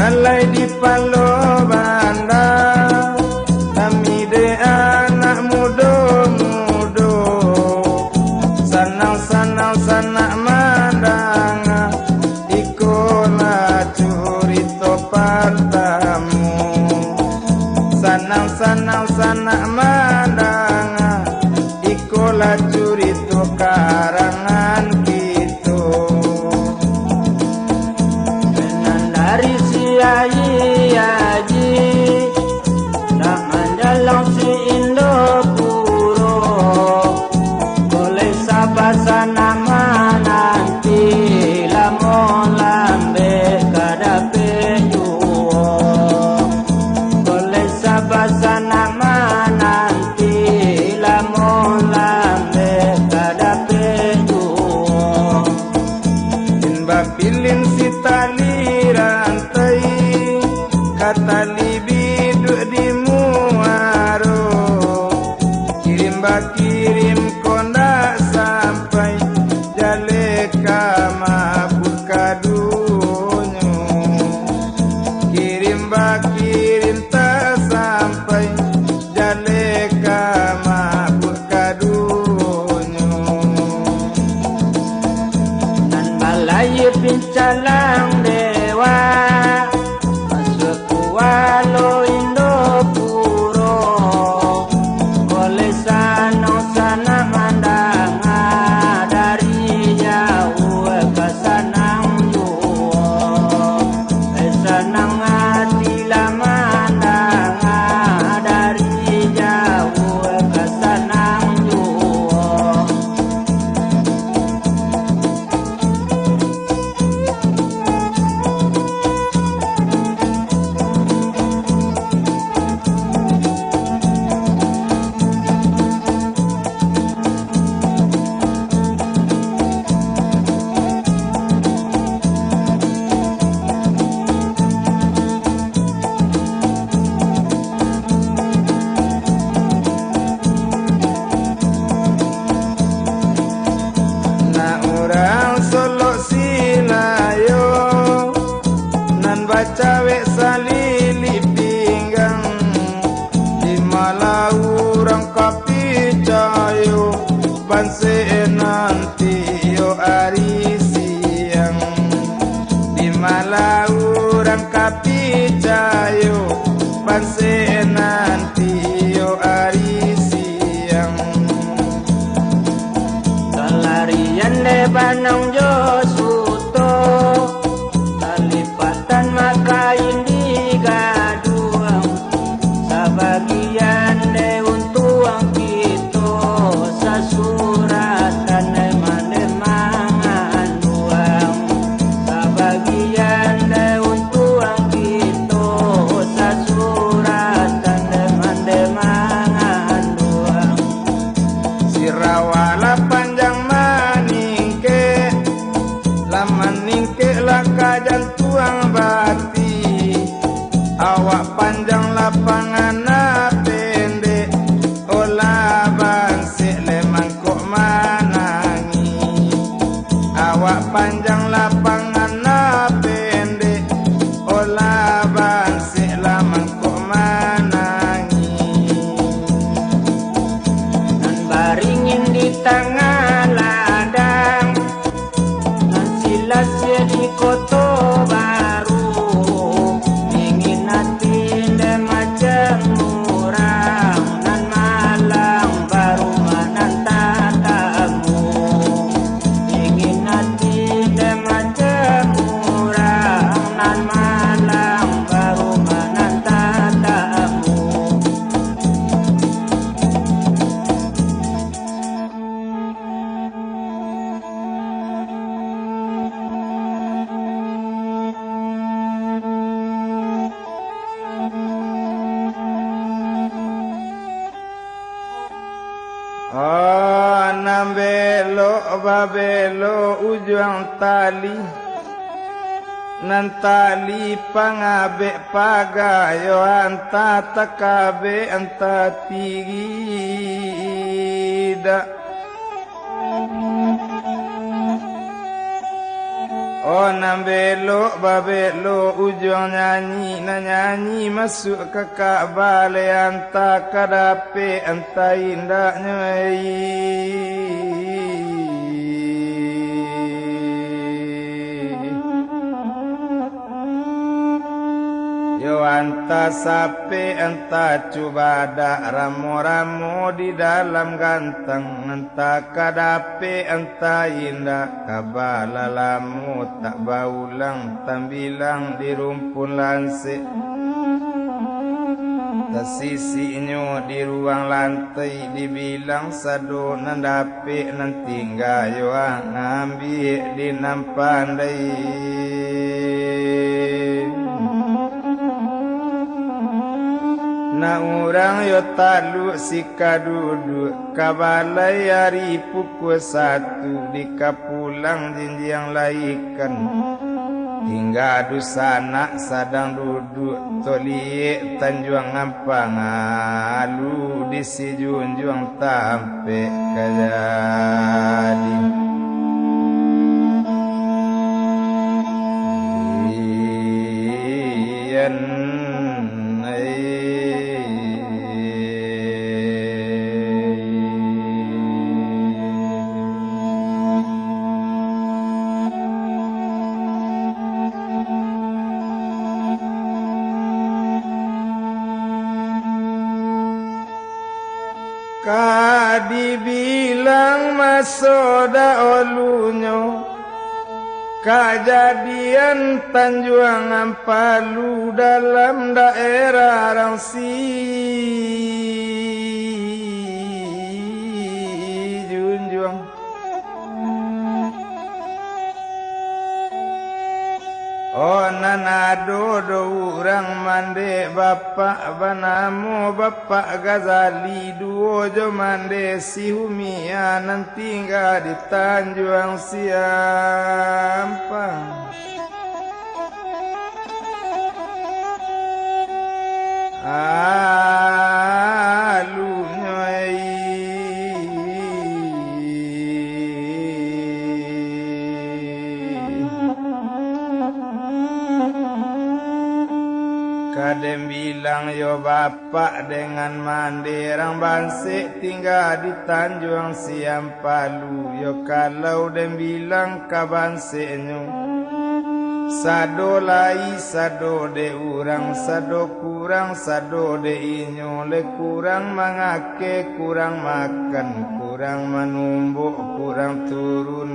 Balai di Palo Banda, kami de anak muda-muda, sanang-sanang sanak mandanga, ikolah curito partamu. Sanang-sanang sanak mandanga, ikolah curito karangan kita. Dari siayi-ayi nak menjalang si Indopuro, boleh sabar sana nanti lamun lambe kadape juo. Boleh sabar sana nanti lamun lambe kadape juo. Inba pilin si tali rantai, katali biduk di muaro, kirim kondak sampai jale mabuk kadunyo. Kirim tak sampai jale mabuk kadunyo. Nan balai pincalang dewa, masuk kualo Indopuro, oleh sana mandanga dari jauh ke sanang juo. Sanang hati lah mandanga dari jauh ke sanang juo. Na orang Solo silayo, nan baca wek salili pinggang, di malah orang kapi cayo, banse nanti yo ari siang. Di malah orang kapi cayo, banse nanti yo ari siang. Larian lebanang Josuto, talipatan makain di gaduang, sabagian de untuang kito, sasuratan eman-emangan duang, sabagian de untuang kito, sasuratan eman-emangan duang. Sirawala panjang maningke, lamaningke lakajan tuang bati, awak panjang lapangan pendek, olah bangse lemangkok manangi. Awak panjang lapangan pendek, olah bangse lemangkok manangi. Nan baringin di tengah ladang, nan silasnya di koto baru, ingin hati de macam murang, nan malang baru menantatamu. Ingin hati de macam murang, nan malang baru menantatamu. Oh, nambelo babelo ujung tali, nan tali pangabe pagayo anta takabe anta tigida. Oh nambelo babelo ujung nyanyi na nyanyi masuk ke Ka'bah le anta kadape anta indahnya yo anta sape anta coba dak ramu-ramu di dalam ganteng anta kadape anta indah kabalalamu tak baulang tambilang di rumpun lansik tersisinyo di ruang lantai dibilang sado nandape nanti gayo ngambil di nampandai na orang yo talu sika duduk kabalai hari pukul 1 di kapulang jinjang laikan hingga dusana sadang duduk tolie Tanjuang Ampang alu di si junjung tampe kajadi iyan dibilang masoda olunyo kejadian Tanjuang Ampalu dalam daerah Rangsi Junjung oh nanado do urang mande bapak banamu bapak Ghazali duo jo mande si Humia nanti tinggal di Tanjuang Siampang kadem bilang yo bapak dengan mandirang bansik tinggal di Tanjuang Siampalu yo kalau dem bilang kabansiknyo sado lai sado de urang sado kurang sado de inyo le kurang mangake kurang makan kurang menumbuk kurang turun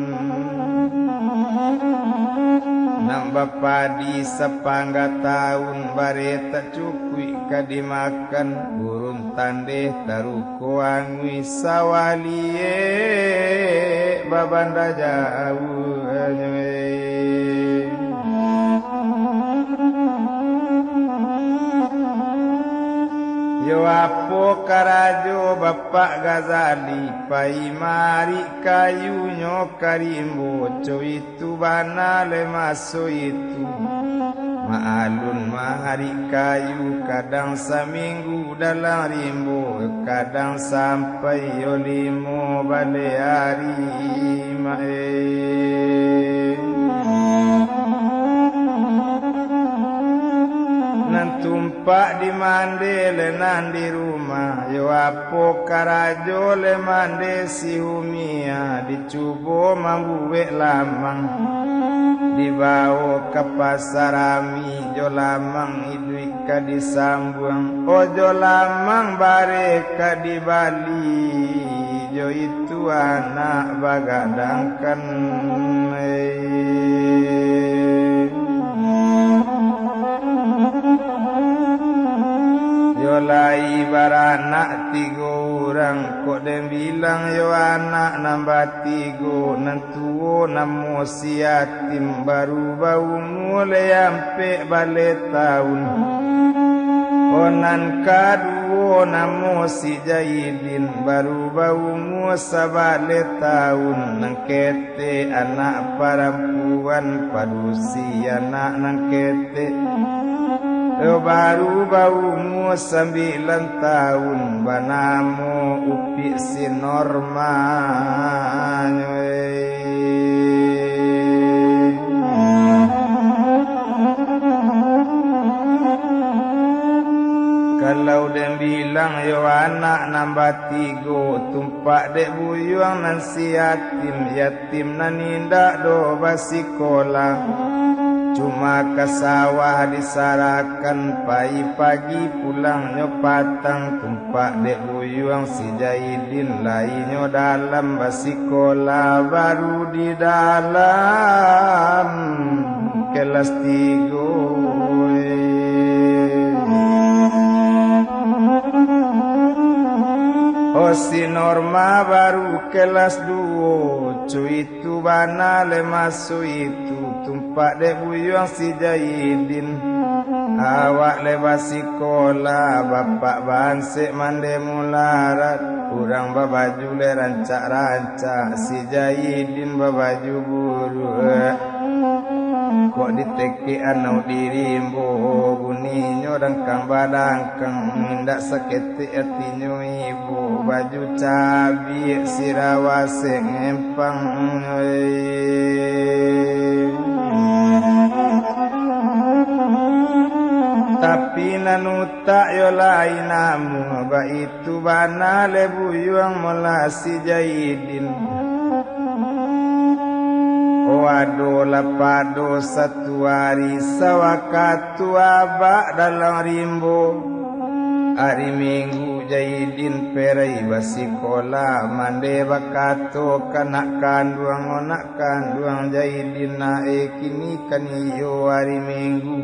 nambah padi sepangga tahun bare tak cukui kadimakan burun tandeh taruko angui sawalie babanda jauh yo apo karajo bapak Ghazali pai mari kayunyo karimbo co itu bana le maso itu maalun mahari kayu kadang seminggu dalam rimbo kadang sampai yo 5 bale hari tumpak di mande lenan di rumah yo apo karajo le mande si Humia dicubo mambuwe lamang dibawa ke pasar ami jo lamang idui ka disambung ojo lamang bare ka di Bali jo itu anak bagadangkan yo lai baranak 3 orang kok dem bilang yo anak nambah 3 nantuo namo si yatim baru bau mulai ampe bale tahun onan kaduo namo si Jaidin baru bau musa bale tahun nangkete anak perempuan padusi anak nangkete baru bau 9 tahun banamu upi si Norma bilang yo anak nambah 3 tumpak dek buyuang nan si yatim nan indak do basikola cuma ke sawah disarakan pagi pulang nyo patang tumpak dek buyuang si Jaidin lainnya dalam basikola baru di dalam kelas 3 si Norma baru kelas 2 cuy itu bana le masuk itu tumpak dek buyuang si Jaidin awak le basikola bapak bansek mande mularat urang babaju le rancak-rancak si Jaidin babaju buru kok diteki anau dirimbo buninyo dangkang badangkang mindak saketi atinyo ibu baju cabi sirawase ngempang tapi nanutak yo lain namu ba itu bana lebu yuang molasi Jaidin waduh lapado satu hari sawakatu abak dalam rimbo hari Minggu Jaidin perai basikola mande bakato kanak kanduang Jaidin naik kini kan iyo hari Minggu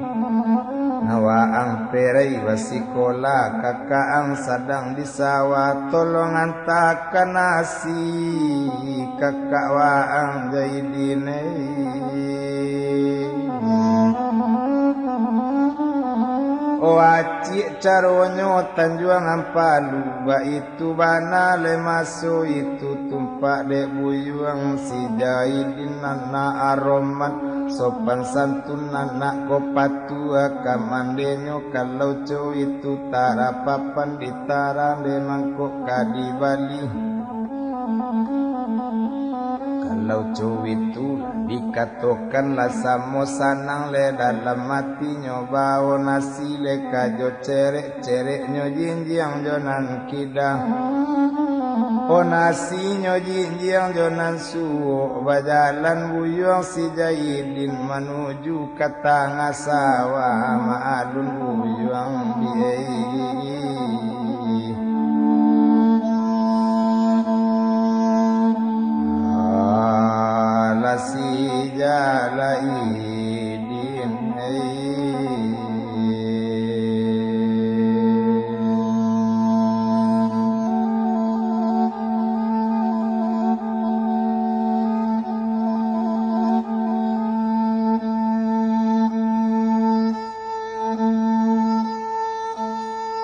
nawaang perai basikola kakaang sadang di sawah tolong antakan nasi kakak waang Jaidin wacik caronyo tanjuangan palu ba itu bana le maso itu tumpak dek buyuang si Jaidin nana aroman sopan santun anak kopatua kamandenyo kalau co itu tarapapan ditarang de mangkok kadi Bali kalau co itu dikatokanlah samo sanang le dalam mati nyobao nasi le kajo cerek nyo jinjiang jonan kida o nasi nyo jinjiang jonan suo bajalan buyuang si Jaidin menuju kata ngasawa maalun buyuang biai si Jalaidin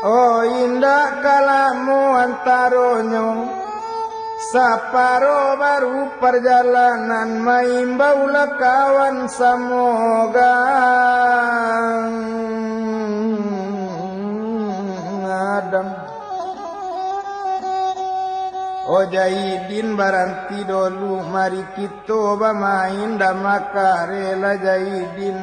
oh indah kalamu antaronyo saparo baru perjalanan maimbaulah kawan samoga Adam o Jaidin baranti dulu mari kita bermain dan makarela Jaidin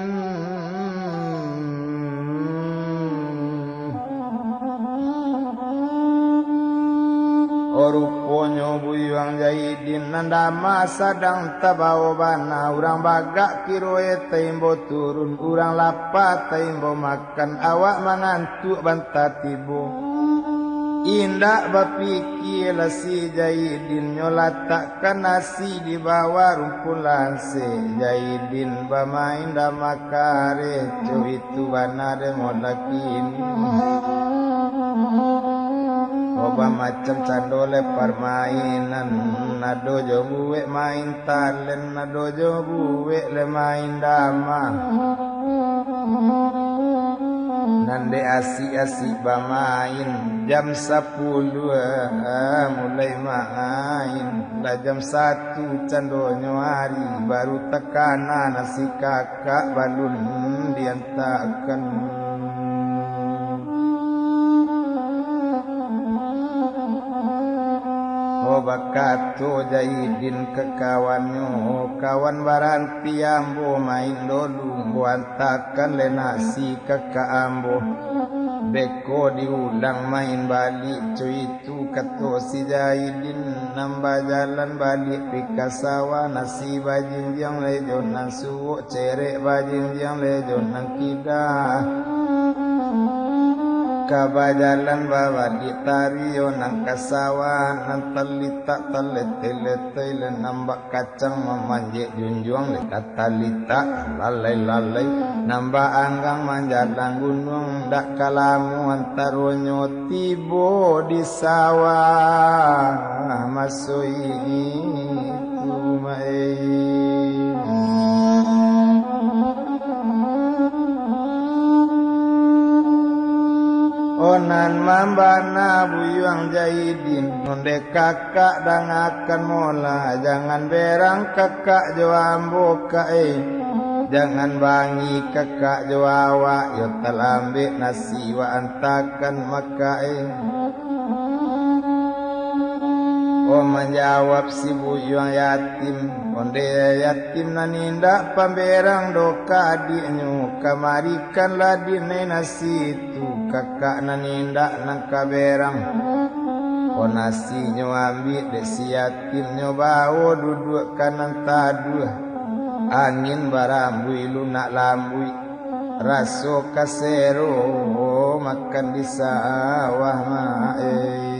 ruponyo buyuang Jaidin nanda masa dang tabao bana urang bagak kiroe taimbo turun urang lapat taimbo makan awak mangantuk banta tibo indak bapikir si Jaidin nyolatakkan nasi di bawah rumpulan se Jaidin bamain damakare co itu bana de modakin oba macam candole permainan nado jo buwe main talen nado jo buwe le main dama nande asik-asik bermain jam 10 mulai main dah jam 1 candonyo hari baru tekanan nasi kakak balun diantakan bakato Jaidin ke kawannya kawan baranti ambo main dolu buantakan le nasi ke ambo Beko diulang main balik cuy itu kata si Jahidin nambah jalan balik pikasawa nasi bajing yang lejon nang suuk cerek bajing yang lejon nang kidah kabajalan bawa ditario nang kasawa nang telita telet nambah kacang memanjek junjung dekat talita lalai nambah anggang manjalan gunung dak kalamu antaronyo tibo di sawah masuk itu mai onan mambana buyuang Jahidin onde kakak dan akan mola jangan berang kakak jo ambo kae jangan bangi kakak jo awak yo talambe nasi wa antakan makae oh menjawab si buyuang yatim onde yatim nanindak pamberang doka adiknyu kamarikan ladine nasi itu kakak nanindak nang kaberang oh nasi nyo ambil dek si yatim nyo bawa duduk kanan taduh angin barambui lunak lambui raso kasero makan di sawah mae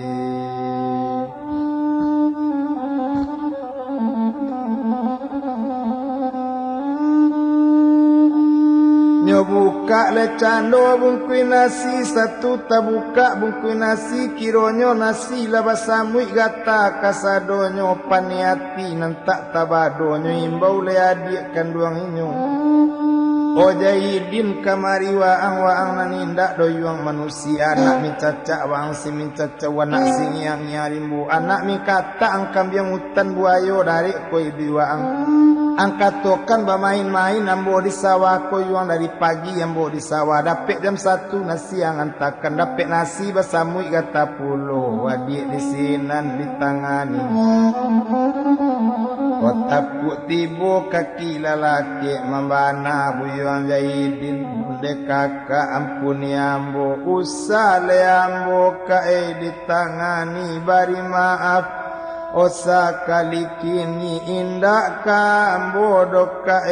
buka le cando bungkui nasi satu tabuka bungkui nasi kironyo nasi labasamui gata kasadonyo paniati nantak tabadonyo imbau le adik kanduang inyo o Jahidin kamari waang nanindak doyuang manusia anak mincacak waang si mincacak wanak sing yang nyarimbu anak mi kata angkam yang hutan buayo dari koi biwaang angkat tokan bermain-main ambo di sawah koyuang dari pagi ambo di sawah dapet jam 1 nasi yang antakan dapet nasi basamui kata pulo wadik di sinan di tangani otak tibo kaki lalaki membana buyuang Jahidin de kakak ampuni ambo usale ambo kae di tangani bari maaf osa kali kini indak kambo doka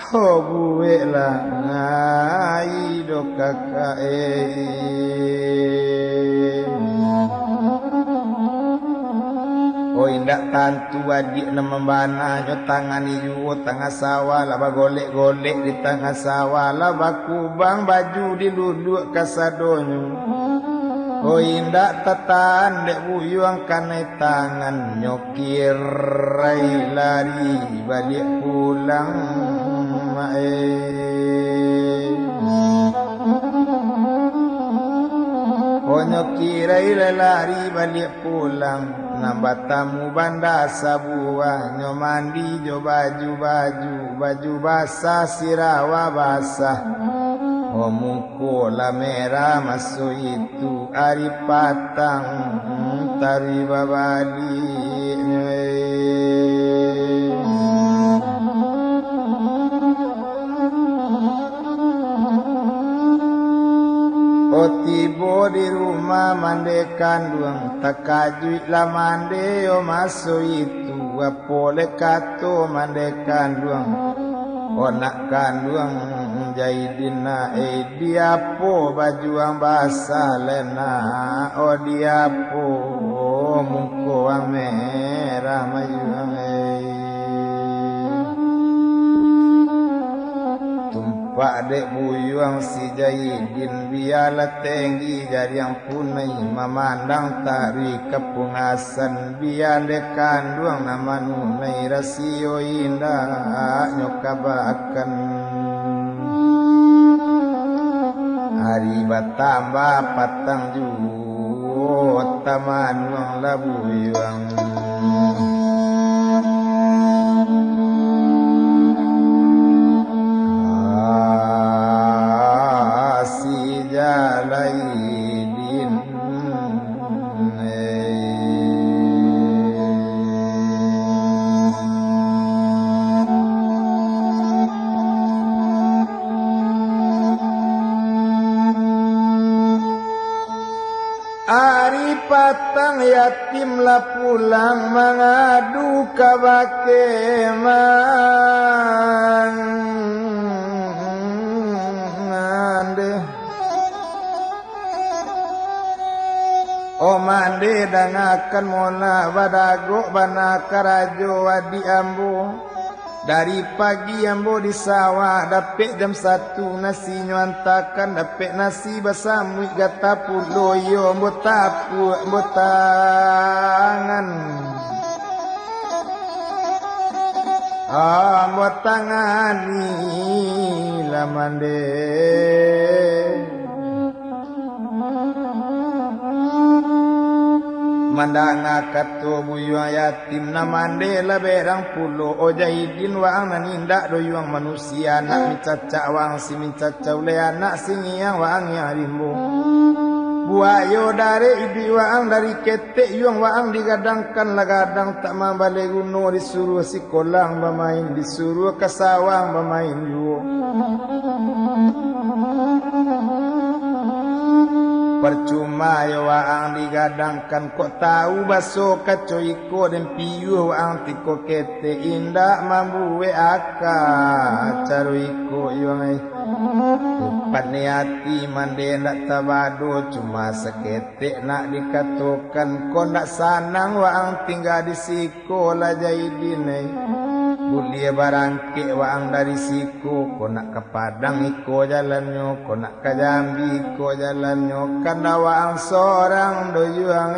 ho buwe la ngai doka oh indak tantu adik nama bana nyo tangani juo tengah sawah laba golek-golek di tengah sawah laba kubang baju diluduk kasadonyo oh indak tatan dek buyuang kanai tangan nyokir rai lari balik pulang mae oh nyokir rai lari balik pulang nambah tamu banda sabuah nyo mandi jo baju basah sirawa basah oh mungkola merah masuk itu ari patang tari babali oh tibo di rumah mandekan duang takajui lah mande yo masuk itu apole kato mandekan duang oh nak kanduang Jahidin na diapo baju ang basah lena oh diapo mungko ang merah mayuang tumpak dek buyuang si Jahidin biarlah tinggi jari yang punai memandang tari kepungasan biar dek kanduang nama nunai rasio indah nyokabakan hari batambah patang juo taman wang labuyang si Jalaidin Ari patang yatim lah pulang mengadu ka bakeman O mande dangakan mola badago bana karajo wadi ambo. Dari pagi ambo di sawah dapet jam 1 nasi nyuantakan dapet nasi basamui gata puloyo ambo tapu ambo tangan. Ambo tangani lamande. Mandanga kato buyuang yatim namande la berang pulo o jahidin waang nanindak doyuang manusia nak micacak waang si micacak ule anak singiang waang yang rimbo buayo dari ibi waang dari ketek yuang waang digadangkan lagadang tak mambale guno disuruh si kolang bermain disuruh kesawang bermain yuo percuma ya waang digadangkan kok tahu baso kacoiko dan piyu waang tiko kete indak mambu we aka caroiko yuang upan hati mande ndak tabado cuma seketek nak dikatukan kok ndak sanang waang tinggal di sikola jaidin bulia barangke waang dari siku ko nak ke Padang iko jalannya ko nak ke Jambi iko jalannya karena waang seorang doyuang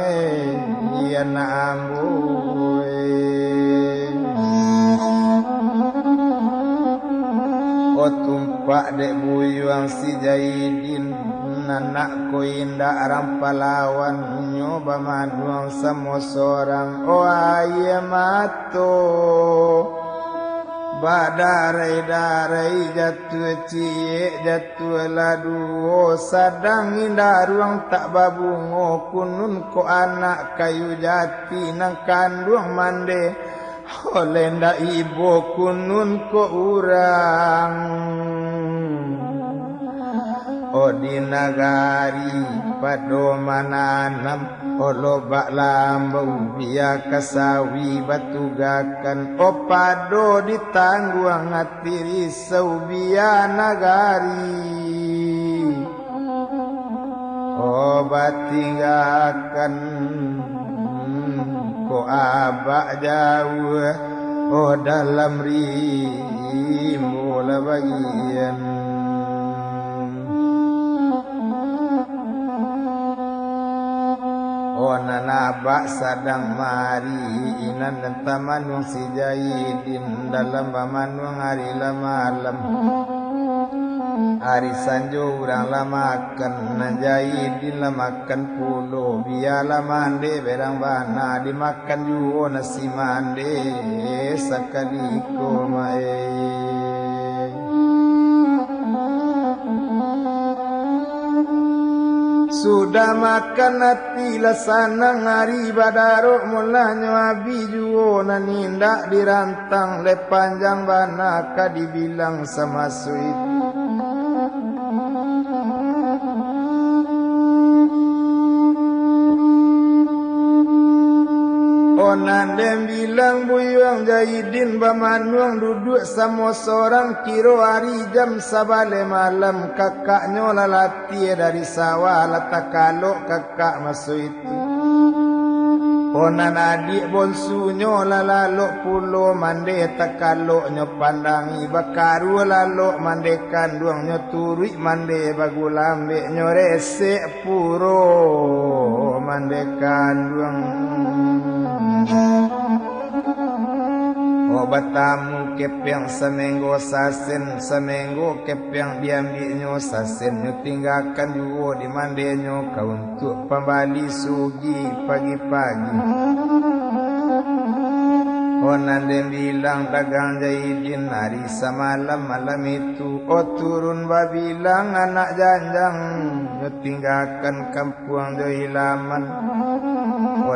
iya nak ambu o tumpak dek buyuang si Jaidin nanak ko indah rampalawan nyoba manuang sama seorang o ayah mato badarai-darai jatuh cie jatuh ladu sadang indah ruang tak babungo kunun ko anak kayu jati nang kandung mande oleh ndak ibu kunun ko urang o di nagari padomananam o lobak lambau biya kasawi batugakan o pado ditangguang hati risau biya nagari o batinggakan ko abak jauh o dalam rimu la bagian o nanabak sadang mari inan dan tamanung si Jaidin dalam pamanung hari malam hari sanjo urang lamakan nan Jaidin lamakan pulo biala mande berang bana dimakan juo nasi mande sakaliko mae sudah makan hati lasanang hari badarok mulanya abi juo nanindak dirantang le panjang banaka dibilang sama suit Onandem bilang buyuang Jaidin bamanuang duduk sama seorang kiro hari jam sabale malam kakaknya lalati dari sawah letak kalok kakak masuk itu Onan adik bonsunya lalalok pulo mande takaloknya pandangi bakaru lalok mande kandungnya turui mande bagulambe nyoresek puro mande kandung obat tamu kepeng seminggu sasen seminggu kepeng diambilnya sasen nyo tinggalkan juo di mandenyo kau untuk pembali sugi pagi-pagi Onandem bilang dagang Jaidin hari semalam malam itu turun babilang anak janjang nyo tinggalkan kampung Joilaman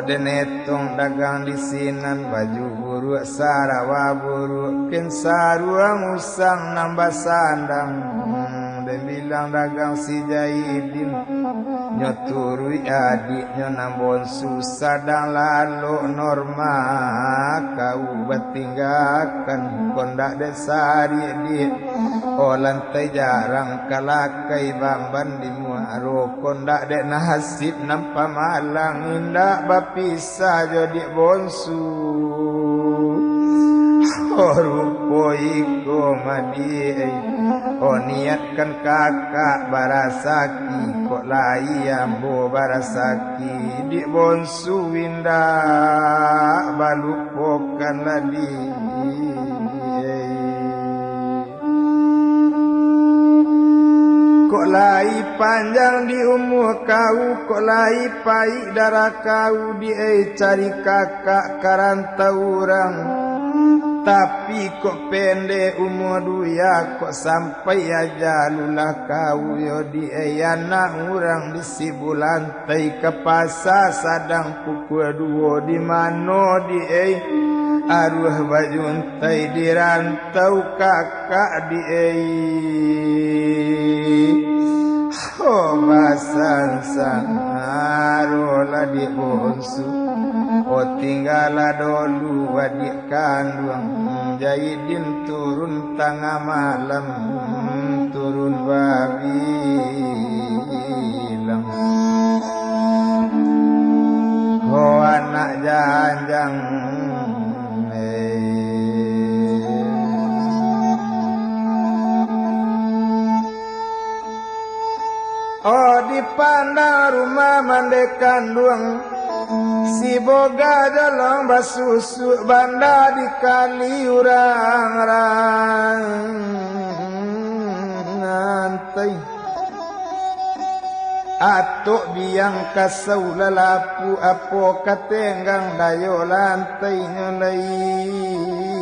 denetong dagang di sinan baju buruk sarawa buruk kensaruang usang nambah sandang dan bilang dagang si Jaidin nyo turui adiknya nambon susah dan lalu norma kau bertinggalkan kondak desari di lantai jarang kalakai bamban di muaro kondak dek nasib nampak malang indah bapisa jadi bonsu rupo iko madi niatkan kakak barasaki kok layambo barasaki di bonsu indah balupokan ladi kok lai panjang di umur kau kok lai pai darah kau di cari kakak karantau orang tapi kok pendek umur duya kok sampai aja lulah kau yo di anak orang di si bulan tai ke pasar sadang pukul 2 di mano di arwah bajuntai di rantau kakak di basan arola di bonsu tinggal dulu adik kandung Jahidin turun tengah malam turun babilang anak janjang dipandang rumah mandekan duang si boga jolong basusu banda di kali urang ngantai atuk biang kasau lalapu apo katenggang dayo lantai nyolai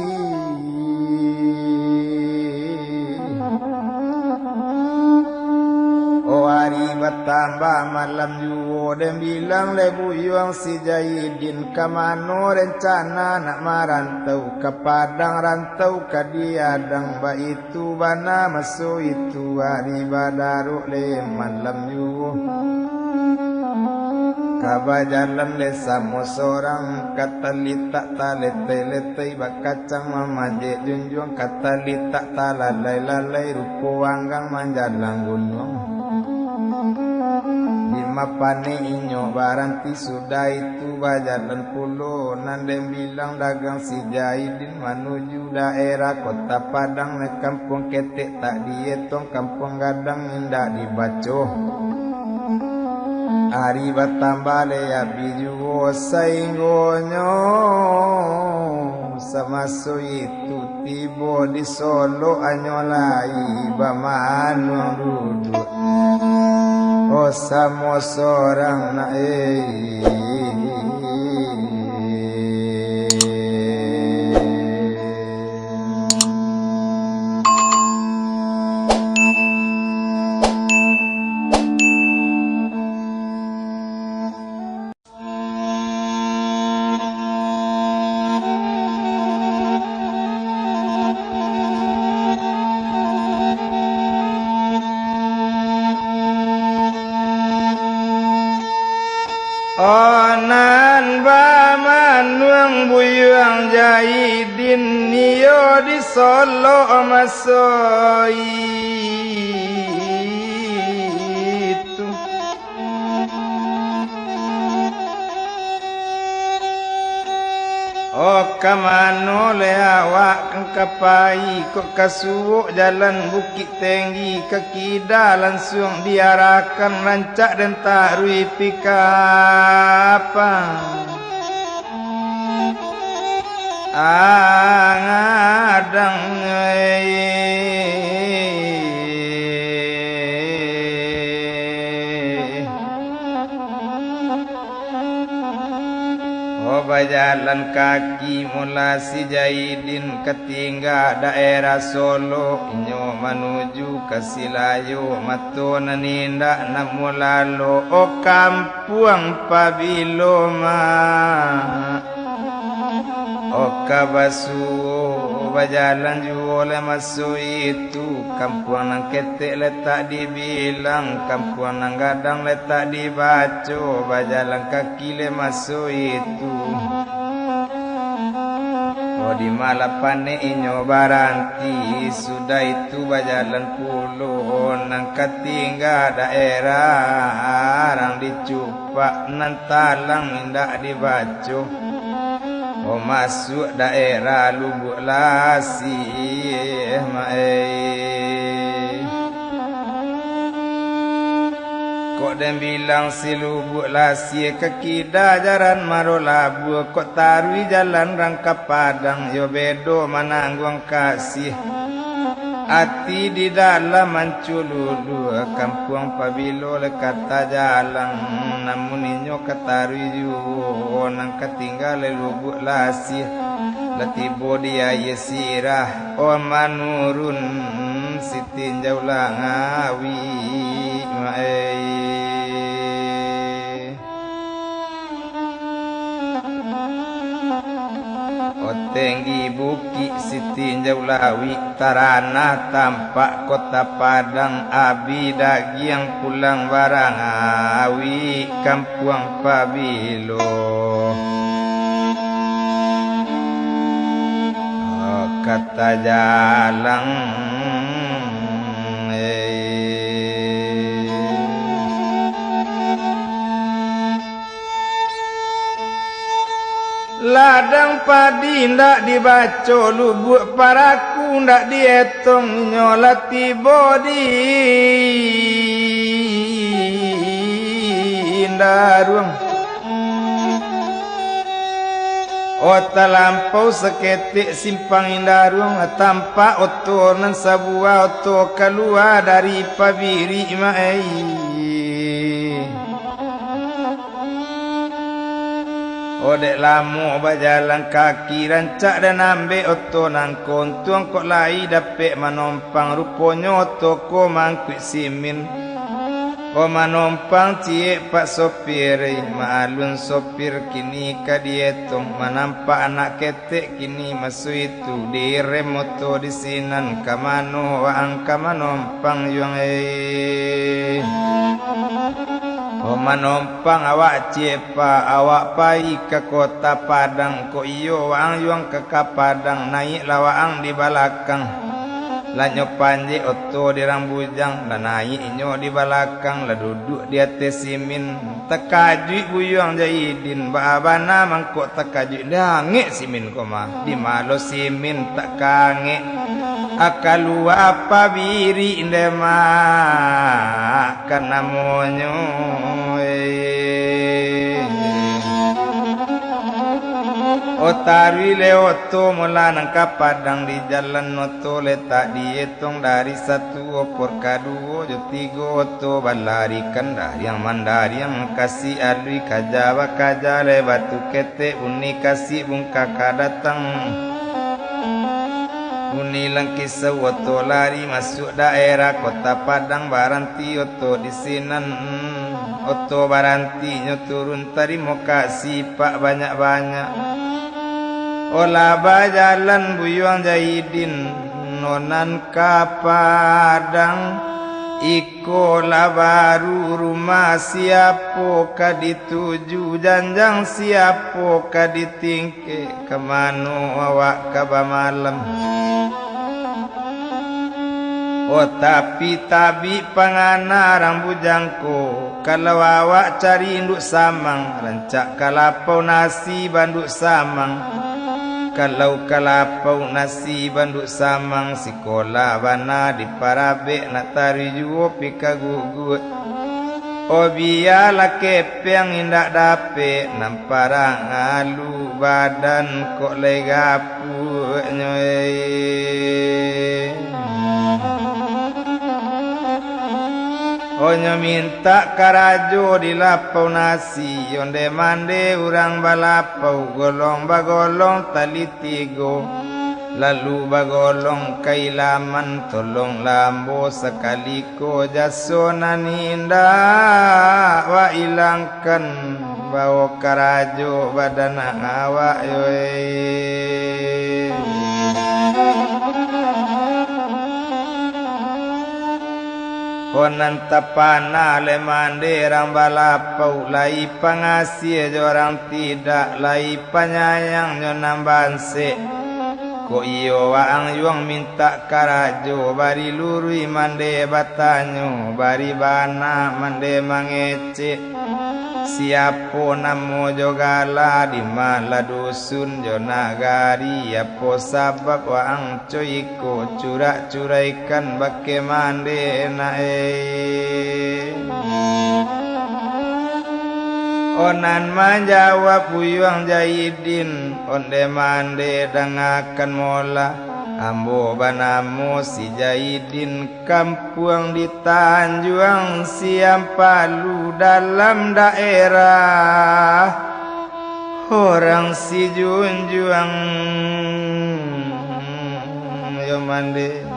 hari bertambah malam juo dan bilang lebu yuang si Jahidin kamano rencana nak marantau ke Padang rantau ke diadang ba itu bana masuk itu hari badaruk le malam juo kaba jalan le samo seorang kata litak talete-lete bakacang mamajek junjung kata litak talalai-lalai rupo wanggang manjalang gunung mapane inyo baranti sudah itu bajalan pulau nandem bilang dagang si Jahidin menuju daerah kota Padang ne kampung ketek tak dietong kampung gadang indah dibaco hari bertambah le abiju saingonyo sama so itu tibo di Solo anyolai bamanu duduk sama seorang na onan baman nuang buyang Jahidin niyo di Solo masoi itu kamano le awak kang kapai kok kasuwuk jalan bukit tinggi kekida langsung diarahkan rancak dan takrui pikapa ngadang Bajalan kaki mula si Jahidin ketingga daerah Solo inyo menuju ke Silayo matuna nindak namu lalu kampung Pabiloma kabasu berjalan juga oleh masuk itu. Kampung nang ketek letak dibilang, kampung nang gadang letak dibaca. Berjalan kaki le masuk itu. Oh di malapane inyo baranti, sudah itu berjalan puluh nang ketinggal daerah arang dicupak nan talang indak dibaca. Oh masuk daerah Lubuk Lasih kok dan bilang si Lubuk Lasih kekida jaran maro labu. Kok tarui jalan rangka padang yo bedo manangguang kasih. Hati di dalam mancululu kampung pabilo lekata jalan. Namun inyo katarui juo nang ketinggal Lubuk Lasih. Latibo dia yesirah o manurun sitinjau langawi Tinggi buki sitinjau lawi tarana tampak kota Padang abi dagiang pulang barang awi kampung pabilo. Oh, kata jalang ladang padi ndak dibaca, lubuk paraku ndak dihitung, nyolati bodi darung. Ota lampau seketik simpang indarung, tanpa oto nan sabua oto keluar dari pabiri mai. Odek lamu berjalan kaki rancak dan ambil oto nang kontuang kok lai dapet manompang rupanya toko mangkuk simin. O manompang ciek pak sopir maalun sopir kini kadietung menampak anak ketek kini masuk itu direm moto di sinan kamano waang kamanompang yung O manompang awak cepa awak pai ke kota Padang ko iyo waang yung ke Padang naik lawaang di balakang lanyo panji oto di rambujang la naik inyo di balakang la duduk di atas simin tekajui buyang jahidin babana mangkok tekajui langit simin koma di malo simin tak kange akalu apa biri indema karena monyo Otarwi leoto mula nangka Padang di jalan oto letak dihitung dari satu opor kaduo jo tigo oto balarikan dari yang mandari yang kasih alui kajawa kajale batu kete uni kasih bungkaka datang uni langkis oto lari masuk daerah kota Padang baranti oto di sinan oto baranti nyoturun tari mau kasih pak banyak-banyak olah bajalan buyuang jahidin nonan ka Padang iko lah baru rumah siapo ka dituju janjang siapo ka ditingke kemano awak ka malam. Oh tapi tabi panganarang bujangko kalau awak cari induk samang rancak kalapau nasi banduk samang. Kalau kalapau nasi banduk samang sekolah bana di parabe nak tari juo pika gugut. Oh biarlah kepeng indak dape namparang alu badan kok legapu nyoy. Onyo minta karajo di lapau nasi onde mande urang balapau golong bagolong tali tigo lalu bagolong kailaman tolong lambo sekaliko jasonan indah wa ilangkan bawa karajo badan awak yoy. Konan tapana le manderang balapau lai pangasih jorang tidak lai penyayang nyonam banse ko iyo waang yuang minta karajo bari lurui mande batanyo bari bana mande mangece siapo namo jogala di mala dusun jonagari apo sabab waang coiko curak-curaikan bake mande nae onan menjawab buyuang jahidin onde mande dangakan mola ambo banamu si jahidin kampung di Tanjuang Siam Palu dalam daerah orang si junjuang yo mande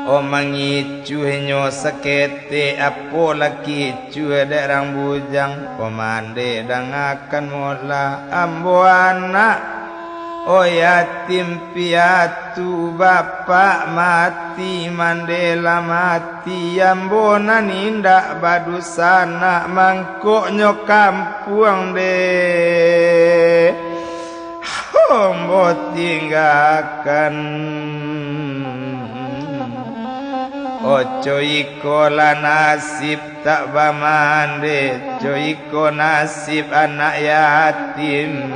o mangicu henyo sakete apo laki cue derang bujang o mande dangakan mola ambo anak o yatim piatu bapak mati mandela mati ambo naninda badusana mangkoknyo kampung de ambo tinggalkan ojo iko la nasib tak bamande joiko nasib anak yatim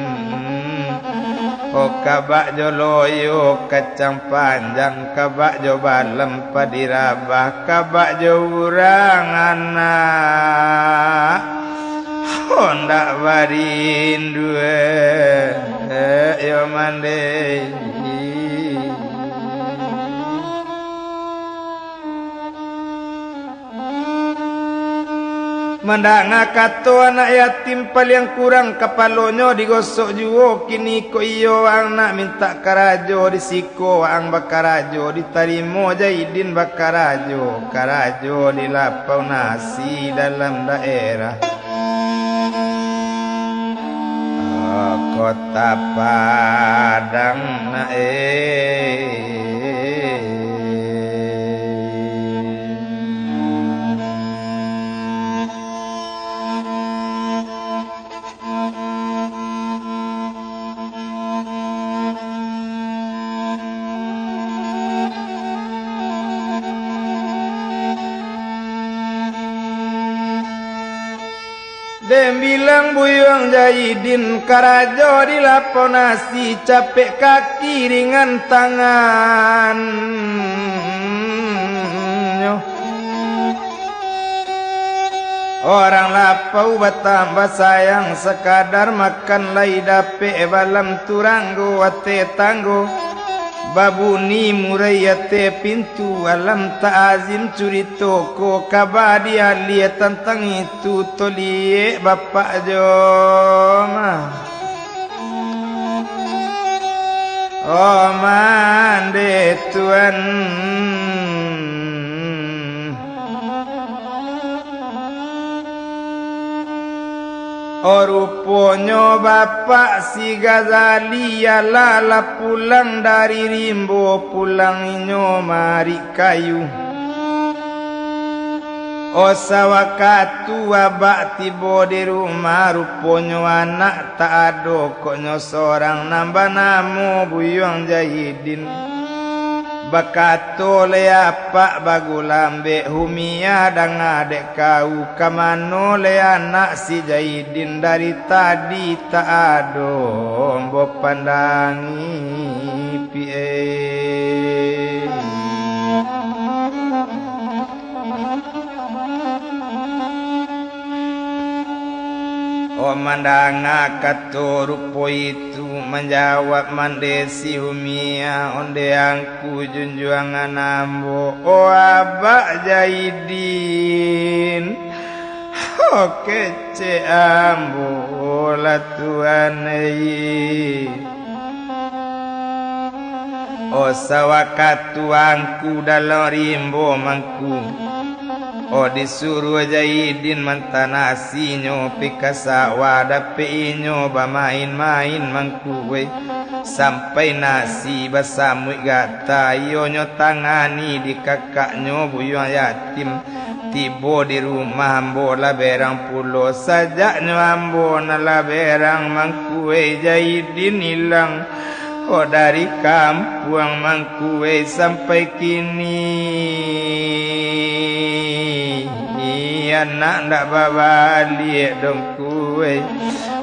o kabak jo loyo kacang panjang kabak jo balem padirabah kabak jo urang anak hondak barin dua yo mande Mandang kato anak yatim paling kurang kapalonyo digosok juo kini ko iyo ang nak minta karajo disiko ang bakarajo ditarimo jahidin bakarajo karajo dilapau nasi dalam daerah kota Padang Dem bilang buyuang jahidin karajo dilaponasi capek kaki ringan tangan orang lapau bertambah sayang sekadar makan lai dape balam turanggo wate tanggo babuni murayate pintu alam ta'azim curi toko kabadi lihat tentang itu tolie bapak joma oh mande tuan oh ruponyo bapak si Ghazali lala pulang dari Rimbo pulang inyo mari kayu oh sawakatu abak tibo di rumah ruponyo anak tak ado konyo seorang nambah namo buyuang jahidin bakato le apa bagulambe humia dang adek kau kamano le anak si jahidin dari tadi tak ado mbok pandangi pie o mandanga kato rupo itu menjawab mandesi humia onde angku junjuangan ambo o abak jahidin o kece ambo la tuan o sawakatu angku dalam Rimbo mangku o disuruh jahidin mantanasi nyo pikasa wada pe inyo bamain-main mangkuwe sampai nasi basamui gata ionyo tangani di kakaknyo buyang yatim tibo di rumah ambo la berang pulo sajaknyo ambo na la berang mangkue Jaidin hilang oh dari kampung mangkue sampai kini anak ndak babalik dong kue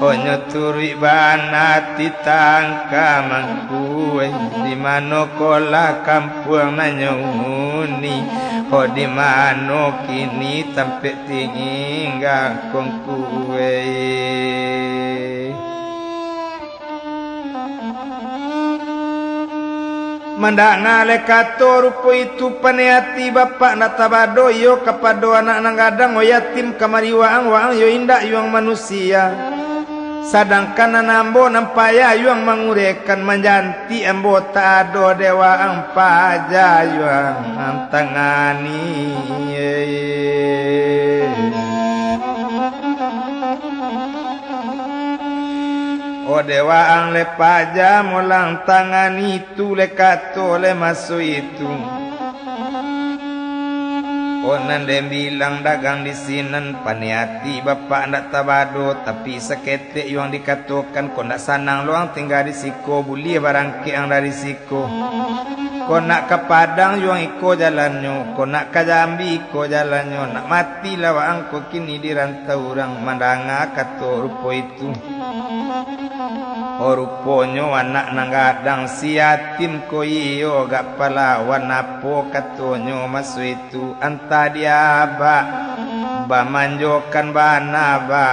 oh nyoturi bana titangka mangkue di mano kola kampung nanyuni oh di mano kini tampe tinggi enggak kue mandak ngale kato rupo itu paneati bapak natabado yo kapado anak nanggadang o yatim kamari waang yo indak yuang manusia sadangkan nanambo nampaya yuang mangurekan menjanti ambo tado dewa ang paja yuang antangani oh dewa ang lepaja mulang tangan itu lekato le masuk itu oh nande bilang dagang di sinan paniati bapak ndak tabado tapi seketek yang dikatakan kau ndak sanang luang tinggal di siko buli barang ke yang dari siko kau nak ke Padang yang iko jalannya kau nak ke Jambi iko jalannya nak mati lawa angko kini di rantau orang mandanga kato rupo itu oh ruponyo anak nanggadang si yatim ko iyo gak palawan apo katonyo masu itu anta dia ba manjokan bana ba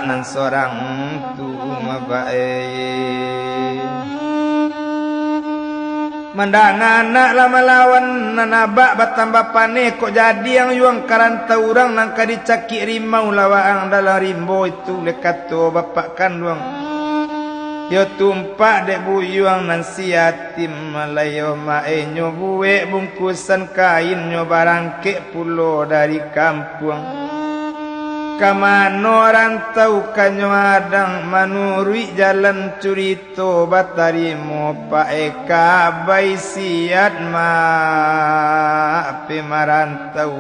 nan sorang tu mabae mandang anak lama lawan nanabak batambah pane kok jadi yang yuang karanta urang nangka dicaki rimau lawaang dalam rimbo itu lekato bapak kandung yo tumpak dek buyuang nan si yatim malayo maenyo buwe bungkusan kain nyo barangke pulo dari kampung kamano rantau kanyo adang manurui jalan curito batarimo pa eka bai siat ma ape marantau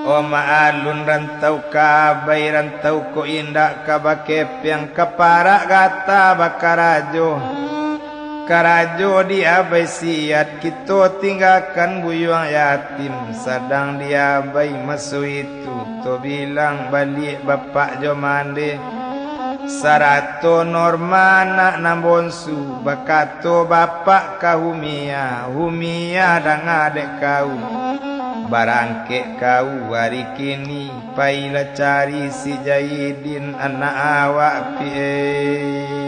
o maalun rantau kabay rantau ko indak kabakep yang kapara gata bakarajo karajo dia bay siat kito tinggalkan buyuang yatim sadang dia bay masu itu to bilang balik bapak jo mande sarato normana nambonsu bakato bapak kahumia humia dang adek kau barangke kau hari kini paila cari si Jaidin anak awak pie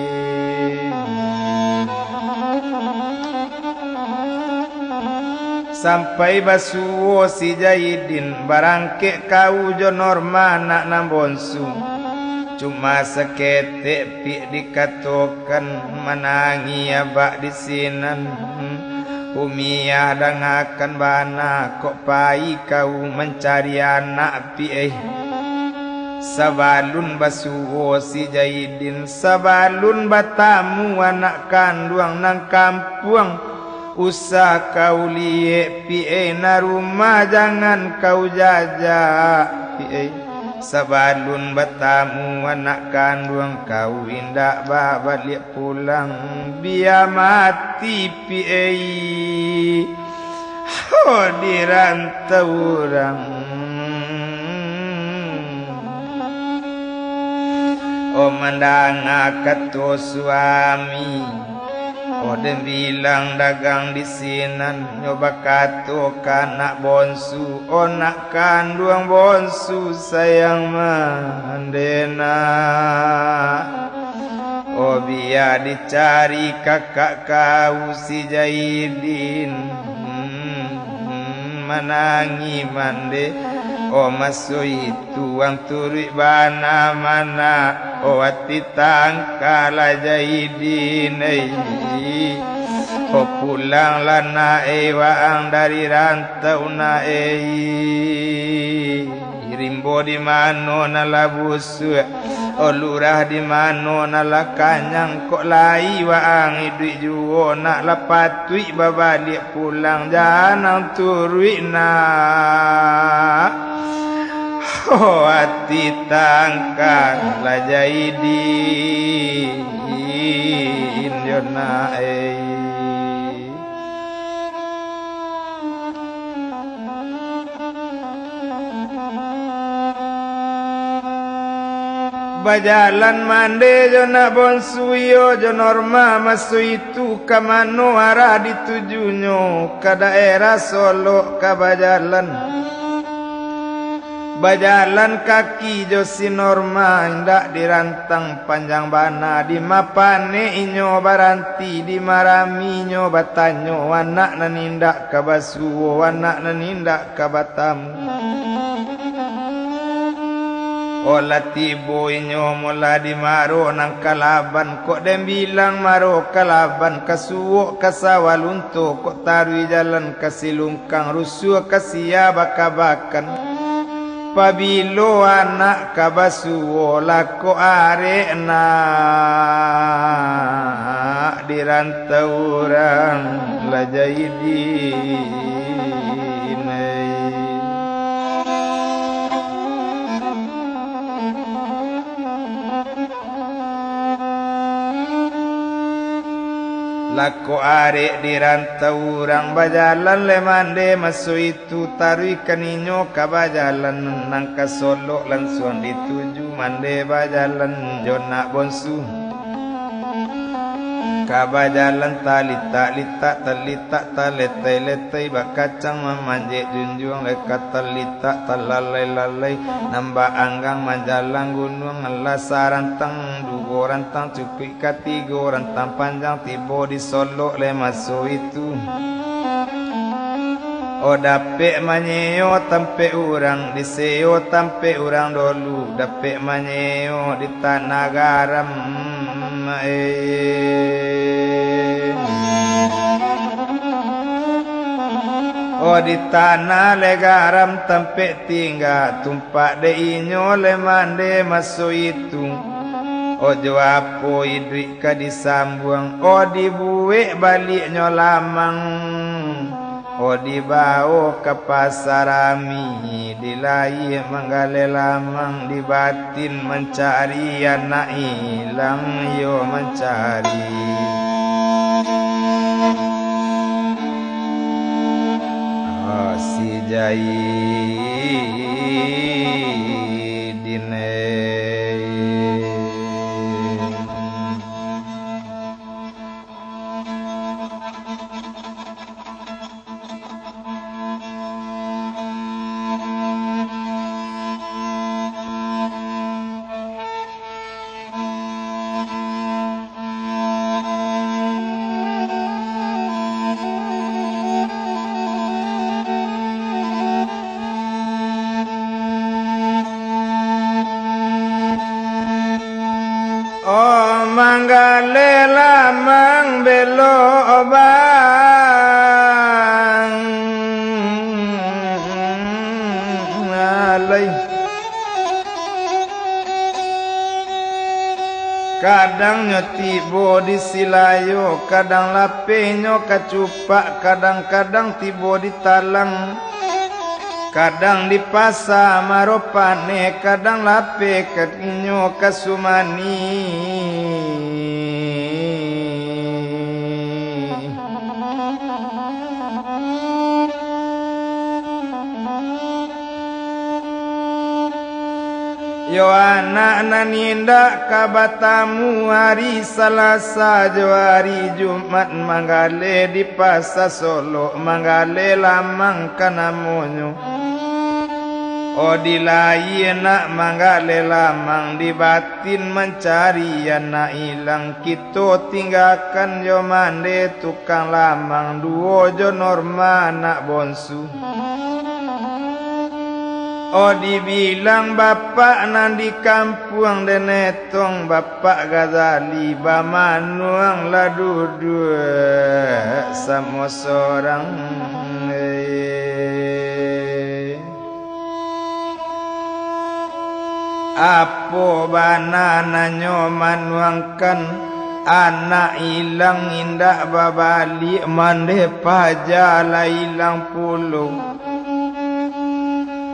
sampai basuo si Jaidin barangke kau jo norma nak nambonsu cuma seketek pi dikatokan menangi abak di sinan Umia dangakan bana kok pai kau mencari anak pi sabalun basuho si Jaidin sabalun batamu anak kandung nang kampung usah kau liye pi na rumah jangan kau jajak pi sabalun batamu anak kandung kau indak balik pulang biar mati pi oh di rantau orang oh mandang akato suami oh dan bilang dagang di sinan nyoba kato kanak bonsu oh nak kandung bonsu sayang mandena oh biar dicari kakak kau si Jaidin menangi mande oh masu itu ang turi bana mana oh ati tangkala Jaidin oh pulang lana waang dari rantau na rimbo di mano nala busu lurah di mano nala kanyang kok lai waang idui juo nak lapatui babalik pulang janang turui na hati tangkang la jaidi indona bajalan mande jo nak bonsuyo jo norma masu itu kamano arah ditujunyo ke daerah Solo ke bajalan kaki jo si norma indak dirantang panjang bana di mapane inyo baranti di marami nyo batanyo anak nanindak ke basuo anak nanindak ke batamu olah tibo inyo mula di maro nang kalaban kok dem bilang maro kalaban kasuwo kasawalunto kok tarui jalan kasilungkang rusuh kasia bakabakan pabilo anak kabasuwo lako are na dirantau orang lajaidi lako are dirantau orang bajalan lemande masu itu tarui kaninyo kabajalan nang ka Solo langsung dituju mande bajalan jona bonsu kabajalan talita talita taletai letai bakacang memanje junjung lekat talita talalai nambah anggang majalang gunung lasarantang dugo rantang cupik katigo rantang panjang tibo di Solo le maso itu dapek manyeo tampe urang diseo tampe urang dolu dapek manyeo di tanah garam di tanah le garam tampe tinggal tumpak de inyo le mande maso itu jo apo idrik ka disambung dibuwe balik nyo lamang dibao ke pasarami dilai manggale lamang di batin mencari anak hilang yo mencari si Jaidine manggale lamang belo obang alai kadang nyotibo di silayo kadang lapenyo kacupak kadang-kadang tibo di talang kadang di pasar maropane kadang lape katinyo kasumani yo anak nanindak kabatamu hari Selasa jo hari Jumat manggale di pasar Solo manggale lamang kanamonyo di lain nak manggale lamang di batin mencari anak hilang kita tinggalkan jo mande tukang lamang duo jo norma anak bonsu dibilang bapak nan di kampung denetong bapak Gazali bamanuang ladudua sama seorang Apo banana nyoman wangkan anak ilang indak babalik mande pajala ilang puluh.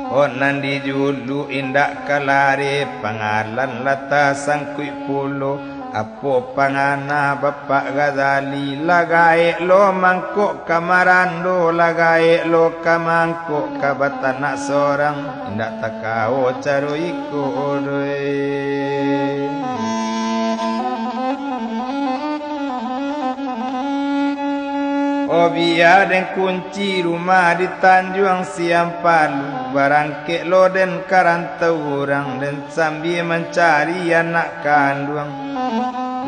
Onan dijulu indak kalare pangalan lata sangkui puluh. Apo pangana Bapak Ghazali lagae lo mangkuk kamarando lagae lo kamangkuk kabatanak sorang indak takau caro iku Obia den kunci rumah di Tanjung Siam Palu barangke lo den karantau orang dan sambil mencari anak kandung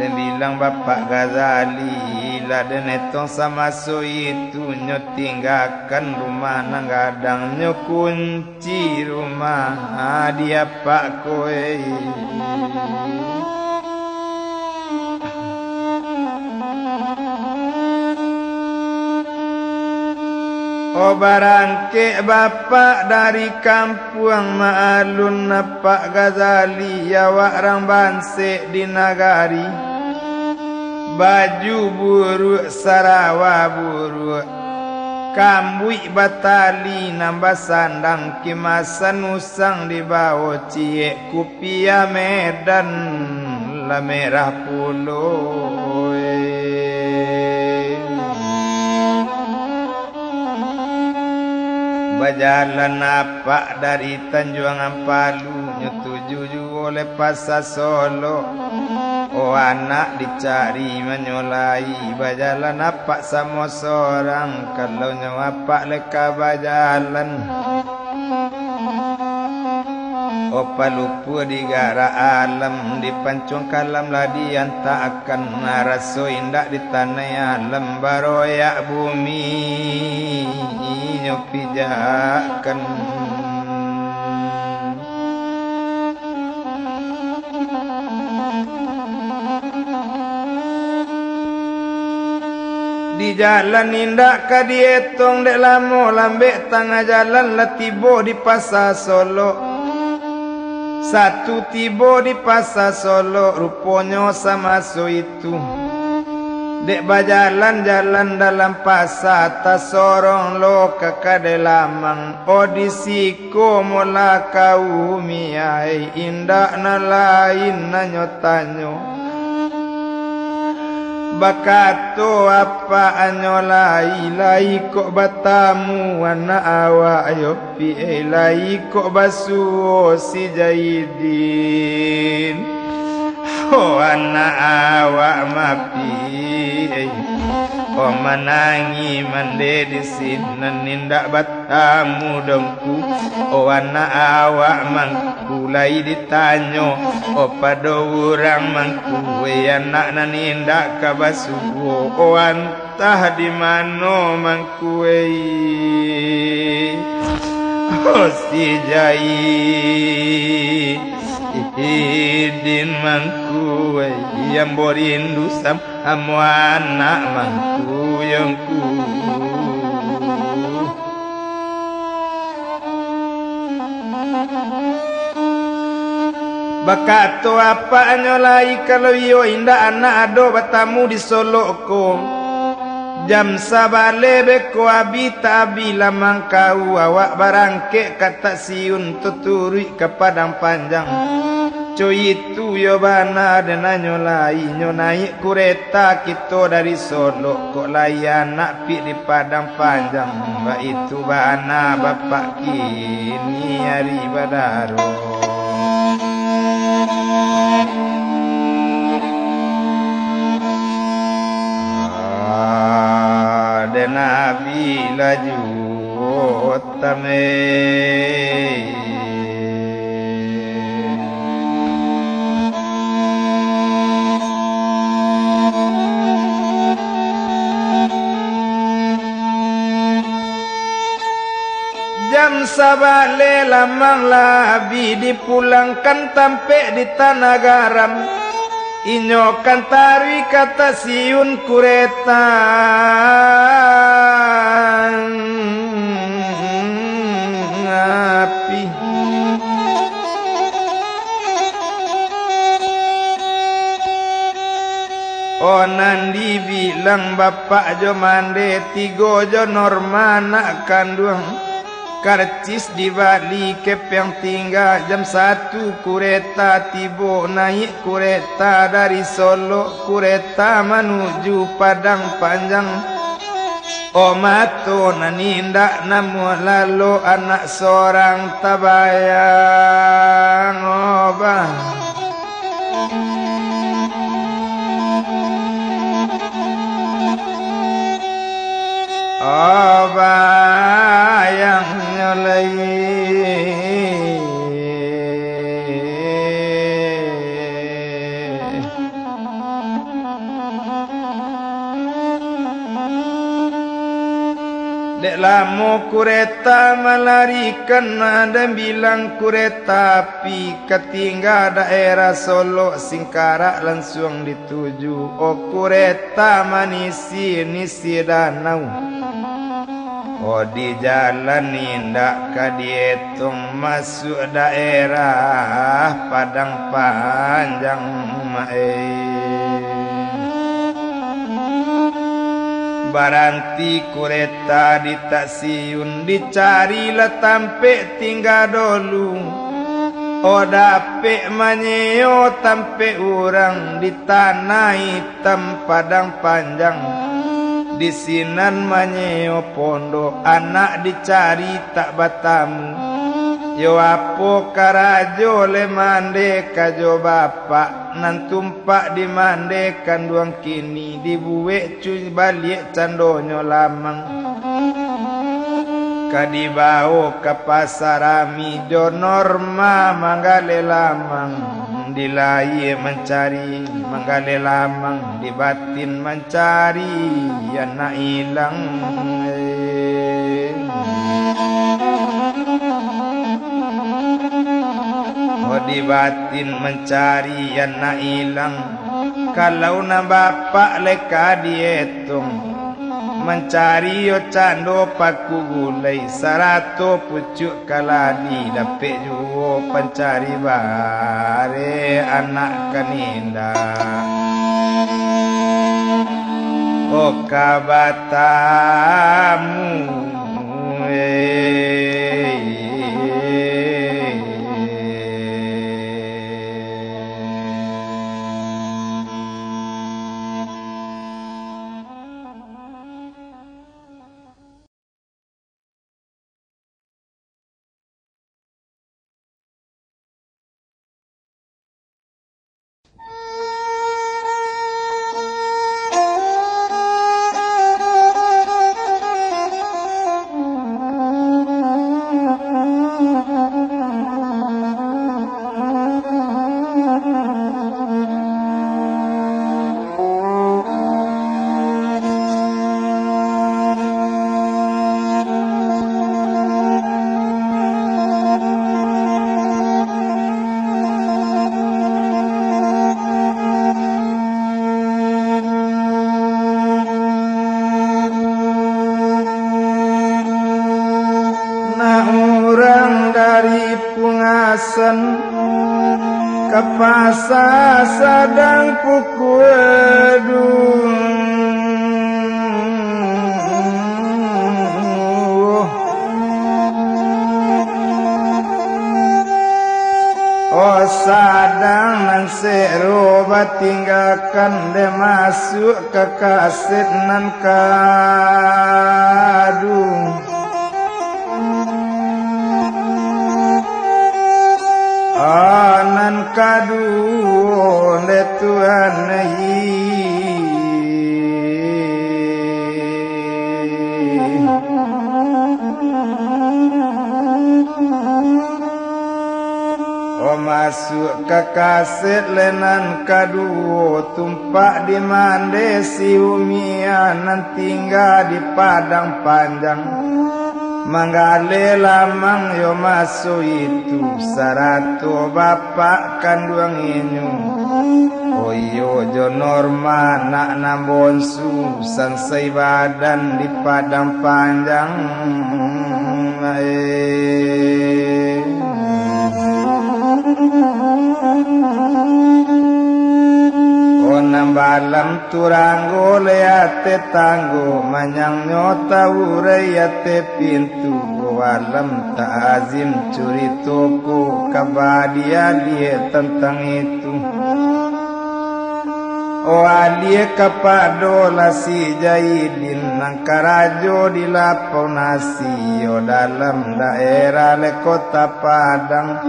dan bilang Bapak Ghazali lah dan etong sama so itu nyo tinggalkan rumah nang gadang nyo kunci rumah dia Pak kowe Oh barangke bapak dari kampung ma'alun Pak Ghazali ya wak banse di nagari baju buruk sarawa buruk kambui batali nambah sandang kimasan usang di bawah cie kupia Medan la merah puluh Bajalan apa dari Tanjung Palu nyetuju oleh Pasar Solo. Oh anak dicari menyolai bajalan apa sama seorang kalau nyawa leka bajalan. Opa lupa di gara alam di pancung kalam ladian tak akan naraso indak di tanah alam baroyak bumi nyopijakan di jalan indak kadietong dek lamo lambek tengah jalan latibo di Pasar Solo. Satu tiba di Pasar Solo rupanya sama so itu dek bajalan-jalan dalam pasar tak sorong lo kakade lamang odisiko mula kau miai indak na lain nanyo tanyo bakato apa anyo lai kok batamu anak awak ayo pi lai kok basuo si Jaidin oh anak awak mapi oh manangi mande di sini nindak batamu dongku oh anak awak mangku lai ditanyo oh pada orang mangku anak nanindak kabasuo oh antah di mano mangku oh si Jaidin mangku yang borindu sam amu anak mangku yangku bakato apa nyolai kalau yo indah anak ado batamu di Solo ko jam sabale beko abita bila mangkau awak barangke kata siun tuturi ke padang panjang coy itu yo bana dan nyolai nyonai kureta kita dari Solo kok layan nak pi di padang panjang mbak itu bana bapak kini hari badaro dan Nabi laju otame jam sabale lamang labi dipulangkan tampe di tanah garam inyo kantari kata siun kureta api onan dibilang bapak jo mande tigo jo norma nak kandung karcis di Bali kep yang tinggal jam 1 kureta tibo naik kureta dari Solo kureta menuju Padang Panjang omato nanindak namu lalu anak seorang tabayang obah yang nyolai dek lamo kureta melarikan dan bilang kureta api ketinggal daerah Solo Singkarak langsung dituju oh kureta manisi nisi danau oh di jalan indak kadietung masuk daerah Padang Panjang baranti kureta di taksiun dicarilah tampe tinggal dulu oh dapet manyeo tampe orang di tanah hitam Padang Panjang di sinan manyeo pondok anak dicari tak batamu yo apo karajo le mande kajo bapak nan tumpak di mande kanduang kini dibuwe cuy balik candonyo lamang kadibao ke pasar amido norma manggale lamang dilai mencari manggale lamang di batin mencari anak hilang oh di batin mencari anak hilang kalau na bapak leka dihitung mencari yo cando paku gulai 100 pucuk kaladi dapet juo pencari bare anak kaninda oh kabatamu ke pasar sedang pukul oh sadang nan serobat tinggalkan de masuk ke kaset nan kadu anan kadu le Tuhan oh masuk ke kaset lenan kadu tumpak di mande si umianan tinggal di Padang Panjang manggale lamang yo masuk itu 100 bapak kanduang inyu oh yo jo norma nak nambon sansai badan di Padang Panjang oh balam turanggo leate tanggo manyang nyota ureyate pintu walam ta'azim curi toko kabadia dia tentang itu. O alie kapado lasi Jaidin nang karajo di lapau nasi o dalam daerah le kota Padang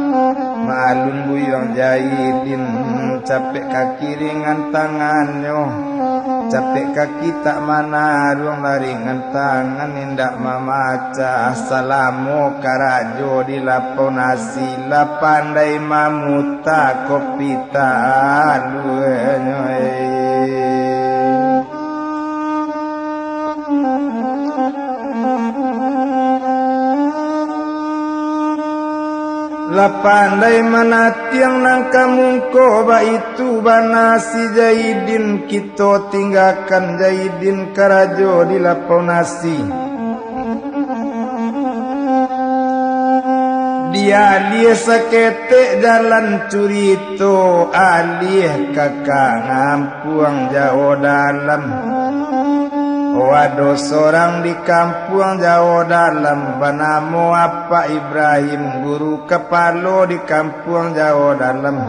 malun buyong Jaidin capek kaki ringan tangannya capek kaki tak manarung ringan tangan indak mamaca assalamu karajo di lapau nasi la pandai mamuta kopi taluenyo la pandai manatiang nang kamungko ba itu bana si Jaidin kita tinggalkan Jaidin karajo di lapau nasi. Dia alie sakete jalan curito alih kakak ngampuang jauh dalam. Waduh seorang di kampung jauh dalam banamu apa Ibrahim guru kepala di kampung jauh dalam.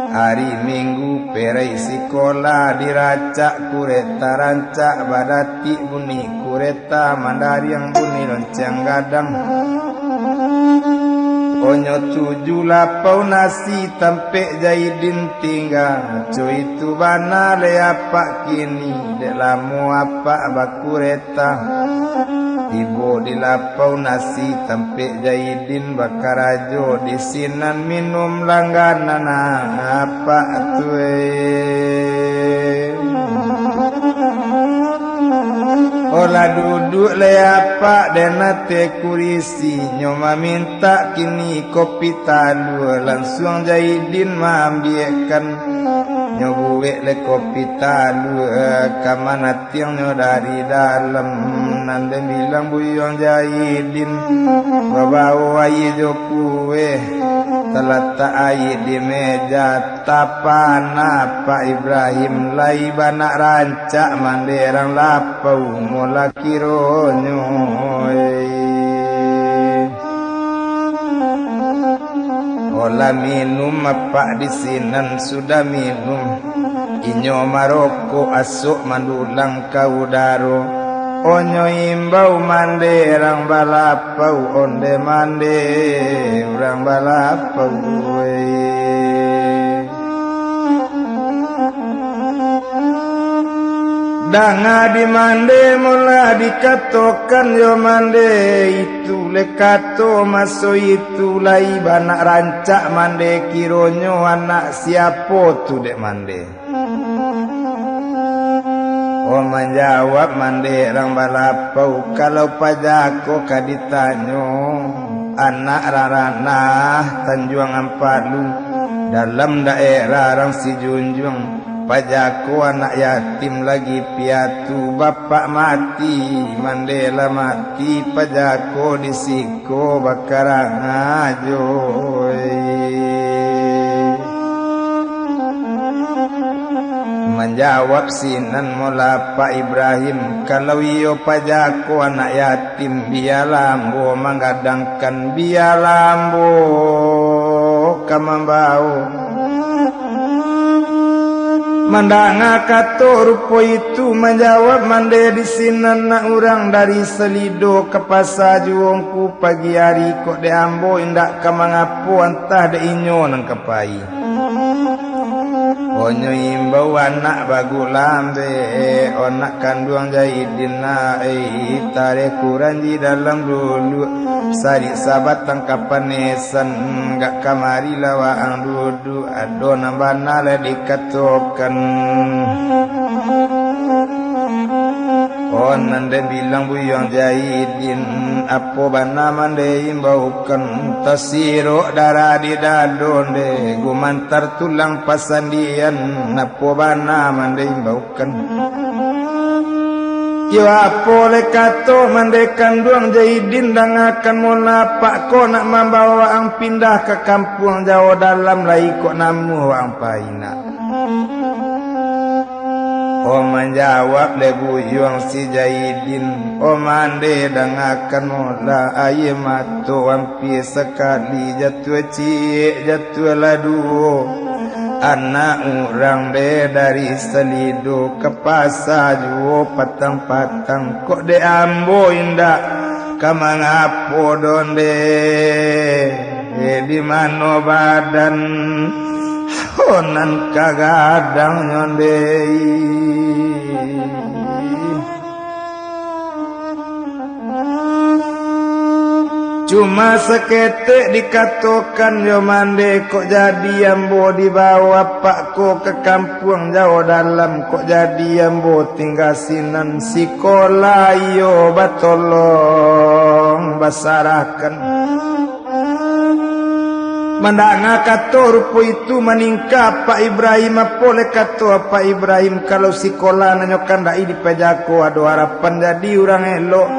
Hari Minggu perai sekolah diracak kureta rancak badati bunyi kureta mandari yang bunyi lonceng gadang. Onyo 7 lapau nasi tampe Jaidin tinggal cuy itu bana le apa kini dek lamu apa bakureta ibu di lapau nasi tampe Jaidin bakarajo di sinan minum langganan apa tuwe. Olah duduk le apa dena te kurisi nyoma minta kini kopi talu langsung Jaidin mambiakan nyobuwe le kopi talu kamana tiang nyo dari dalam nande bilang buyong Jaidin bawa ayi jokuwe telata ayi di meja tapana Pak Ibrahim lai banak rancak manderang lapau mula kironyo olah minum apa di sinan sudah minum inyo maroko asuk mandulang kaudaro onyo imbau manderang balapau onde mande urang balapau danga di mande mula dikatokan yo mande itu lekato maso itu lai banak rancak mande kironyo anak siapo tu dek mande. Oh menjawab mande rang balapau kalau pajako kaditanyo anak raranah Tanjuang Ampalu dalam daerah rang si Junjung. Pajaku anak yatim lagi piatu bapak mati mandela mati pajaku disiko bakarang ajoy menjawab sinan mula Pak Ibrahim kalau iyo pajaku anak yatim biar lambo menggadangkan biar lambo kamambau mandanga kato rupo itu menjawab mande di sinan na urang dari Selido ke pasar juongku pagi hari kok de ambo indak kamangapu antah de inyo nang kepai onyo imbau anak bagu lambe onak kanduang Jaidin na tare kurang di dalam dulu sari sabat tangkapan nesan gak kamari lawaang dudu ado nambana le dikatokan nande bilang buyong Jaidin apo bana mande imbaukan tasiro darah di dadon de gumantar tulang pasandian apo bana mande imbaukan yo apo le kato mande kanduang Jaidin dang akan mula pak ko nak membawa ang pindah ke kampung jauh dalam lai kok namu ang paina O menjawab lebu yuang si Jaidin. O mande dengakan mola aye matu wampi sekali jatuh cie jatuh ladu. Anak orang de dari selidu ke pasar juo patang-patang kok de ambo indah kamang apo donde di mano badan honan kagadang nyondei. Cuma seketik dikatakan yo mande kok jadi ambo dibawa pakku ke kampung jauh dalam kok jadi ambo tinggal sinan sekolah yo batolong basarakan. Mandanga kato rupo itu meningkap Pak Ibrahim apole kato Pak Ibrahim kalau sekolah nanyokan dai di pejako ado harapan jadi orang elok.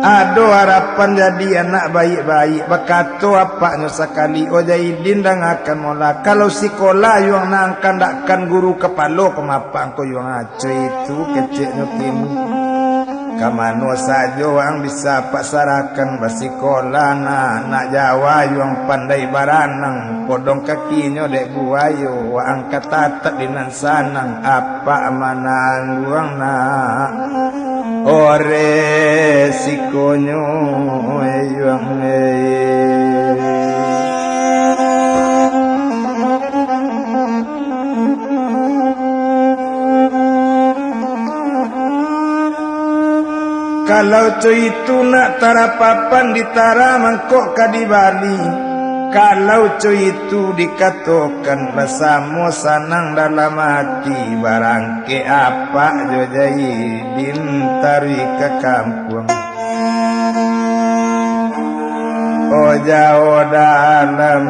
Ado harapan jadi anak baik-baik. Bakato apaknya sekali. O Jaidin dan akan mola. Kalau sekolah yang nangkan dakkan guru kepala kemapang ko yang aco itu keciknya kini. Kamano saja orang bisa pasarakan basikolah nak Jawa yang pandai baranang. Podong kakinya dek buayo. Wa angkat tatak dinan sanang. Apa amanang luang nak. Ore sikonyo eyang kalau cuy itu nak tarapapan ditara mangkok kadi Bali. Kalau cuy itu dikatakan bersama sanang dalam hati barangke apa jo Jaidin tarik ke kampung. Oh jauh dalam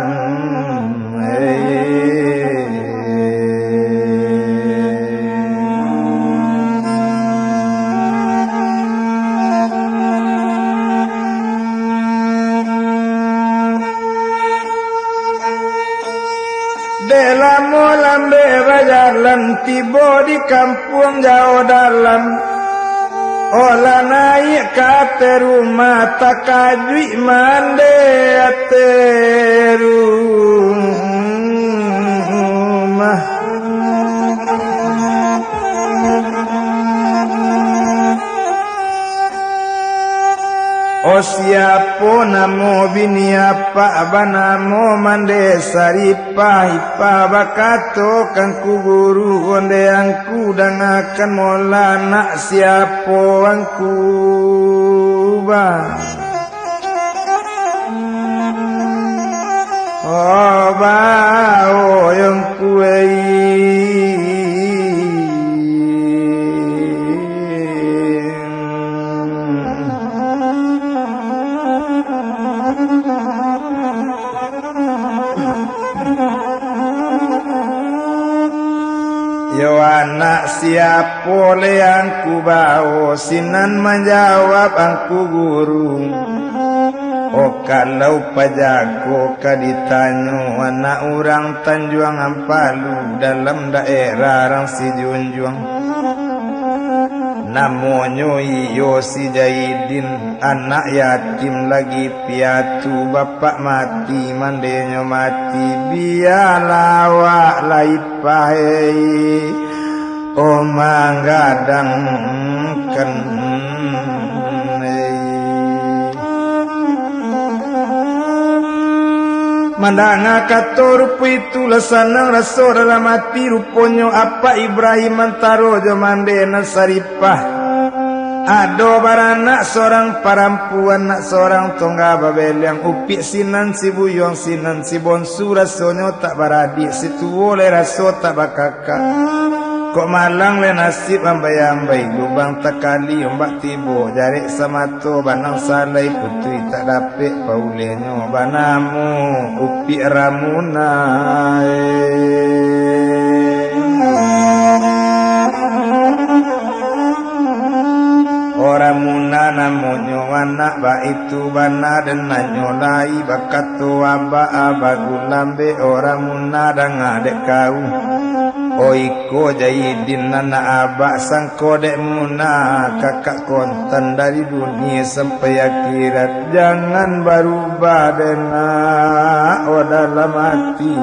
Delamo lambe bajalan tiba di kampung jauh dalam. Olah naik ke rumah tak kajui mande rumah. O siapa namo bini apa namo mande saripah ipa bakato kan ku guru onde angku dan akan mola nak siapa angku ba. Oh ba oh yang kuei yo anak siapa le angku bawa sinan menjawab angku guru. Oh kalau pajago kaditanya anak orang Tanjuang Ampalu dalam daerah Rang si Junjung. Namanya iyo si Jaidin anak yatim lagi piatu bapak mati mandenya mati biarlah wak laipahei omang gadang kan mandanga kator itu lesanang rasa dalam hati rupanya apa Ibrahim antaro jamandena saripah. Ado baranak seorang perempuan nak seorang tongga babel yang upik sinan si buyong sinan si bonsu rasanya tak baradik si tuwo le raso tak bakaka. Kok malang le nasib ambai-ambai lubang takali ombak tibo jarik samato banang salai putui tak dapet paulenyo banamu upi ramuna orang muna namonyo anak ba itu bana dan nanyolai bakat tua ba abagulambe orang muna dan ngadek kau Oiko Jaidin nana abak sang kodek muna kakak konten dari dunia sampai akhirat. Jangan berubah dena dalam hati.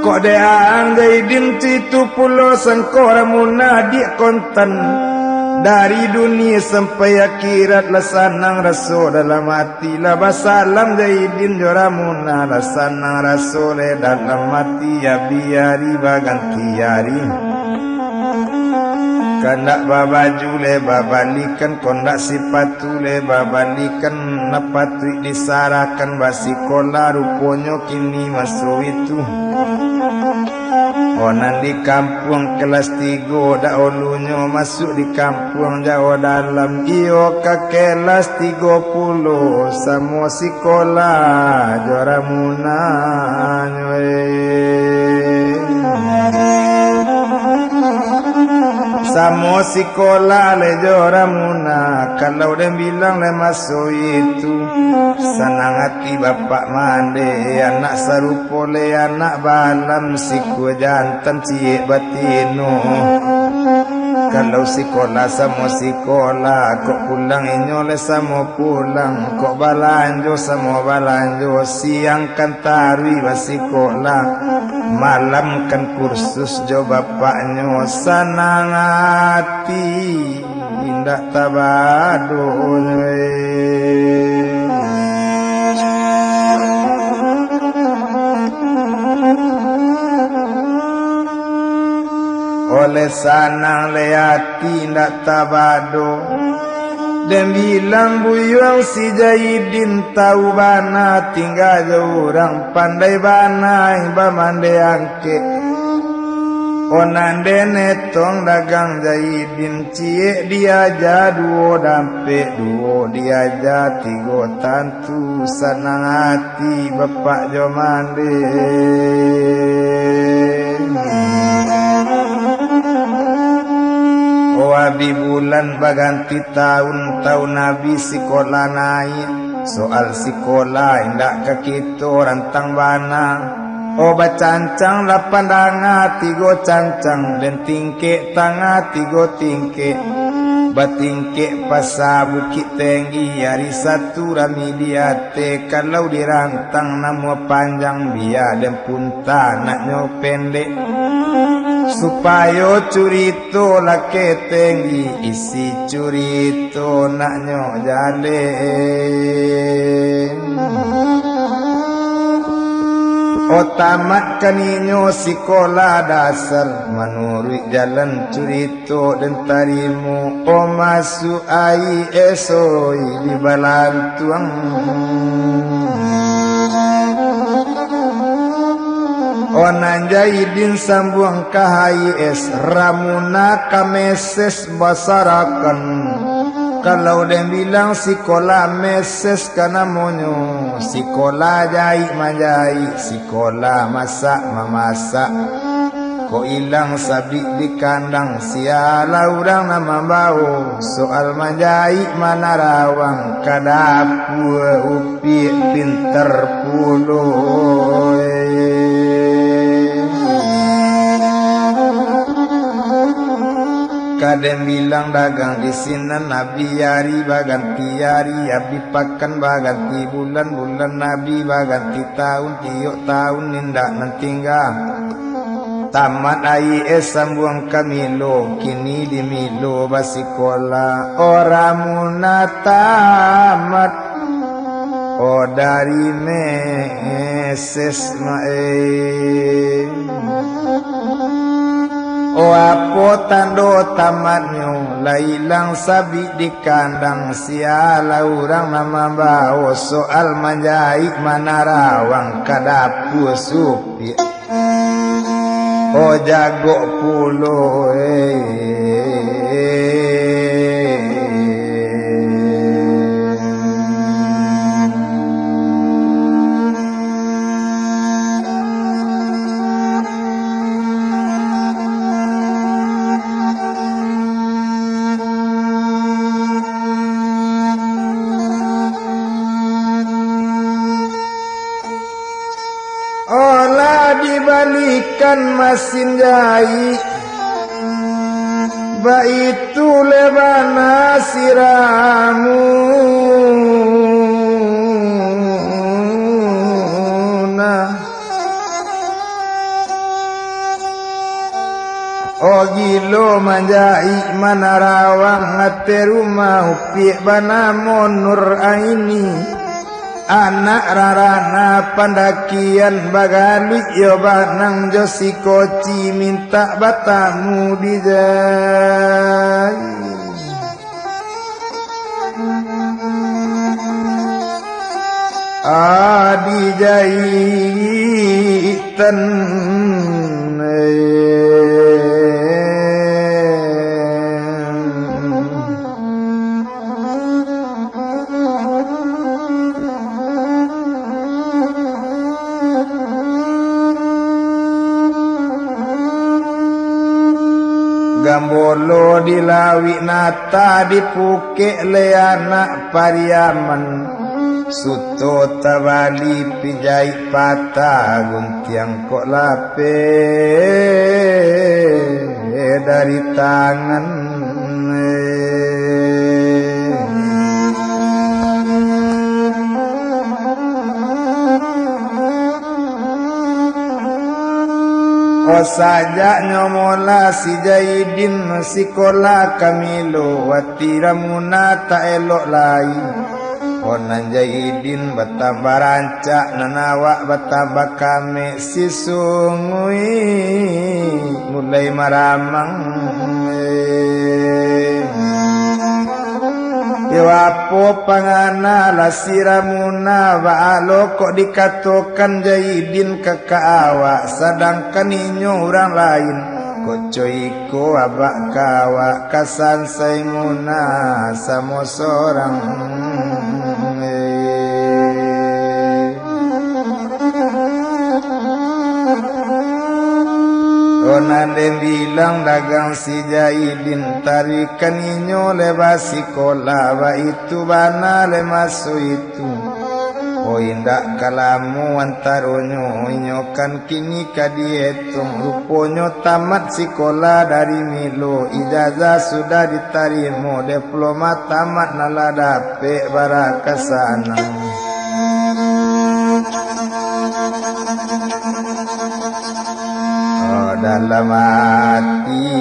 Kok deang Jaidin itu pulau sangkora muna dia konten dari dunia sampai akhirat. Lasanang rasul dalam hati labasalam Jaidin joramuna. Lasanang rasul dalam hati ya biari baganti hari. Kandak babaju le babalikan, kondak sipatu le babalikan. Napatri disarakan basikola ruponyo kini masuk itu. Onan di kampung kelas 3 dak olunyo masuk di kampung Jawa dalam. Iyo ke kelas 30 samo sekolah joramuna samo sekolah le joramuna. Kalau dia bilang le masuk itu senang hati bapak mande. Anak sarupo le anak balam siku jantan cie batino. Kalau sekolah sama sekolah, kok pulang inyo le sama pulang. Kok balanjo sama balanjo, siang kan tarwi basikolah, malam kan kursus jo bapaknyo. Senang hati indah tabado. Oleh sanang le hati ndak tabado. Dan bilang buyung si Jaidin tahu bana tinggal orang pandai bana iba mande angke. Onan denetong dagang Jaidin cie diaja duo dampe duo diaja tigo tantu. Senang hati bapak jomande. Abi bulan baganti tahun Nabi sekolah naik. Soal sekolah indak ke kita rantang bana. Obat cancang lapan danga tigo cancang. Dan tingke tangga tigo tingke. Batingke pasar bukit tinggi hari satu rami diate. Kalau dirantang nama panjang biar dan punta naknya pendek. Supaya curito lake tinggi isi curito naknya jale. O tamat kaninyo sekolah dasar menurut jalan curito dan tarimu. O masuk ai esoi di balantuang. Onan Jaidin sambung kahai es ramuna kameses basarakan. Kalau dia bilang sekolah meses kana monyo. Sekolah jahit majahit, sekolah masak memasak. Ko ilang sabik di kandang siala urang nama bau. Soal majahit mana rawang kadapu upi pinter puluh. Kadang bilang dagang di sini Nabi hari baganti hari. Abi pakan baganti bulan Nabi baganti tahun tiok tahun nindak nantinggal. Tamat IS sambung kamilo kini di milo basikola. Oramuna tamat o dari meses O apo tando tamatnyo lailang sabi di kandang siala urang nama bawa soal manjahit manarawang kadapu supi. O jago pulo dibalikan masin jai baitu lebana siramu oh gilo manjai manarawang ngate rumah upi bana monur aini anak rarana pandakian bagali yo banang josi koci minta batamu dijai dijai ten Gambolo dilawi nata dipuke leana pariaman suto tabali pijai patah guntiang kok lape dari tangan oh saja nyomola si Jaidin sikola kamilo watiramuna ta elok lai onan Jaidin batambah rancak nanawa batambah kame si sungui mulai maramang Yawapo pangana lasiramuna waalo kok dikatokan Jaidin kekaawa sedangkan inyo orang lain kok coiko abak kawa kasan saimuna samo sorang Onande bilang dagang si Jaidin tarikan inyo lebasi kola wa itu bana lemasu itu oh indak kalamu antaronyo inyo kan kini kadietung ruponyo tamat sikola dari Milo ijazah sudah ditarimo diploma tamat naladape barakasana dalam hati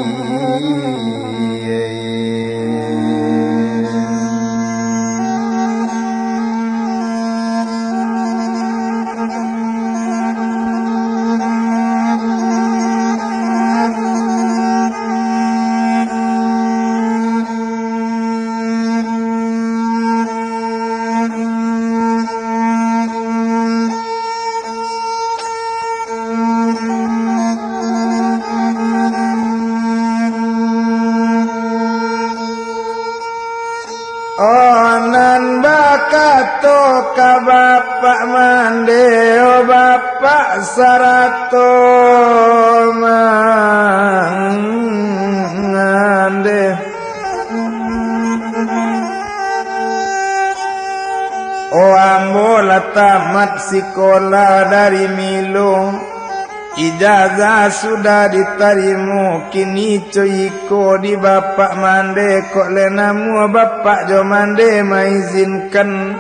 onan bakato ka bapak mande o bapak sarato mande o ambola tamat sekolah dari Milo ijazah sudah ditarimo kini coiko di bapak mande kok lenamu bapak jo mande maizinkan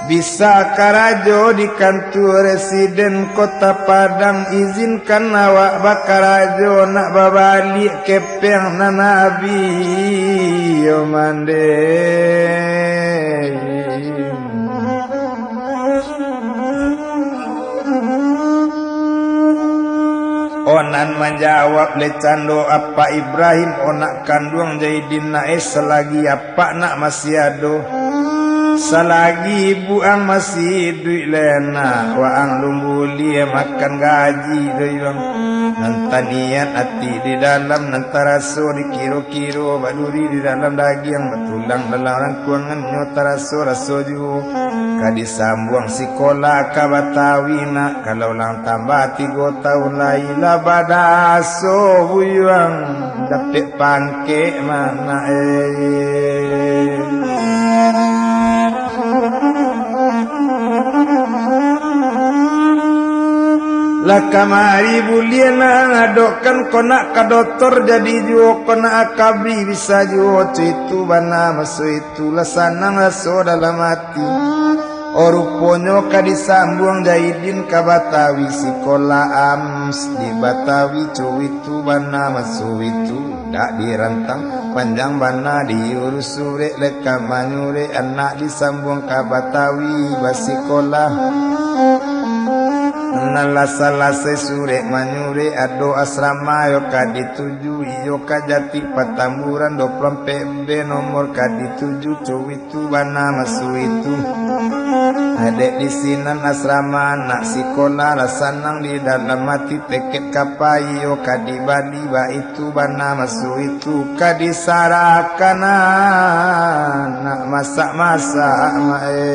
bisa karajo di kantor residen kota Padang izinkan awak bakarajo nak babalik kepeng na nabi yo mande onan menjawab lecando apa Ibrahim onak kandung Jaidin naik selagi apa nak masih ado selagi buang masih duit lena waang lumbuli makan gaji doyong nantanian hati di dalam nantaraso di kiro-kiro baduri di dalam daging betulang dalam rangkuangan nyotaraso raso ju kadisambung sekolah kabatawina kalau lang tambah 3 tahun laila badaso buyang dapet pangke mana kamari buliana ngadokan kona ka dokter jadi juo kona akabri bisa juo itu bana masu itu lasanang laso dalam hati oruponyo ka disambung Jaidin ka Batawi sikola ams di Batawi itu bana masu itu dak dirantang panjang bana diurus sure leka manyure anak disambung ka Batawi basikola nalasa-lasa sure manyure ado asrama yo dituju yo jati Patamburan 20 PB nomor dituju itu bana masu itu adek di sinan asrama anak sekolah lasanang di dalam mati teket kapai yo di Bali ba itu bana masu itu kadisarakan anak masak-masak mae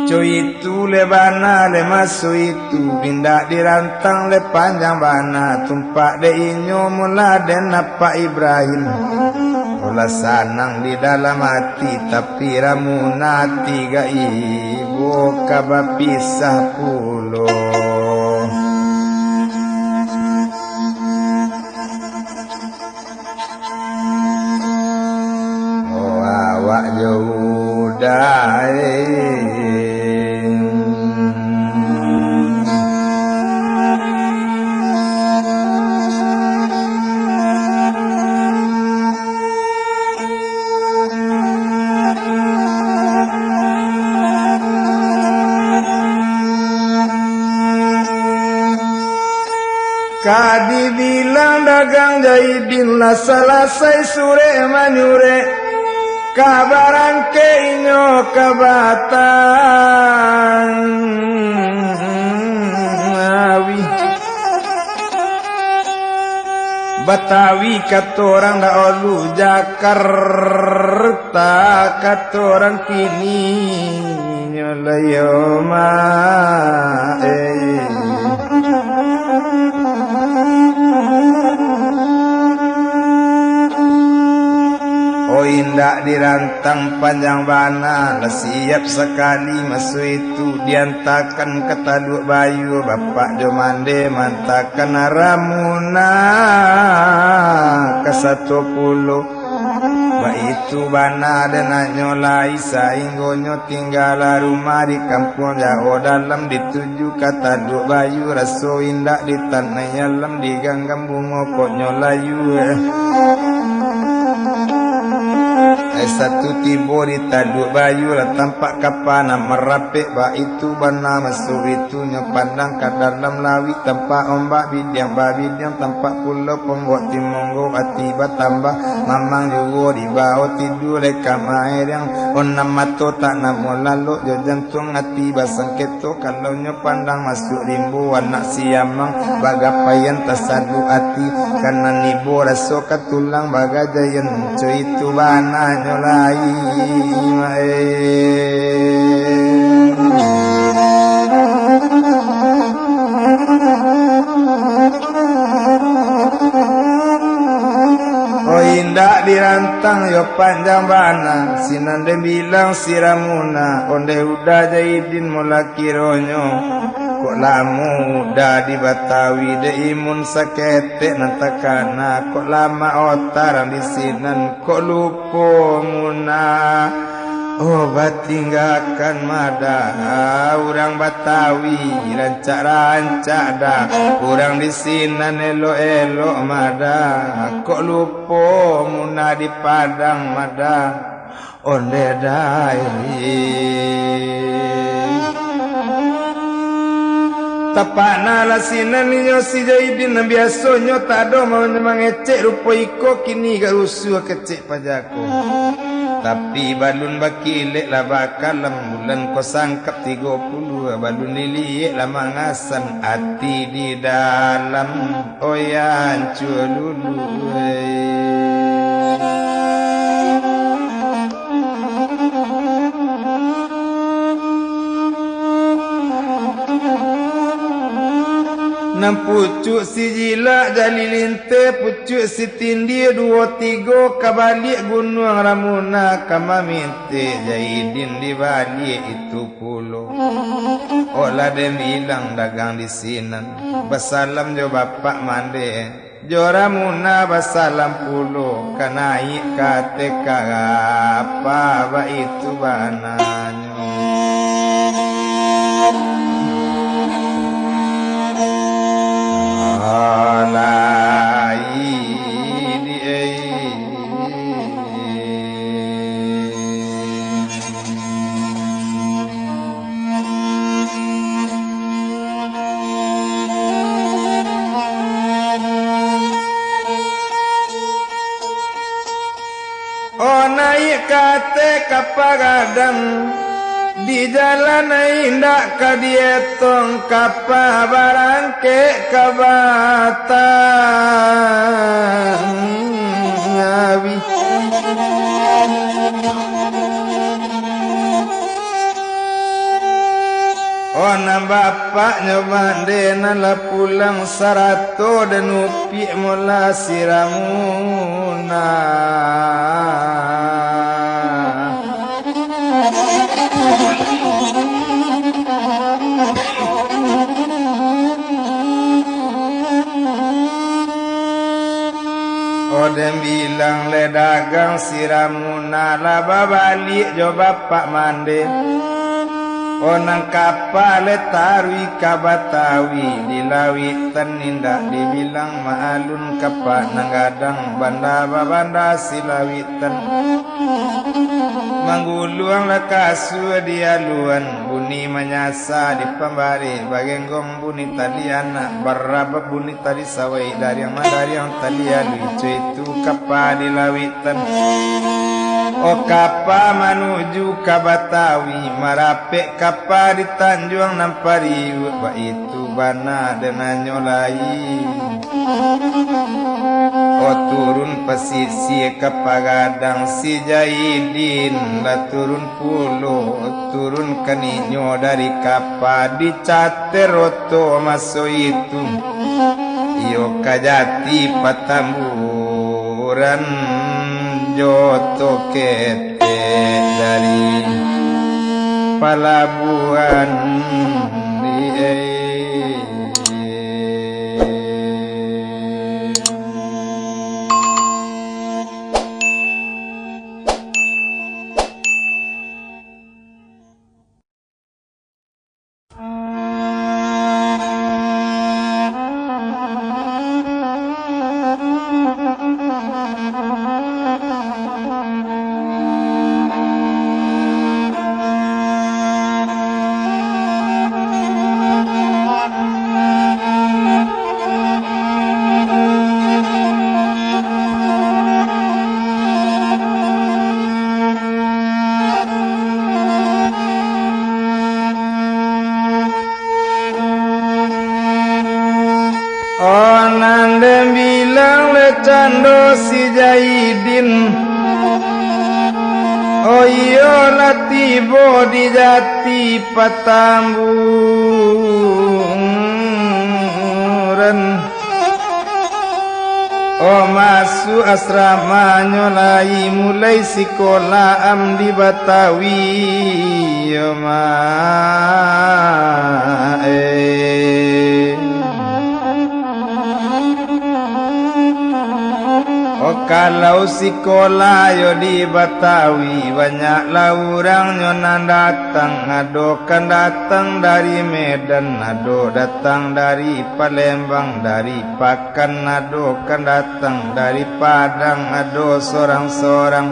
cuy itu le bana le masu itu pindah dirantang le panjang bana tumpak de inyo mula den apa Ibrahim olah sanang di dalam hati tapi ramuna tiga ibu kaba pisah pulo oh awak jauh dai Kadi bilang dagang Jaidin lah selesai sure manyure kabaran ke inyo kabatan Batawi katorang da olu Jakarta katorang kini nyolayo ma indah dirantang panjang bana lah siap sekali masu itu diantakan kata dua bayu bapak jomande mantakan ramuna ke 10 ba itu bana dan nyolai sainggonyo tinggal rumah di kampung jauh dalam dituju kata dua bayu raso indah di tanah yalam di ganggam bungo kok nyolayu satu tibo di taduk bayu lah tampak kapana merapik ba itu bana masu itu nyepandang ke dalam lawi tampak ombak bidyang babidyang tampak pulau ponggok timonggo atiba tambah mamang jugo di bawah tidur lekam air yang onam mato tak namo lalu jo jantung atiba sangketo kalau nyepandang masuk rimbu anak siamang bagapayan tasadu ati karena nibo raso katulang bagajayan cuy itu bana nyolai oh indah dirantang yo panjang bana sinande bilang siramuna onde udah Jaidin mula kironyo kok lamu udah di Batawi de imun sakete nantakana kok lama otaran di sinan kok lupo muna obat tinggalkan mada urang Batawi rancak-rancak dah urang di sinan elo-elo mada kok lupo muna di Padang mada onde dai tapana lasinan ninyo si Jaidin biasonyo tado mau mangecek rupo iko kini gak rusuh kecek pajako tapi balun bakilek lah bakal bulan ko sangkap 30 balun liliek lah mangasan hati di dalam oyan cululu pucuk si jila jalilinte pucuk si tindi 2 3 kabalik gunung Ramuna kamaminte Jaidin di balik itu pulau. Olah dem bilang dagang di sinan basalam jo bapak mande jo Ramuna basalam pulau kanai kate apa ba itu bananya. Naik kate kapagadang di jalan indak kadietong kapah barangke kabatang ngawi. Ona bapak nyobandena la pulang sarato dan upi mula siramuna. Odem bilang le dagang siramuna la babalik jo bapak mande. Onang kapal tarwi kabatawi dilawitan indak dibilang maalun kapak nanggadang banda babanda silawitan mangguluang lakasu dialuan buni menyasa di pembari bagenggong buni tali anak berapa buni tali sawai dari yang tali alu itu kapak dilawitan. O kapa menuju ke Batawi marapek kapa di Tanjung Nampari ba itu bana dengan nyolai. O turun pesisir ke Pagadang si Jaidin la turun pulau turun keninyo dari kapa di Cateroto masuk itu iyo kajati Patamburan joto kete dari pelabuhan di Onandem bilang le cando si Jaidin. Oh iyo latibo di jati Patamburan. Oh masuk asrama nyolai mulai sekolah am di Batawi. Yo ma kalau sekolah yo di Batawi banyak lah orang nyonan datang ado kan datang dari Medan ado datang dari Palembang dari Pakan ado kan datang dari Padang ado sorang-sorang.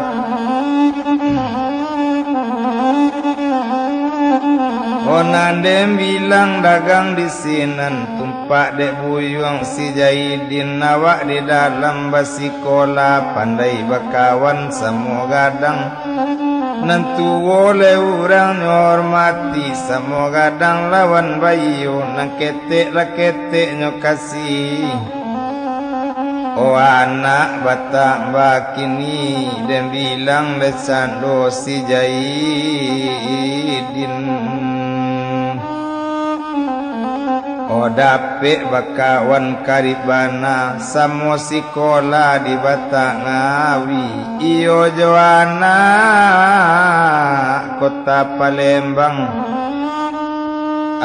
Onandem bilang dagang di sinan tumpak dek buyung si Jaidin nawak di dalam basikola pandai bakawan semua gadang nentu oleh orang hormati semua gadang lawan bayu nang ketek la ketek nyokasi. Oh anak batak bakini dem bilang lesando si Jaidin. Dapik bakawan karibana samo sikola di Batangawi iyo Joana kota Palembang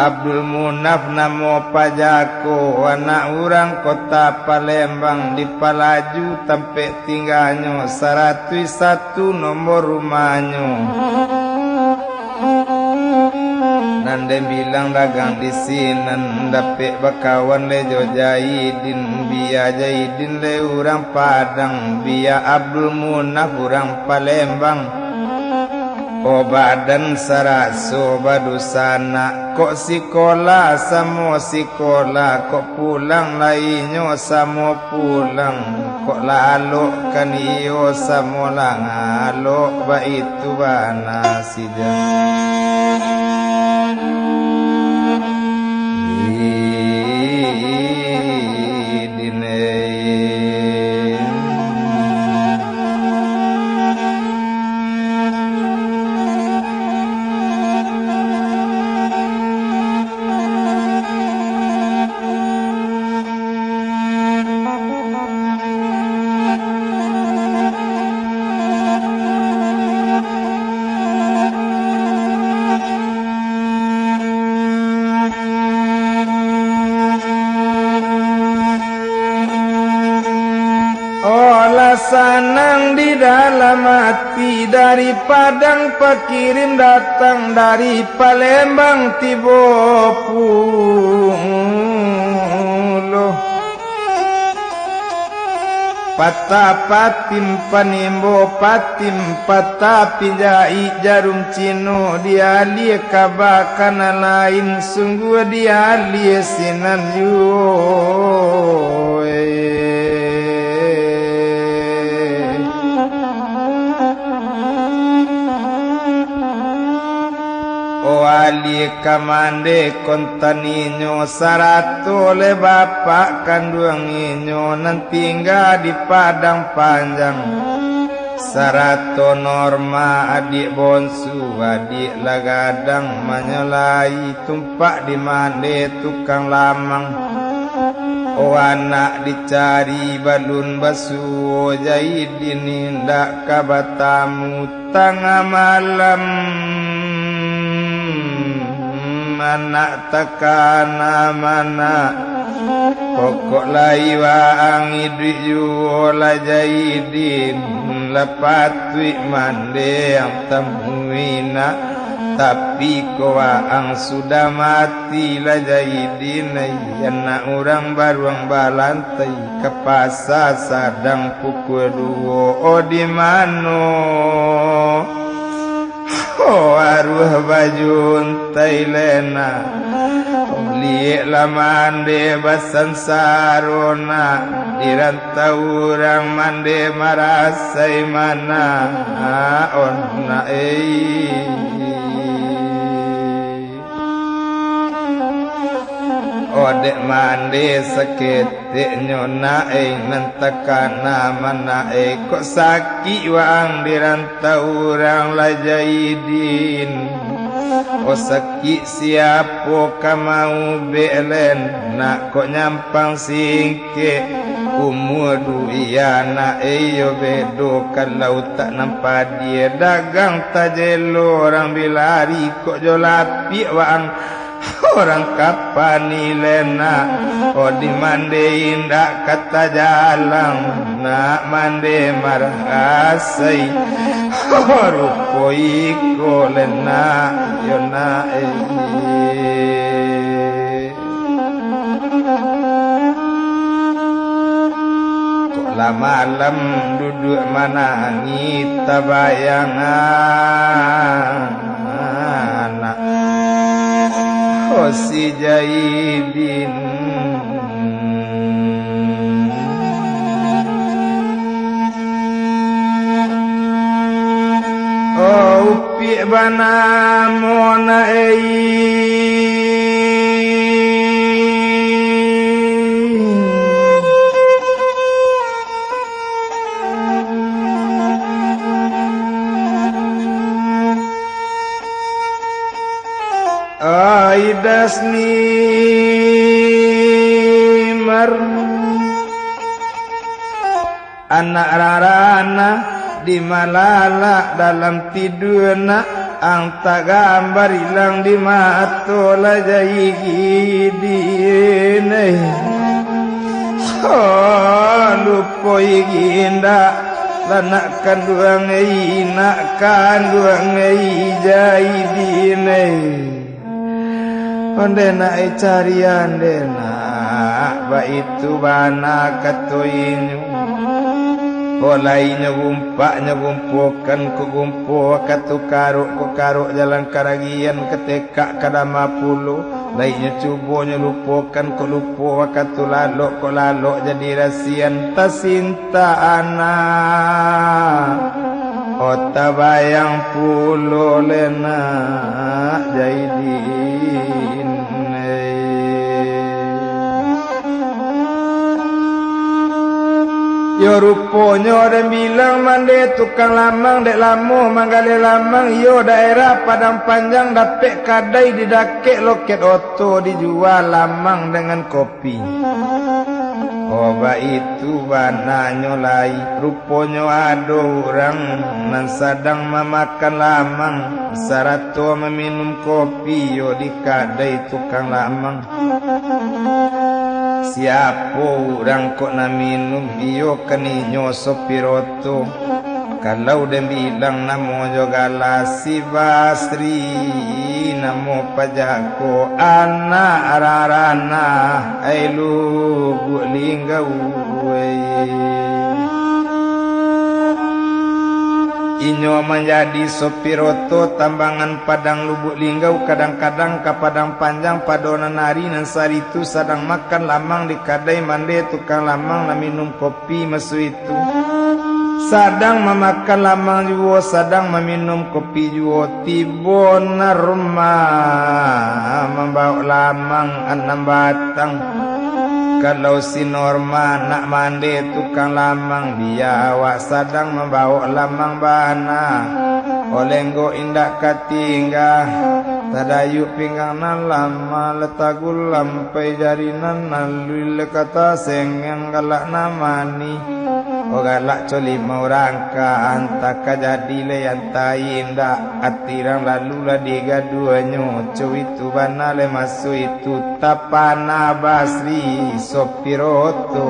Abdul Munaf namo pajako anak urang kota Palembang di Palaju tempe tinggalnya 101 nomor rumahnya Nande bilang dagang di sini dapik bakawan lejo Jaidin biya Jaidin le urang Padang biya Abdul Munaf urang Palembang badan saraso badusana kok sikola samo sikola kok pulang lainyo samo pulang kok lalu kan iyo samo langalo ba itu bana sida Sanang di dalam hati dari Padang pekirim datang dari Palembang tibo pulo patapatim panimbo patim patapi jai jarum cino dia lie kabakan lain sungguh dia lie sinan wali kamande kontaninyo sarato le bapak kandunginyo nantingga di Padang Panjang sarato Norma adik bonsu adik lagadang menyelai tumpak di mande tukang lamang anak dicari balun basu Jaidin indak kabatamu tengah malam anak takana mana pokok laiwa angidri juola Jaidin lepatwi mande yang temuina tapi kowa ang sudah mati la Jaidin anak orang baruang balantai ke pasar sadang pukul 2 di mano aruh bajun tailena liek lamande basan sarona dirantau orang mande marasai mana onna odek mande sakit nyona nantakana mana kok sakit waang dirantau orang la Jaidin sakit siapo kamau belen nak kok nyampang singke umur duiana yo bedo kalau tak nampak dia dagang tajelo orang bilari kok jolapi waang orang kapan ilena di mande indak kata jalan nak mande marah asai rupo iko lena yona kok lah malam duduk manangi tabayangan si Jaidin upi bana mona Aidasni mar anak rarana di malala dalam tidurna angta gambar hilang di matola jayi dine lupo iginda lanak kanduang ina kanduang jayi dine ondena carian dena ba itu bana katoinyu Polainya gumpukan ku gumpu katu karuk jalan karagian ketekak kadama pulu lainnya cubonya lupukan ku lupu katu lalok jadi rasian tasinta anak ota bayang pulo lena jaidin yo ruponya ada bilang mande tukang lamang dek lamu manggale lamang yo daerah Padang Panjang dapet kadai didakek loket oto dijual lamang dengan kopi. Oba itu bana nyolai ruponya ada orang nan sadang memakan lamang sarato meminum kopi yo di kadai tukang lamang. Siapa orang kok na minum iyo kaninyo sopiroto kalau dia bilang namo jogala si Basri namo pajako anak ararana ay lugu linggaw inyo menjadi sopiroto tambangan Padang Lubuk Linggau kadang-kadang ke Padang Panjang padonan nari nan saritu sadang makan lamang di kadai mande tukang lamang na minum kopi masu itu sadang memakan lamang juo sadang meminum kopi juo tibo na rumah membawa lamang 6 batang. Kalau si Norma nak mandi tukang lamang biawa sadang membawa lamang bana olenggo indak katingga tadayu pinggang nan lama letagul lampai jarinan nalui kata sengang galak namani o galak coli mau rangka antaka jadi le antai indak atirang lalu lah diga duanyo cuy itu bana le masu itu tapana Basri sopiroto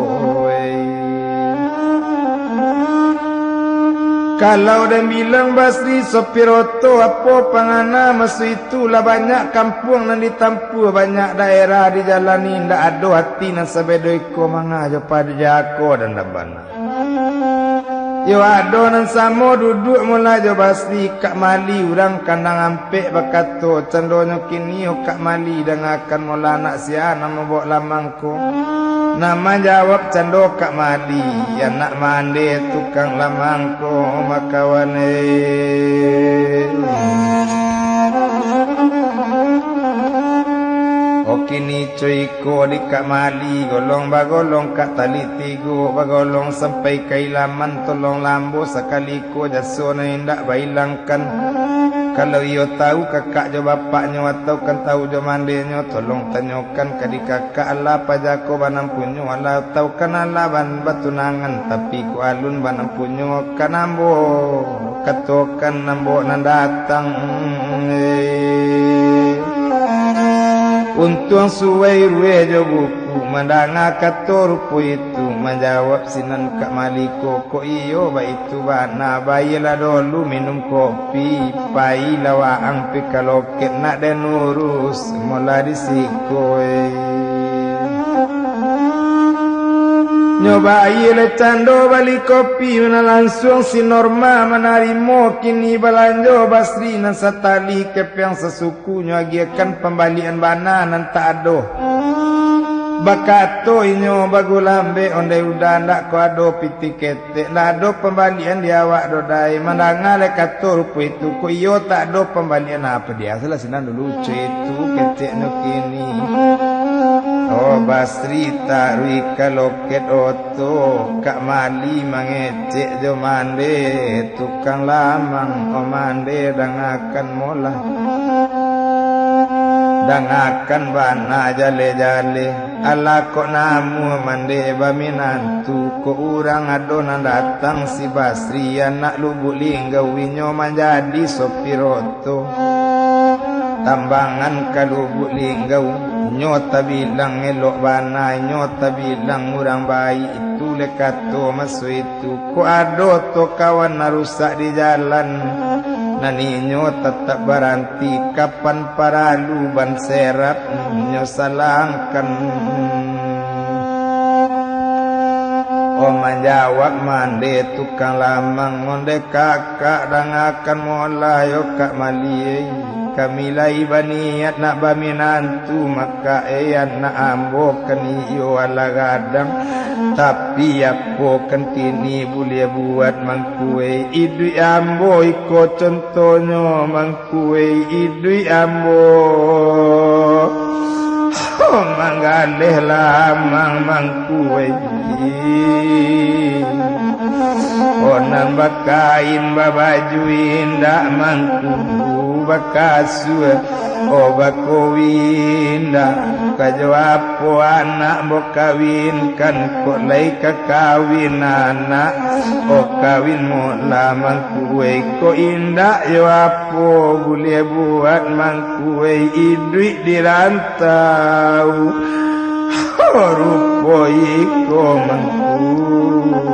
kalau dia bilang Basri sopiroto apa pangana masu itulah banyak kampung nan ditampu banyak daerah dijalani ndak ada hati nan sabedoiko mangajo pada jako dan dabana yo ado nan samo duduk mula jo Basri kak mali urang kandang ampek bakato candonyo kini yo kak mali dengakan mula anak sia nama bok lamangko nama jawab cando kak mali anak mande tukang lamangko makawane kini cuiko di kak mali golong bagolong kak tali tigo bagolong sampai kailaman tolong lambo sakaliko jaso na indak bailangkan kalau iyo tahu kakak jo bapaknya atau kan tahu jo mandenya tolong tanyakan kadi kakak ala pajako banam punyo ala tahu kan ala ban batunangan tapi ku alun banam punyo kanambo katokan nambo nan datang untung suwai ruwe jo buku mandanga katorupu itu menjawab sinan kak maliko ko iyo ba itu bana bayila dulu minum kopi pai lawaang pikaloket nak dan urus mula disiko nyoba ile cando bali kopi mana langsung si Norma menarimo kini balanjo Basri nan satali kepiang sesukunya agiakan pembalian bana nan tak ado bakato inyo bagulambe onde udah ndak ko ado pitikete ndak ado pembalian dia awak dodai mandangale kato rupu itu ko iyo tak ado pembalian apa dia salah sinan dulu itu ketekno kini oh Basri tarui kaloket oto kak mali mangecek jo mande tukang lamang o mande dangakan mola dangakan bana jale-jale ala kok namu mande baminantu ko urang adonan datang si Basri anak Lubuk Linggau winyo menjadi sopiroto tambangan ka Lubuk Linggau nyota bilang elok bana nyota bilang murang bayi itu lekato masu itu ko ado to kawan narusak di jalan naninyo tetap beranti kapan para luban serat nyo salangkan o menjawab mande tukang lamang ngonde kakak dangakan molayo kak maliyei kami lai baniat nak baminantu maka eyan nak ambo keniyo ala gadang tapi aku kentini boleh buat mangkue idui ambo iko contohnya mangkue idui ambo manggaleh lamang mangkue onang bakain babajuin dak mangku bakasu o bakowinda kajawab po anak mo kawin kan ko lay kakawin anak o kawin mo lamang kuwe ko inda yawapo boleh buat mangkuwe idui dirantau rupo iko mangkuwe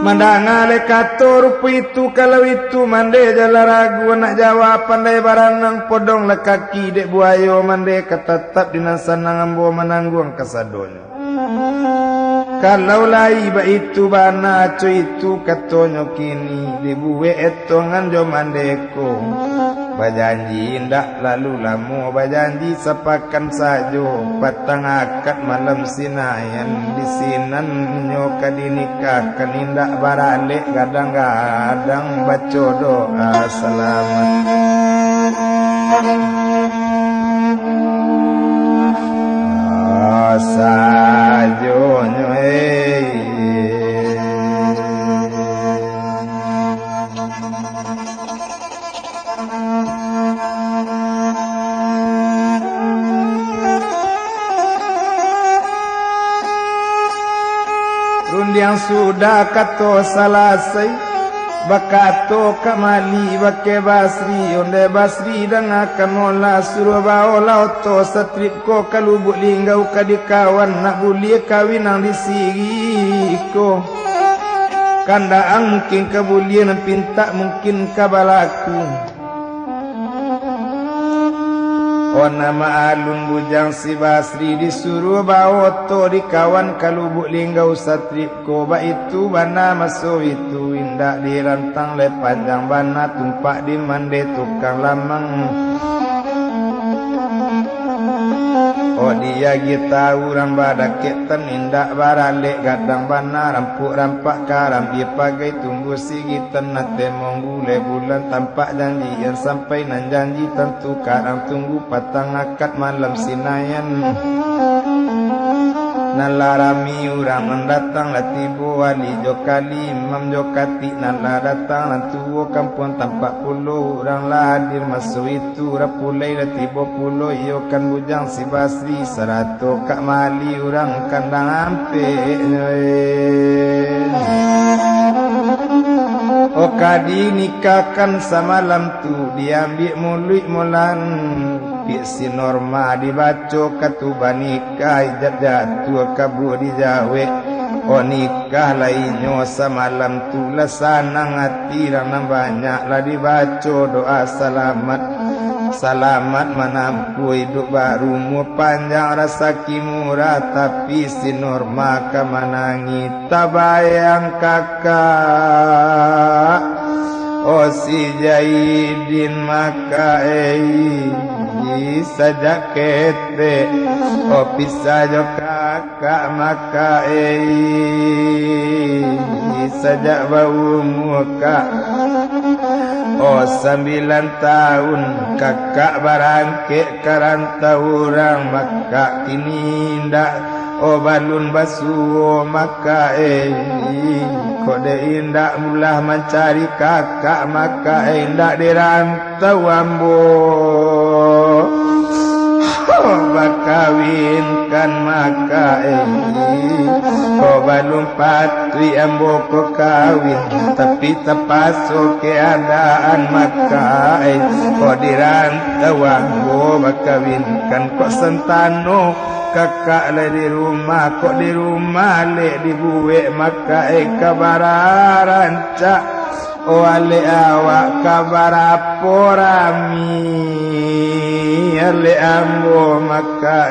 mandangale kator itu kalau itu mande jala ragu nak jawab pandai barang nang podong lekaki dek buayo mande ketetap dinasan nang ambo menanggung kesadonyo kalau lai ba itu bana co itu katonyo kini dibuwe etongan jo mandeko bajanji indak lalu lamu bajanji sepakan sajo patang akad malam sinayan di sinan nyo kadinikahkan indak baralik kadang-kadang baca doa selamat sajo nyo yang sudah kato salasai bakato kamali bake Basri onde Basri dan akan mola suruh baola oto satrip ko ka Lubuk Linggau kadikawan nak boleh kawin ang disigi ko kandaan mungkin kebulian pinta mungkin kabalaku o nama alun bujang si Basri disuruh bawa to di kawan ka Lubuk Linggau satrip ko ba itu bana maso itu indak dirantang le panjang bana tumpak di mande tukang lamang o dia kita urang badak ketan indak baralik gadang bana rampuk rampak karam dia pagai tunggu sigitan nate monggule bulan tampak janji yang sampai nan janji tentu karang tunggu patang akad malam sinayan nalarami urang mendatang latibo wali jokali imam jokati nala datang lantuo kampung tampak pulo urang ladir masuk itu rapulai latibo pulo iyo kan bujang si Basri serato kak mali urang kandang ampe o kadi nikahkan samalam tu diambil muluik mulan si norma dibaco katuba nikah ijat jatuh kabur di jawe o nikah lainnya semalam tu lasanang hati rana banyak lah dibaco doa selamat selamat menampu hidup baru mu panjang rasa kimura tapi si norma kemanangi tabayang kakak o si Jaidin maka saja kete o pisah jo kakak maka saja bau muka o 9 tahun kakak barangke karantau orang maka kini ndak O balun basuh maka kode indak mulah mencari kakak maka indak dirantau ambo bakawinkan maka ko balum patri ambo ko kawin tapi terpasuk keadaan maka ko dirantau ambo bakawinkan kok sentano kakak le di rumah kok di rumah le dibuwe maka kabararan cak wale awak kabar aporami ale ambo maka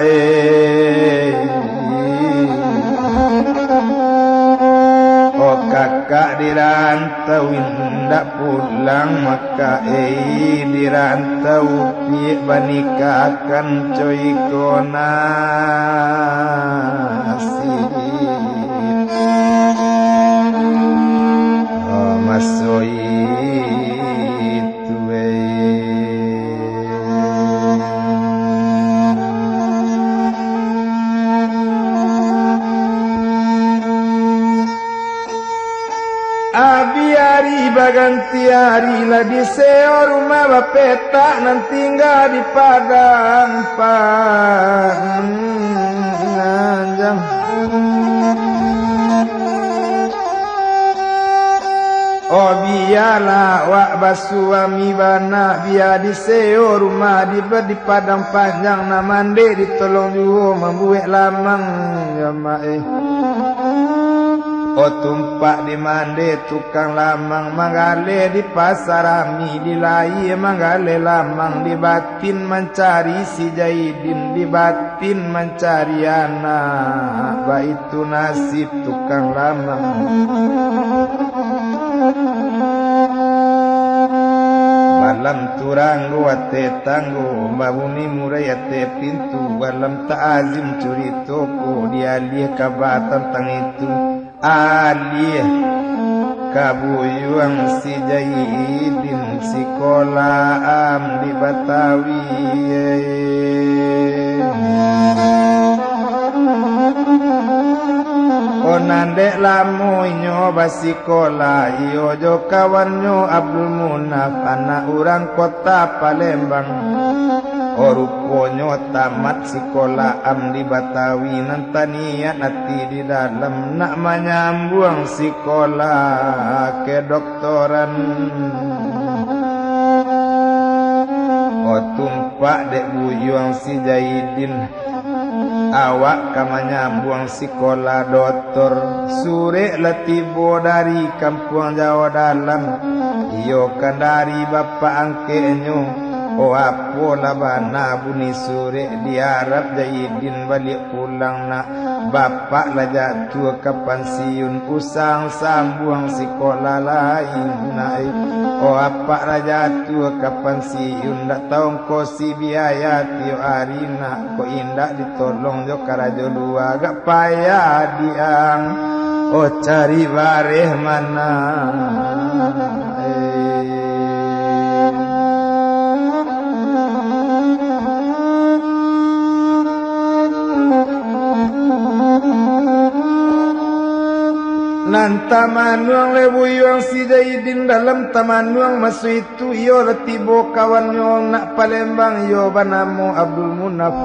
oh kakak dirantau indak pulang maka dirantau pi banikakan coy konasi oh masoi Abiari baganti hari lah di seo rumah bapeta nanti tinggal di padang panjang. Oh biarlah wak basuami bana biar di seo rumah di padang panjang namande ditolong juga membuat lamang jamae. Oh tumpak di mande tukang lamang manggale di pasar ami di lai manggale lamang di batin mencari si Jaidin di batin mencari anak ba itu nasib tukang lamang malam turang gua te tanggo babuni murai te pintu malam ta'azim curi toko dia lihat kabar tentang itu alih kabuyuang si Jaidin sekolah am di Batawi onandek lamu nyoba sekolah iyo jo kawannya Abdul Munaf anak orang kota Palembang ruponya tamat sekolah am di Batawi nantania nanti di dalam nak menyambung sekolah ke doktoran tumpak dek buyuang si Jaidin awak kama nyambung sekolah doktor sore letibo dari kampung Jawa Dalam iyo kan dari bapak angkenyo oh apa labana buni sore diharap Jaidin balik pulang nak bapak lah jatuh ke pensiun usang sambung sekolah lain naik oh apa lah jatuh ke pensiun tak tahu ko si biaya tiap hari nak ko indah ditolong jo karajo dua gak payah diang oh cari bareh mana nan tamanuang lebuyuang si Jaidin dalam tamanuang masu itu iyo letibo kawannya nak Palembang iyo banamu Abdul Munaf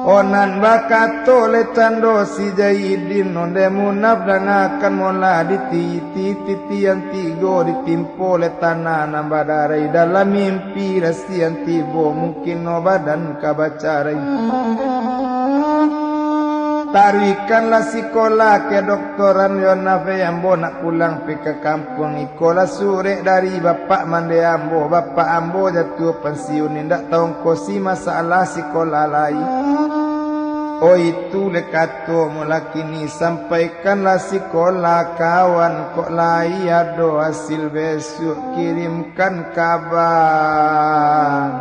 onan bakato le cando si Jaidin onde Munaf dan akan mola titian tigo ditimpo le tanah nambah darai dalam mimpi rasian tibo mungkin no badan kabacarai tarikanlah sekolah ke doktoran Yonafe ambo nak pulang pi ke kampung ikola sore dari bapak mande ambo bapak ambo jatuh pensiun indak tahu kosi masalah sekolah lain oh itu lekato mula kini sampaikanlah sekolah kawan kok lai ado hasil besok kirimkan kabar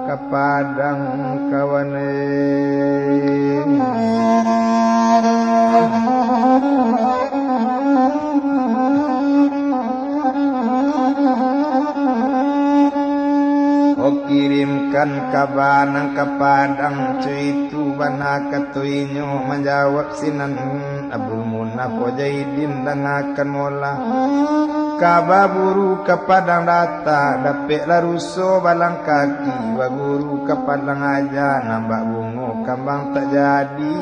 ke Padang kawan oh kirim Ikan kabanang kapadang cuitu bana katuinyo menjawab sinan Abdul Munaf Jaidin dangakan mola kababuru kapadang data dapek laruso balang kaki baguru kapadang aja nambah bungo kambang tak jadi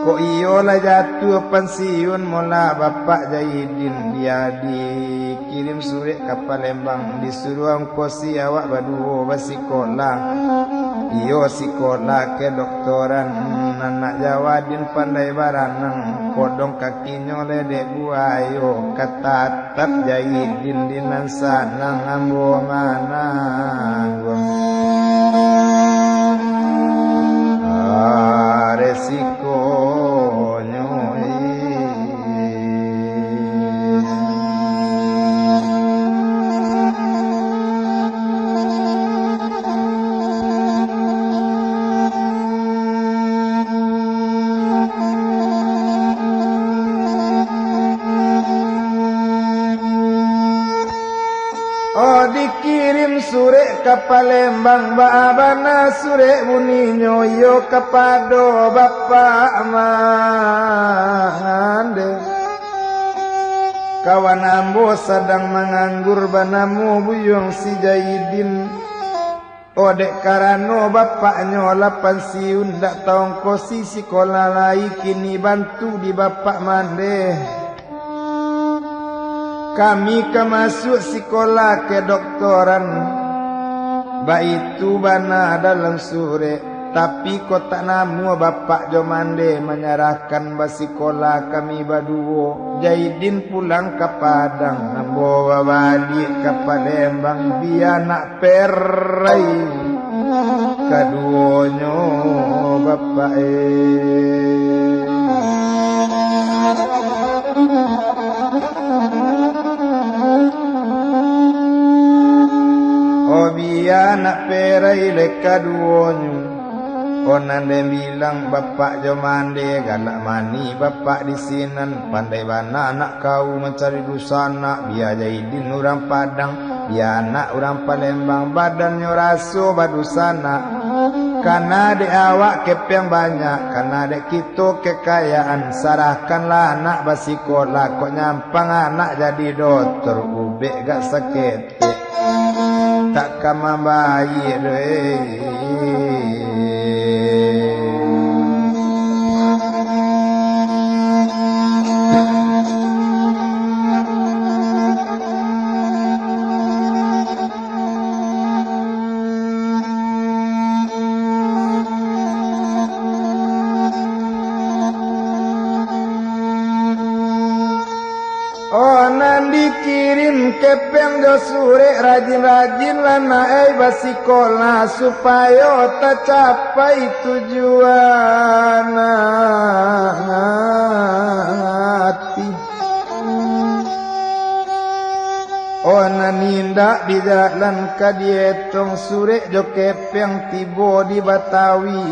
kok iyo lah jatuh pensiun mola bapak Jaidin dia dikirim surat ke Palembang disuruh angkosi awak baduo basikola iyo sikola ke doktoran anak Jawadin pandai baranang kodong kakinya ledek buayo katatap Jaidin dinan sanang ambo mana resikonya oh dikirim sure ke Palembang baabana sure buninyo yo kepado bapak mande kawan ambo sedang menganggur banamu buyung si Jaidin odek karano bapaknya lapan siun dak taong kosi sekolah lai kini bantu di bapak mande kami kemasuk sekolah ke doktoran baitu bana dalam sure tapi kota namu bapak Jomande menyerahkan basikola kami baduo Jaidin pulang ke Padang bawa balik ke Palembang biar nak perai keduanya bapak oh biar nak perai leka duonyo konan dia bilang bapak Jomande galak mani bapak di sinan pandai bana anak kau mencari dusana biar Jaidin orang Padang biar anak orang Palembang badannya raso badusana karena de awak kepeng banyak karena de kita kekayaan sarahkanlah anak basikola kok nyampang anak jadi dokter ubek gak sakit tak kama bayi oh nan dikirim kepeng jo sure rajin-rajin lana basikola supaya tercapai tujuan hati oh nan nindak di jalan kadietong sure jo kepeng tibo di Batawi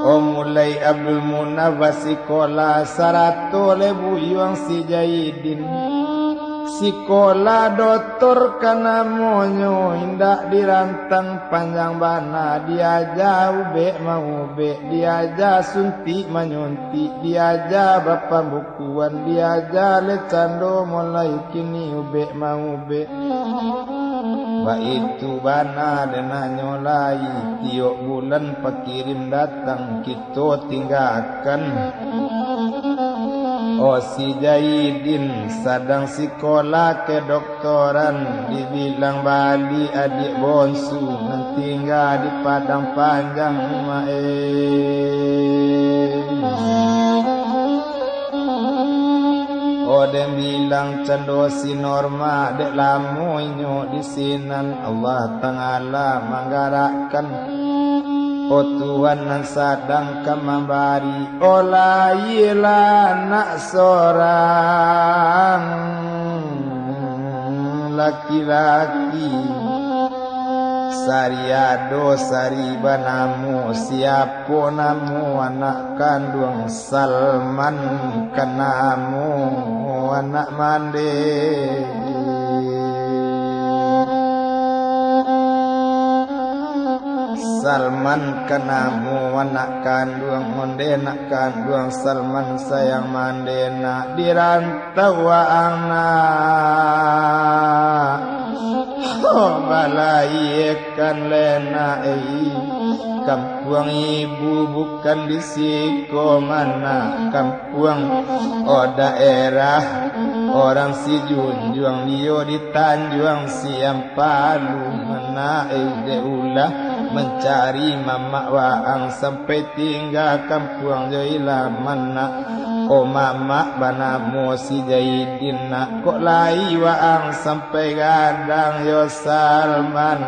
oh mulai Abdul Munaf sekolah 100.000 yuang si Jaidin sekolah doktor kana monyo indak dirantang panjang bana diaja ube mau ube diaja suntik manyuntik diaja bapak bukuan diaja lecando mulai kini ube mau ube itu bana dan nyolai tiok bulan pakirim datang kita tinggalkan oh si Jaidin sedang sekolah ke doktoran dibilang Bali adik bonsu tinggal di Padang Panjang oh dem bilang cendosi norma dek lamuinyo di sinan Allah Ta'ala manggarakan oh Tuhan nan sadang kamambari oh laila nak sorang laki-laki Sariado sariba namu siapo namu anak kandung Salman kanamu anak mande Salman kanamu anak kandung monde nak kandung Salman sayang mande nak dirantau anak balai ikan lena kampung ibu bukan di siko mana kampung daerah orang si junjung dio di Tanjung Siampalu mana ulah mencari mama waang sampai tinggal kampung joila mana mama banamu si Jaidin nak kok lai waang sampai gadang yo Salman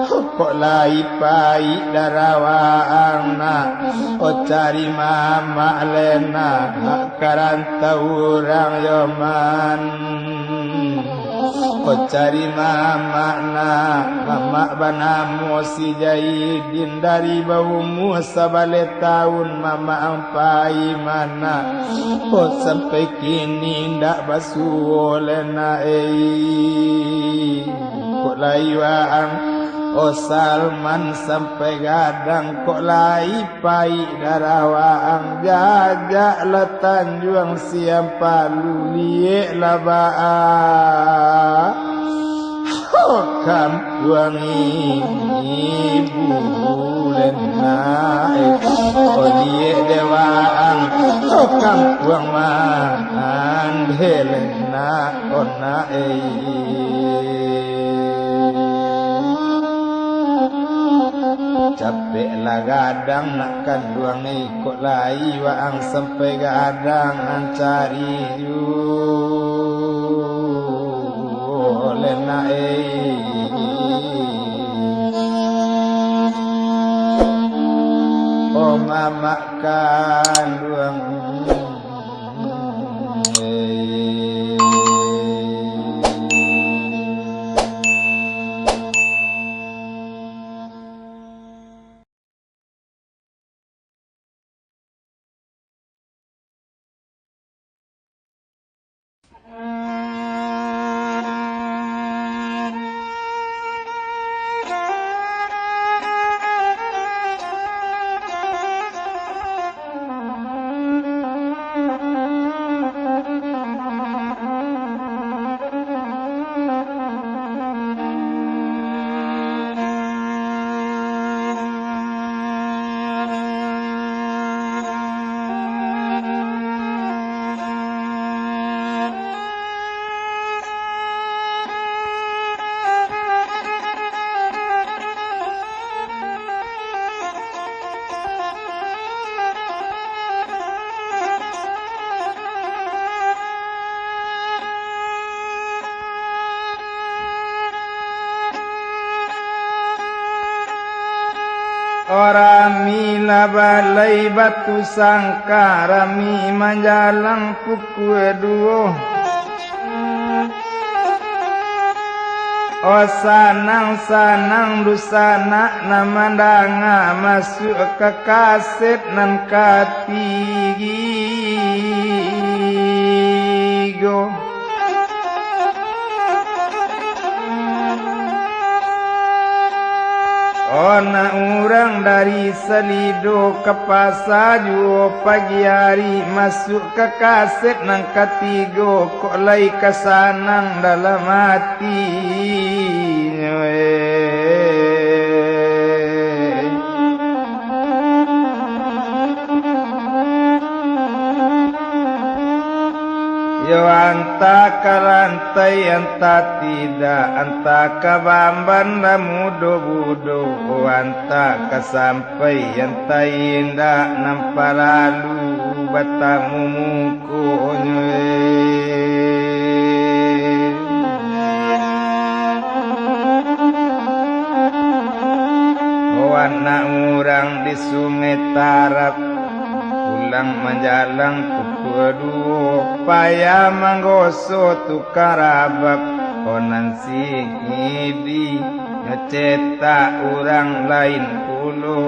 kok lai pai darawaang nak cari mama lena karantau orang yo man cari mama nak mama banamu si Jaidin dari baumu sabale tahun mama ampai mana sampai kini ndak basuh lena kok layuan Salman sampai gadang kok lai pai darawaang jajak la Tanjung Siampalu liek labaa kampung ibu lena liek dewaang kampung mande lena ona capek lah gadang nak kandung kok lai waang sampai gadang cari lena mama kandung Rami labalai batu sangka rami manjalang pukul dua sanang dusana namandanga masuk ke kaset nan katigo Ona orang dari Selido ke Pasaju pagi hari masuk ke kaset nang katigo kok lai kesanang dalam hati Yo anta karantai anta tidak anta kabamban mudo budo anta kasampai anta indah nampak lalu batamu mukunye anak orang di Sungai Tarap pulang menjalang kedua payah manggoso tukar abab onan si ngidi ngecetak urang lain puluh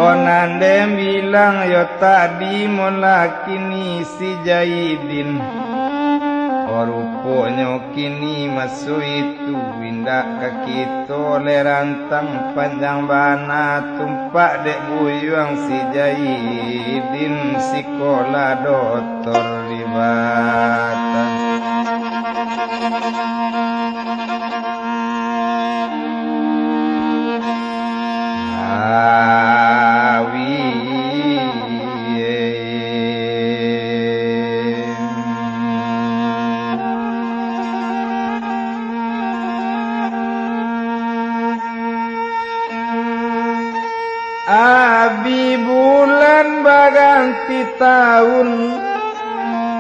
Onandem bilang yo tadi mula kini si Jaidin Rupanya kini masuk itu windak kaki tole rantang panjang bana tumpak dek buyuang si Jaidin sekolah doktor di Batam Abi bulan baganti tahun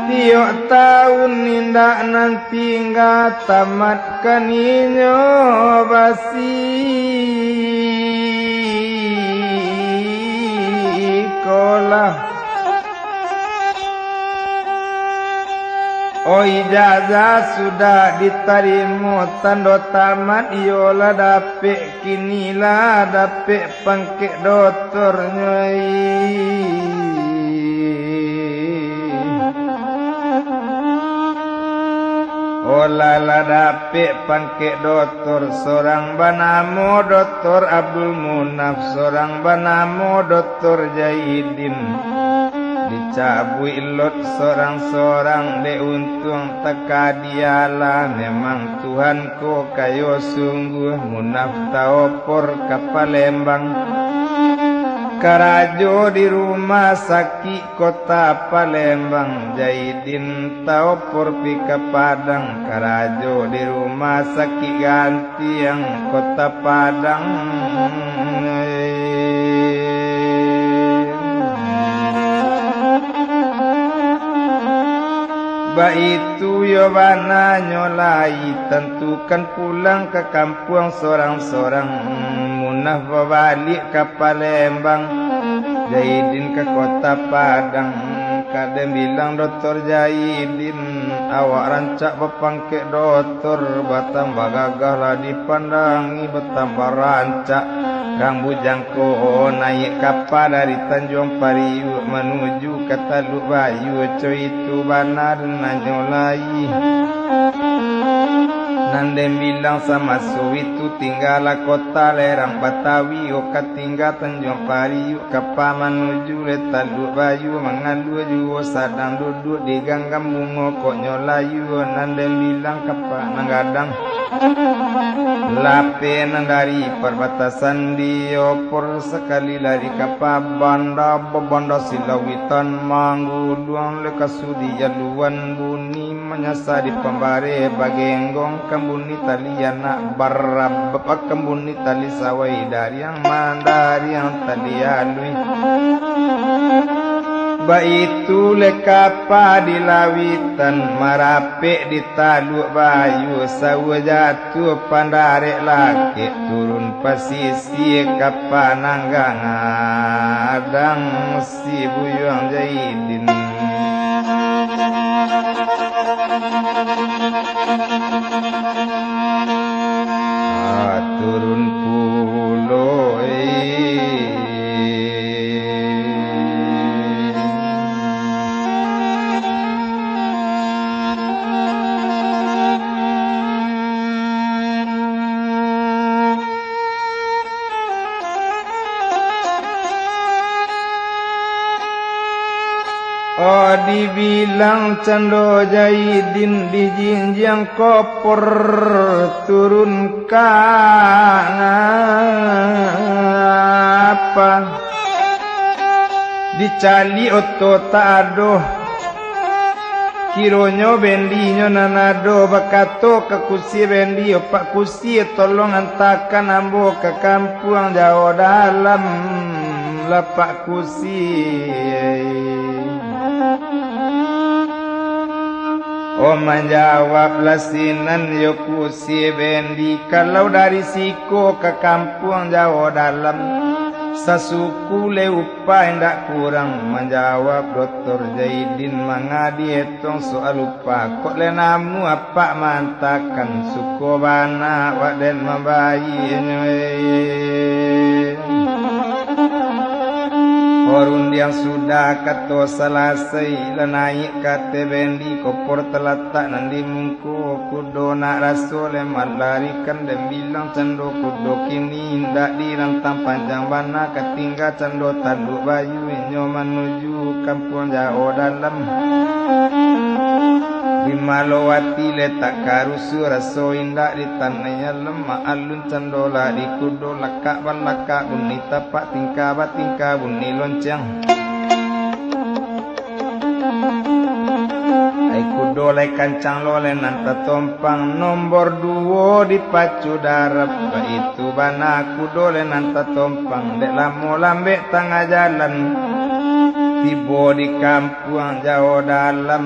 tiok tahun nindak nanti nggak tamat kaninyo basi kolah Oh ijazah sudah diterima tanda tamat iyolah dapet kinilah dapet pangkek doktor nyai Olala dapet pangkek doktor seorang banamo doktor Abdul Munaf seorang banamo doktor Jaidin Dicabui lot sorang-sorang de untung teka dialah memang Tuhanku kayo sungguh munaf taopor ka Palembang Karajo di rumah sakit kota Palembang Jaidin taopor pi ka Padang Karajo di rumah sakit ganti yang kota Padang Ba itu yo bana nyolai tentukan pulang ke kampung sorang-sorang munaf balik ke Palembang Jaidin ke kota Padang kadang bilang doktor Jaidin awak rancak bepangkek doktor batang bagagah lah dipandangi betambah rancak Kang Bujangko naik kapal dari Tanjung Pariu menuju ke Taluk Bayu coy itu banar nanyolai Nandem bilang sama su itu tinggal kota lerang Batawi oka tinggal Tanjung Pariu kapal menuju le Taluk Bayu mengalu juga sadang duduk di ganggam bunga kok nyolayu Nandem bilang kapal nanggadang Lapen dari perbatasan diopor sekali lari kapal banda bebanda silawitan mangguluang lekasudi jaluan buni menyasar di pembare bagenggong kembuni tali anak barab bapak kembuni tali sawai dari yang mandari yang tali alui Baitu lekapa di lawitan marapek di Taluk Bayu sawa jatuh pandarek laki turun pasisi kapa nanggang adang si buyuang Jaidin turun pulau Oh dibilang cando Jaidin di jinjang kopor turun apa dicali oto taado kironyo bendinyo nanado bakato ke kusi bendi pak kusi tolong antakan ambo ke kampung Jawa dalam lapak kusi Oh menjawab lasinan yo kusi bendi kalau dari siko ke kampung Jawa dalam Sasuku le upah ndak kurang menjawab Dr. Zaidin mangadi etong soal upah kok le namu apa mantakan suku bana waden mabayi Orun yang sudah kato selesai naik kate bendi kopor telatak nandi mungku kudo nak rasul malarikan dan bilang cando kudo kini ndak dirantang panjang bana ketinggal cando tanduk bayu nyo menuju kampung jauh dalam di Malowati letak karusu raso indah di tanahnya lemah alun candola di kudo lakak balaka bunyi tapak tingkah batingkah bunyi lonceng ai kudo lai kancang lole nanta tompang nomor 2 di pacu darap itu bana kudo le nanta tompang dek lamo lambe tengah jalan tiba di kampung jauh dalam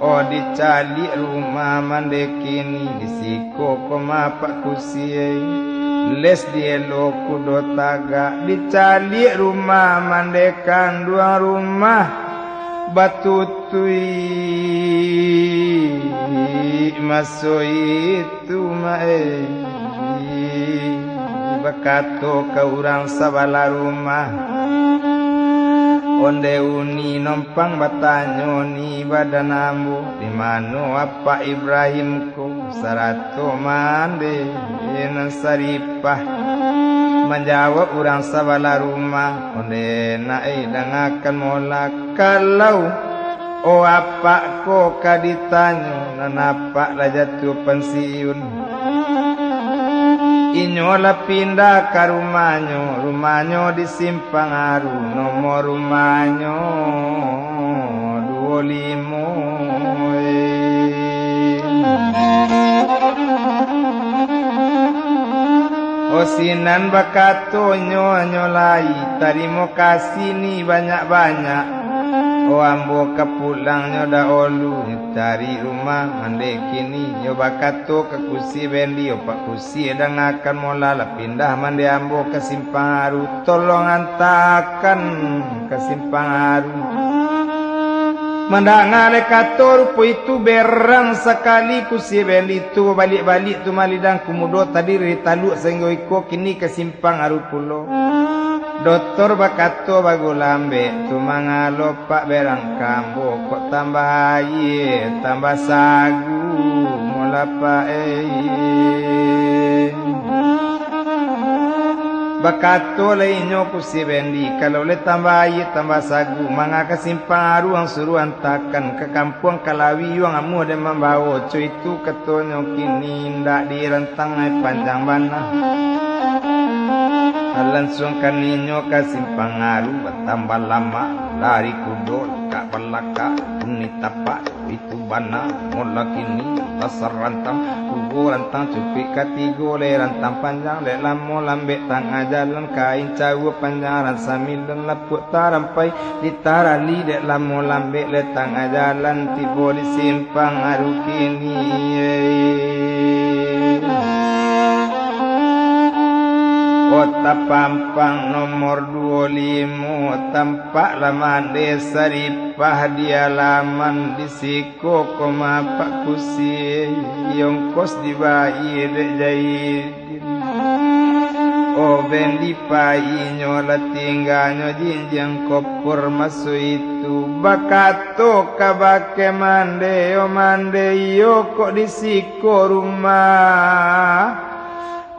oh dicali rumah mandekini disiko koma pak kusiai les dielo kudo taga dicali rumah mandekan 2 rumah batutui masuk itu mae bakato ke urang sabala rumah onde uni nompang batanyo ni badan ambu di mano apa Ibrahimku sarato mande nan saripah menjawab urang sabala rumah onde nae dangakan mola kalau oh apa ko kaditanyo nanapa la jatuh pensiun inyola pindah ke rumahnya di Simpang Aru nomor rumahnya 25 Osinan bakato nyolai terima kasih nih banyak-banyak oh ambo kepulangnya dahulu dari rumah mande kini nyoba kato ke kusi bendi opak kusi edang akan molala pindah mande ambo ke Simpang Aru tolong antakan ke Simpang Aru mandangale kato rupo itu berang sekali kusi bendi tu balik-balik tu malidang kumudo tadi ritaluk sehingga iko kini ke Simpang Aru pulo Doktor bakato bagulambe tu mangalo pak berang kambo kok tambah aye tambah sagu mula pak bakato lainyo kusi bendi kalau le tambah aye tambah sagu manga ke Simpang Aru ang suruh antakan ke kampung Kalawi yang amu dan membawa cu itu ketonyo kini ndak direntang ai panjang bana langsung kaninyo ke Simpang Aru bertambah lama dari kudo kak belaka bunyi tapak itu bana mula kini tasar rantang kubu rantang cupik katigo le rantang panjang le lamo lambe tangah jalan kain cawu panjang sambil dan lapuk tarampai ditarali le lamo lambe le tangah jalan tiba di Simpang Aru kini Kota Pampang nomor 25 tampak laman desa ripah di alaman di siko koma pak kusi yongkos di bayi dek jahidin oh bendi pai nyola tinggalnya jinjang kopor masuk itu bakato kabake mande o mande yo kok di siko rumah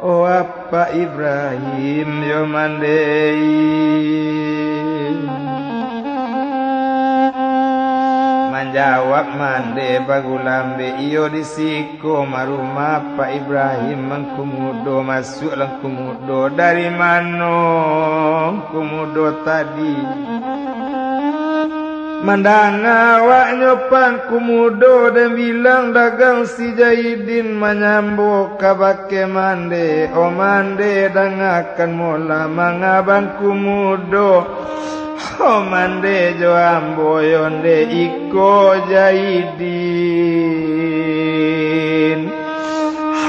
oh apa Ibrahim yo mandei menjawab mande bagulambe iyo disiko marumah Pak Ibrahim mangkumudo masuk lang kumudo dari mano kumudo tadi mandanga awak nyopang kumudo dan bilang dagang si Jahidin menyambuk kabake mande o mande dangakan mola mangabang kumudo o mande jo ambo yonde iko Jahidin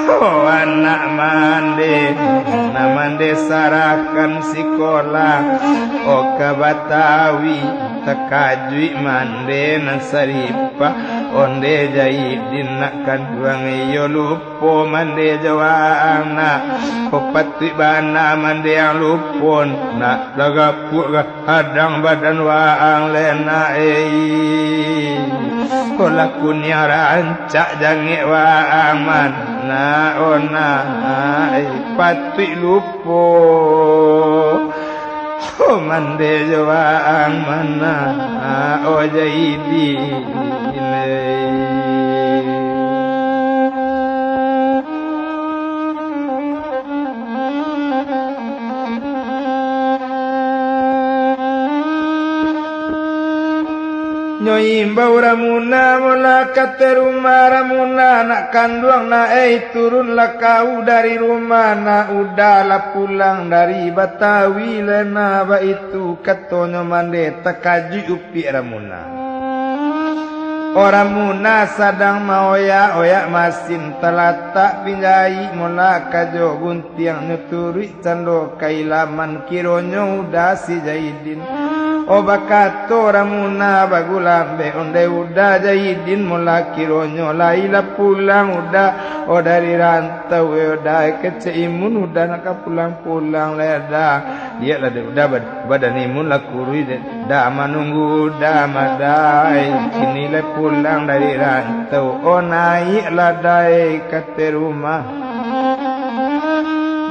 anak mande namande sarakan sekolah oka Batawi takajui mande nasaripa onde jaidin nak kanduang iyo lupo mande jawana kopatui bana mande yang lupon nak lagapuk hadang badan waang lena kolakunya rancak jange waang mana ona patui lupo mande jawaang mana ojaidi nyoi bau ramuna mula kate rumah ramuna nak kanduang na turun lah kau dari rumah na udahlah pulang dari Batawi lena ba itu katonyo mande takaji upi ramuna orang muna sadang maoya masin telata pinjai mula kajo guntiang nyuturi cando kailaman kironyo udah si Jaidin Obakato ramuna bagulambe onde udah Jaidin mula kironyo laila pulang udah dari rantau udah keceimun udah nak pulang leda dia lah udah badan imun lah kurui dah menunggu dah madai kini le pulang dari rantau naik ladai kate rumah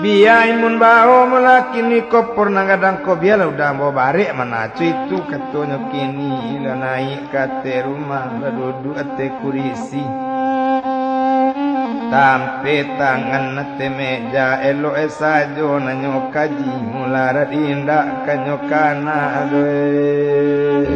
biaya imun bawa mula kini kopor nangadang ko biala udah mau barek mana cuy itu katanya kini lah naik kate rumah lah duduk ate kurisi tampe tangan nate meja elo esajo nanyo kaji mula radinda kanyo kana adoe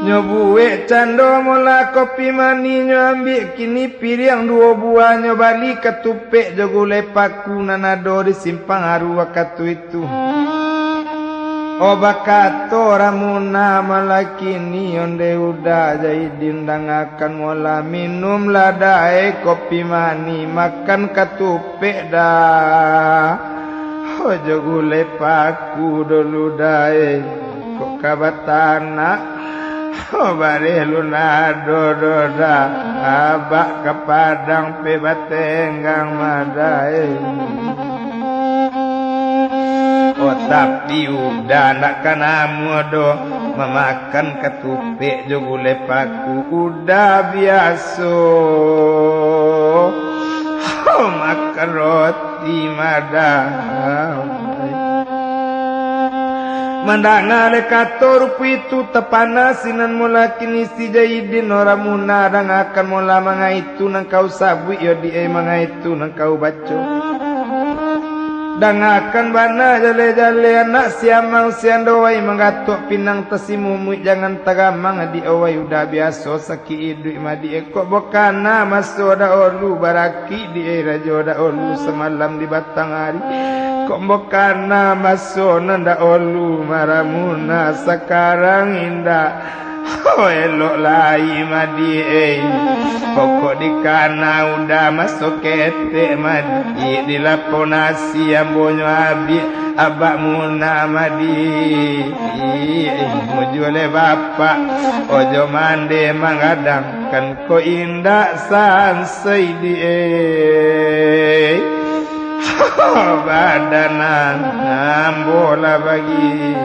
nyobuwe cando mula kopi mani nyambi kini piring 2 buah nyobali ketupek jogule paku nanado di simpang arua katu itu obakato ramuna malakini onde udah Jaidin dangakan mula minum ladai kopi mani makan ketupek dah jogule paku dulu dae kok kabatana bare lunado doda abak kepadang pe batenggang madai tapi udah nak kana mudo memakan ketupek jogule paku udah biasa makan roti madai mandangale kator itu tepanasinan mula kini si Jaidin orang muna akan mula mangaitu nang kau sabu yo di mangaitu nang kau baco dangakan bana jale-jale anak siamang siandowai mengatuk pinang tesimumu jangan tagamang di awai udah biasa sakit hidup madi kok bokana masuk da olu baraki di rajo da olu semalam di batang hari kok bokana masuk nanda olu maramuna sekarang indah elok lai madi pokok di kana udah masuk ketek madi di laponasi ambonyo abi abak muna madi mujule bapak ojo mande mangadang kan ko indah sansai di badanan ambola bagi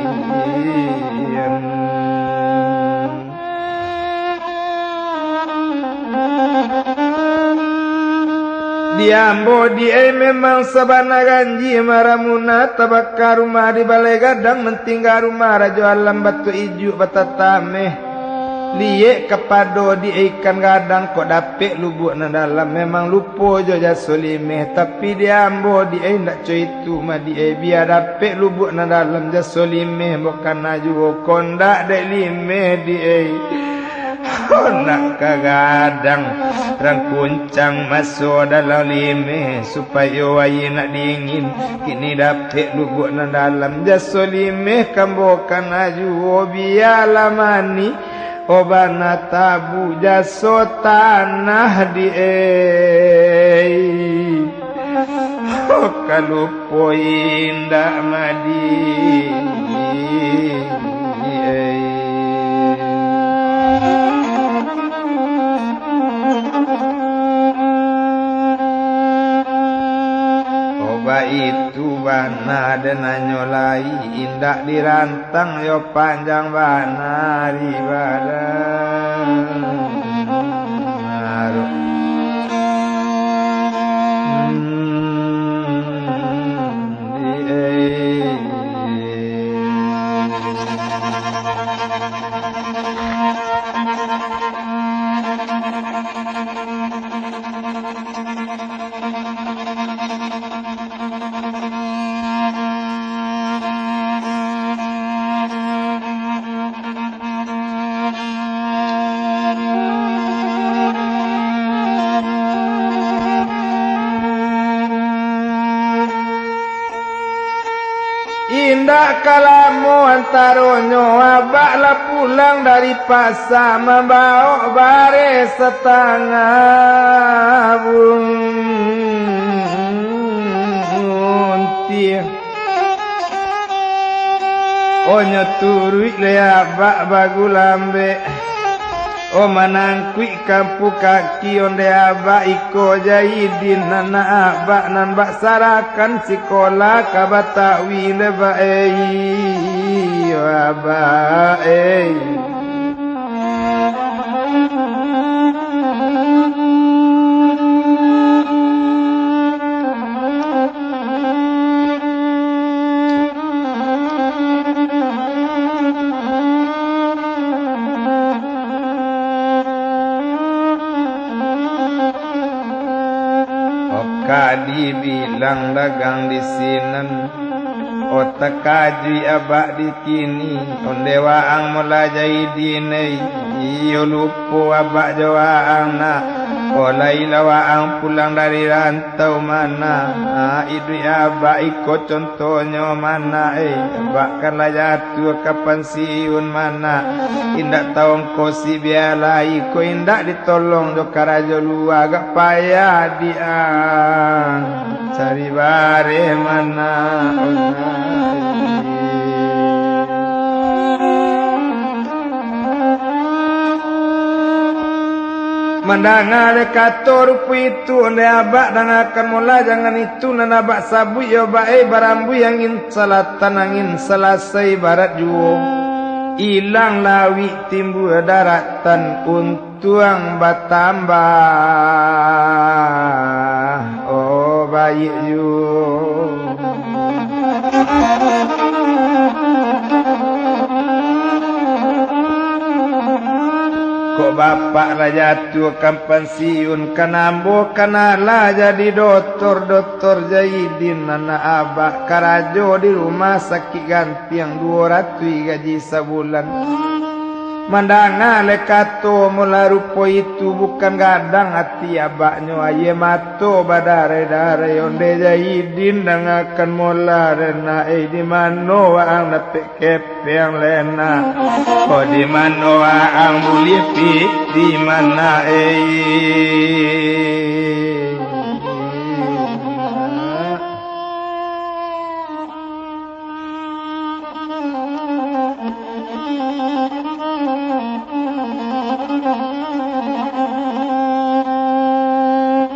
diambo dia memang sabana ganji maramuna tabakar rumah di balai gadang mentinggal rumah rajo alam batu iju batatame liye kepado di ikan gadang kok dapet lubuk na dalam memang lupo jo jasolimeh tapi diambo dia ndak coy itu mah dia biar dapet lubuk na dalam jasolimeh bukan aju kondak dek limeh dia nak kagadang rang kuncang masuk dalam lime supaya wayi nak dingin kini dapat lubuk dalam jasa lime kambokan aju biala mani obana tabu jasa tanah di kalau poinda madi itu bana dan nyolai indah dirantang yo panjang bana ribadan indah kalamu antaronyo abaklah pulang dari pasar membawa bare setengah buntir onyo turut le abak bagu lambe o manangkui kampu kaki onde abak iko jahidin nana abak nan bak sarakan sekolah kabata wile ba abak Kadi bilang dagang di sinan otak kaji abak di kini ondewaang mula jahidinai iyo lupu abak jawaang na olai lawaang pulang dari rantau mana idu abak ikut contohnya mana abak kan jatuh kapan siun mana indak tahu kosi bialai ko indak ditolong do karajo lu agak payah dia cari bare mana Mandanga kato rupu itu onde abak dan akan mula jangan itu nan abak sabu yo bae barambu yang ingin selatan angin selesai barat juo ilang lawi timbu daratan untuang batambah oh bayi juo kok bapak raja tua kampan siun kanambo kanala jadi doktor jahidin anak abah karajo di rumah sakit ganti yang 200 gaji sebulan mandanga lekato mula rupo itu bukan gadang hati abaknya aye mato badare-dare onde jahidin dan akan mula rena di mano ang napik kepeng lena oh di mano ang bulipi di mana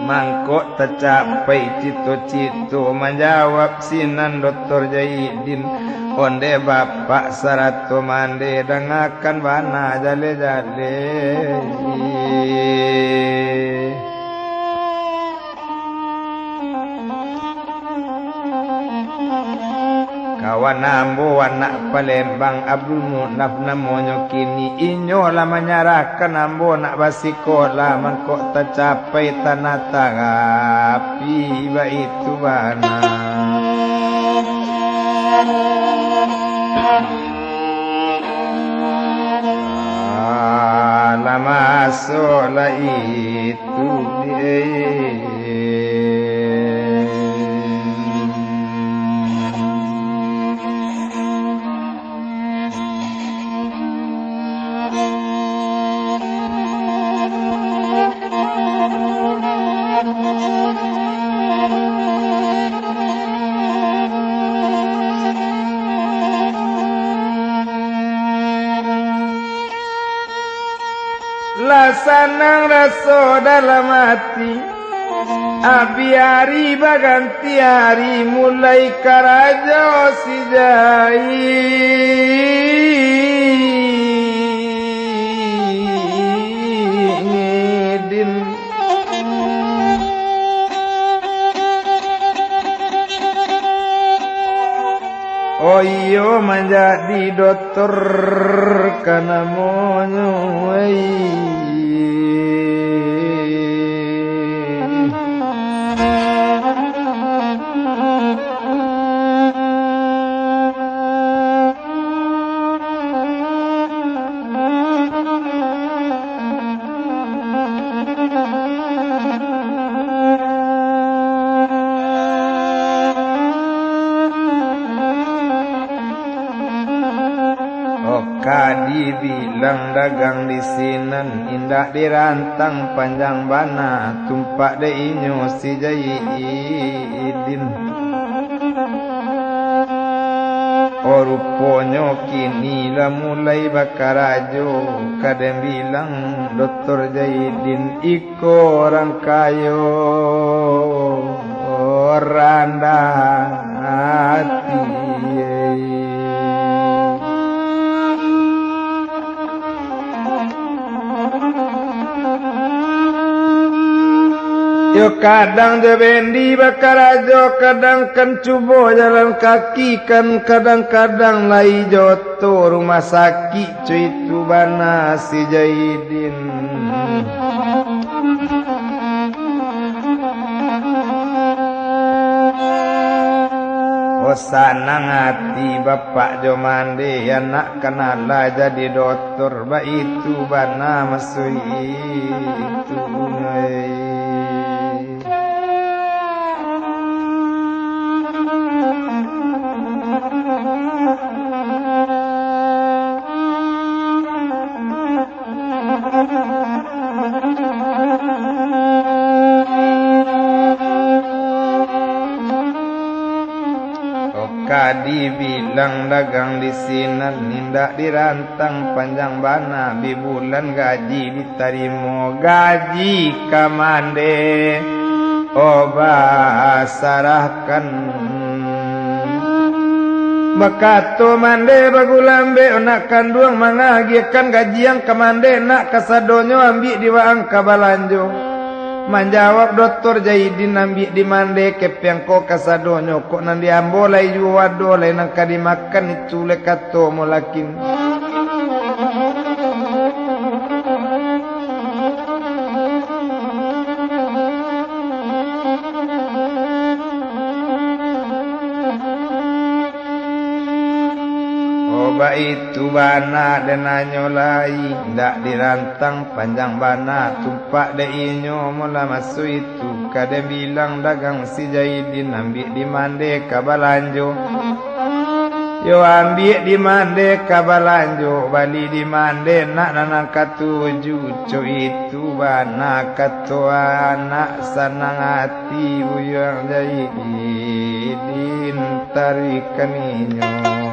mangkok tercapai cito-cito menjawab sinan doktor jahidin onde bapak sarato mande dengakan bana jale-jale kawan nambo anak Palembang Abdul Munaf namonyo kini inyo lah menyerahkan nambo nak basikola mangkok tercapai tanah tangapi ba itu bana asola itu lasanang raso dalam hati abi hari baganti hari mulai karajo si Jahidin oh iyo menjadi dokter karena monyoi dibilang dagang di sinan indah dirantang panjang bana tumpak deinyo si Jahidin oh ruponyo kini lah mulai bakarajo kadang bilang Dr. Jahidin iko orang kayo rendah hati yo kadang jebendi bakarajo kadang kan cubo jalan kaki kan kadang-kadang lai joto rumah sakit cuy tu bana si Jahidin oh sanang hati bapak Jomande anak kenala jadi dokter ba itu bana masui itu dibilang dagang di sinan nindak dirantang panjang bana di bulan gaji diterima gaji kamande obah sarahkan bakato mande bagulambe nak kanduang mangagiakan gaji yang kamande nak kasadonyo ambil diwaang kabalanjo menjawab Dr. Jahidin ambil di mande kepeng ko kasadonyo kok nandi ambolai juwado lai nang kadimakan itu lekato molakin itu bana denanyo lai ndak dirantang panjang bana tumpak deinyo mula masuk itu kada bilang dagang si Jahidin ambil di mande kabalanjo yo ambil di mande kabalanjo bali di mande nak nanang katuju co itu bana katua anak sanang hati uyang Jahidin tarikan inyo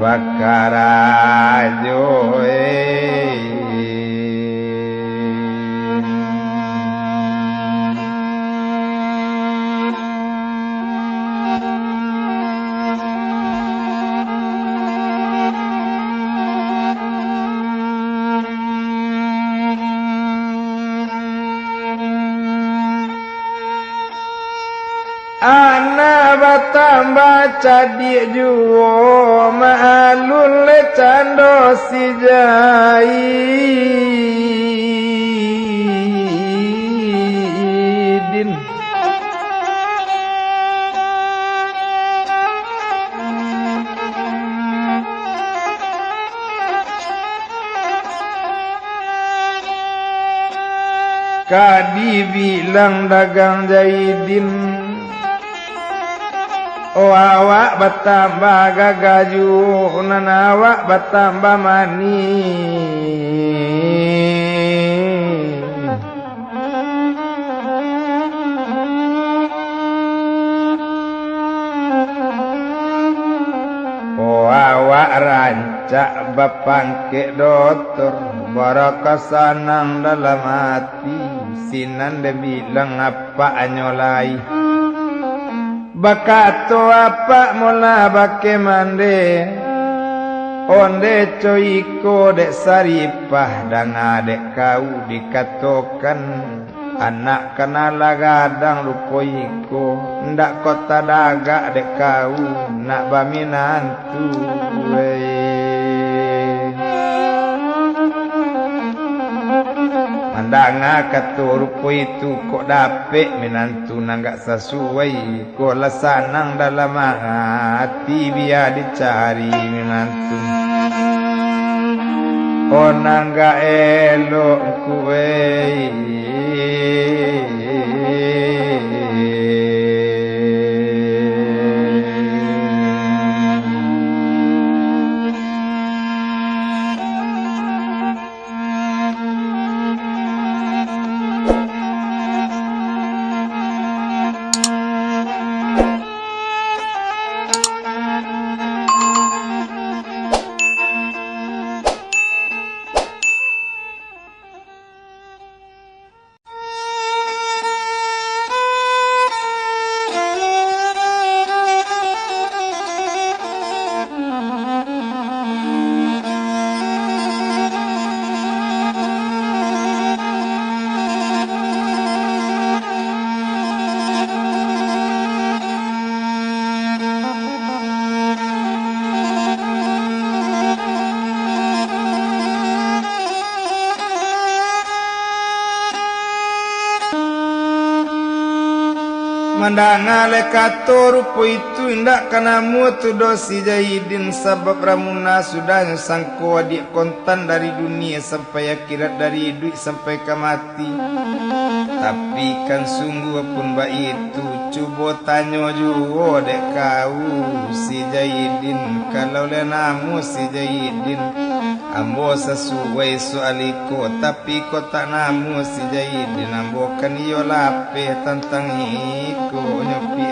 bakarajo Ana batamba cadi juwo maalul cando si Jahidin kadibilang dagang Jaidin awak bertambah gagaju awak bertambah manis awak rancak bapangke dokter baraka sanang dalam hati sinan dia bilang apa nyolai bakato apa mula bake mande onde coiko dek saripah dan adek kau dikatokan anak kenala gadang lupoiko ndak kota daga dek kau nak baminantu mandanga kato rupo itu kok dapet minantu nanggak sesuai kok lasanang dalam hati biar dicari minantu oh nangga elok kue mandanga lekato rupo itu indak kana mutu dosi Jaidin sebab ramuna sudah sangko adik kontan dari dunia sampai akhirat dari duit sampai ke mati tapi kan sungguh pun ba itu coba tanya juga dek kau si Jaidin kalau lenamu si Jaidin ambo sesuai soaliko tapi kau tak namu si Jaidin ambo kan iyo lape tentang iko nyopi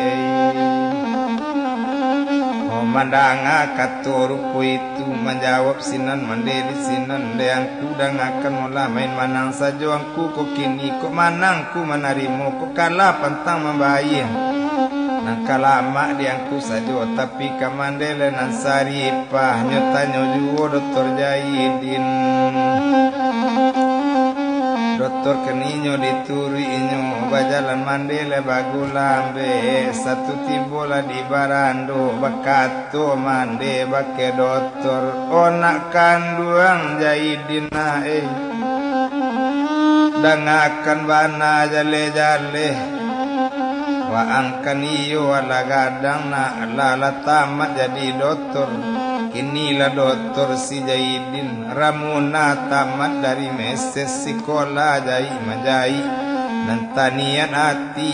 oh mandanga kato rupo itu menjawab sinan mandeli sinan deangku dan akan mula main manang saja angku kok kini kok manangku menarimu kok kalah pantang membayar nang kalama diangku saja tapi kamandele nan saripah nyotanyo juo dokter Jaidin dokter keninyo dituri inyo bajalan mandele bagulambe satu tibola di barando bakato mande bake dokter onak kanduang Jaidin dangakan bana jale-jale wa angkan iyo ala gadang na ala tamat jadi dokter inilah dokter si Jaidin ramuna tamat dari meses sekolah jai majai nan tanian hati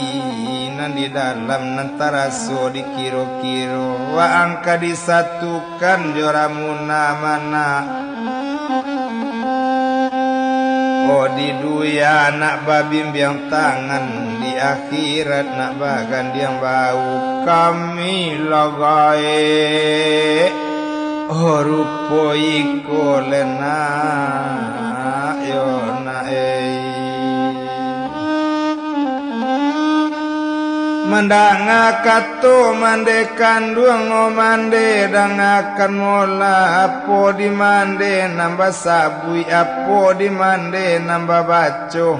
nan di dalam nan taraso dikiro-kiro wa angka disatukan jo ramuna mana oh di duya nak babimbiang tangan di akhirat nak bagan diang bau kami lagai oh rupo iko lena yo na mandanga kato mande kanduang o mande dangakan mola apo di mande nambah sabui apo di mande nambah baco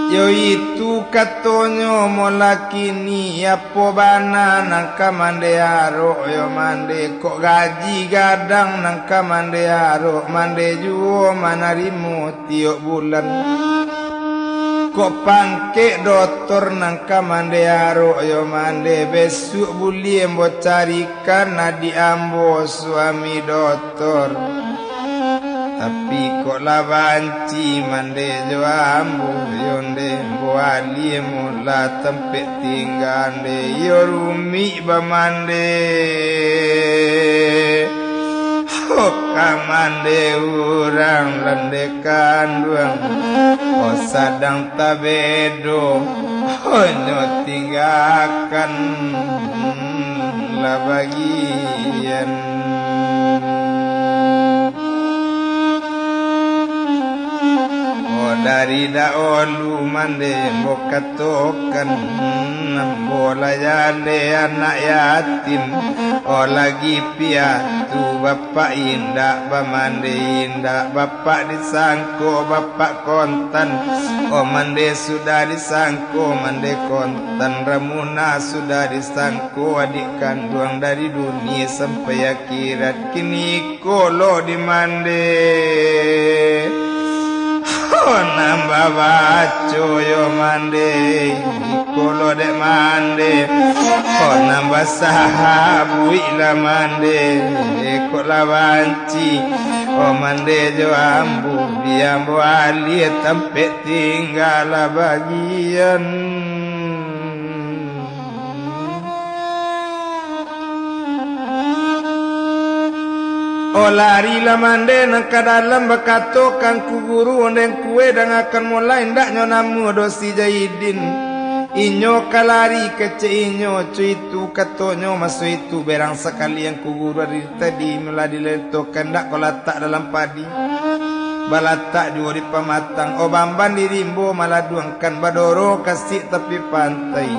yo itu katonyo mola kini apo bana nangka mande aro yo mande kok gaji gadang nangka mande aro mande juo manarimu tiok bulan kok pangke dokter nangka mande aro yo mande besuk buli embo carikan nadi ambo suami dokter tapi kok labanci mande joambu yonde buali mula tempe tinggande yorumi bamande kamande urang lendekan duang sadang tabedo nyo tinggalkan lah bagian dari daolu mande mokatokan bola jale anak yatim lagi piatu bapak indak bamande indak bapak disangko bapak kontan mande sudah disangko mande kontan ramuna sudah disangko adik kandung dari dunia sampai akhirat kini kolo dimande nambah baco yo mande kolo dek mande nambah sahabu ila mande kola banci mande jo ambu biambo ali tempe tinggal bagian lari la mande nang kadalam bakato kang kuguru ondeng kue dan akan mulai ndak nyonamu dosi Jaidin inyo kalari kece inyo cuitu katonyo masu itu berang sekali yang kuguru dari tadi mulai dilentokan ndak kolatak dalam padi balatak juga di pamatang bamban dirimbo malah duangkan badoro kasih tepi pantai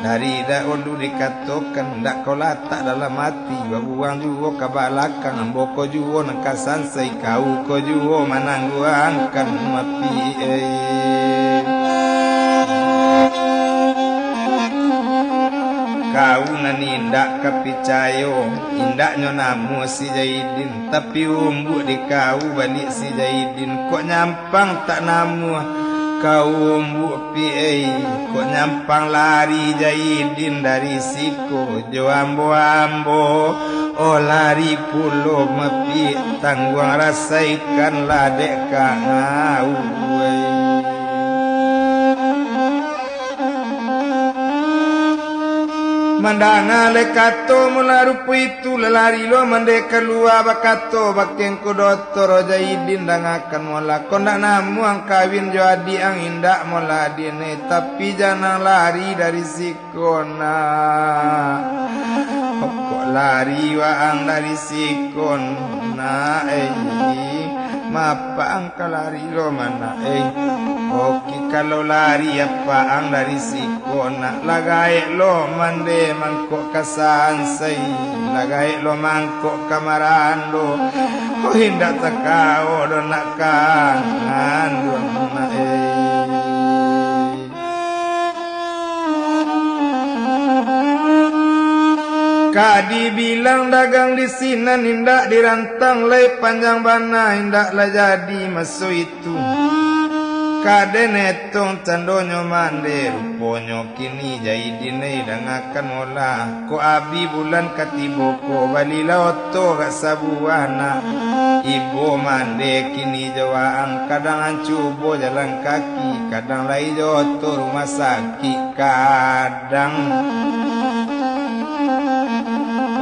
dari dahulu dikatakan ndak kolatak dalam hati babuang juga kabalakang amboko juga nengkasan say kau ko juga manangguangkan mapi kau nani ndak kapicayo indak nyonamu si Jaidin tapi umbu di kau balik si Jaidin kok nyampang tak namu kau umbu pi kok nyampang lari Jaidin dari siku jo ambo lari pulo mepi tangguang rasaikan ladek kau mandana lekato mularupu itu lelari lo mande keluar bakato bakken ku doktor Jaidin dan akan mola kondak namu ang kawin jadi ang indak mola dine tapi jangan lari dari sikona kok lari waang dari sikona mapa ang kalari lo mana oke kalau lari apa ang dari sikona lagai lo mande mangkok kasansay lagai lo mangkok kamaran lo hindak takao do nakangan do na Kadi bilang dagang di sini nindak dirantang lay panjang bana hindaklah jadi maso itu. Kade netong tandonyo mande ruponyo kini Jaidin dangakan mola ko abi bulan katibo ko balila oto gak sabuana ibu mande kini jawaan kadang ancubo jalan kaki kadang lai joto rumah sakit kadang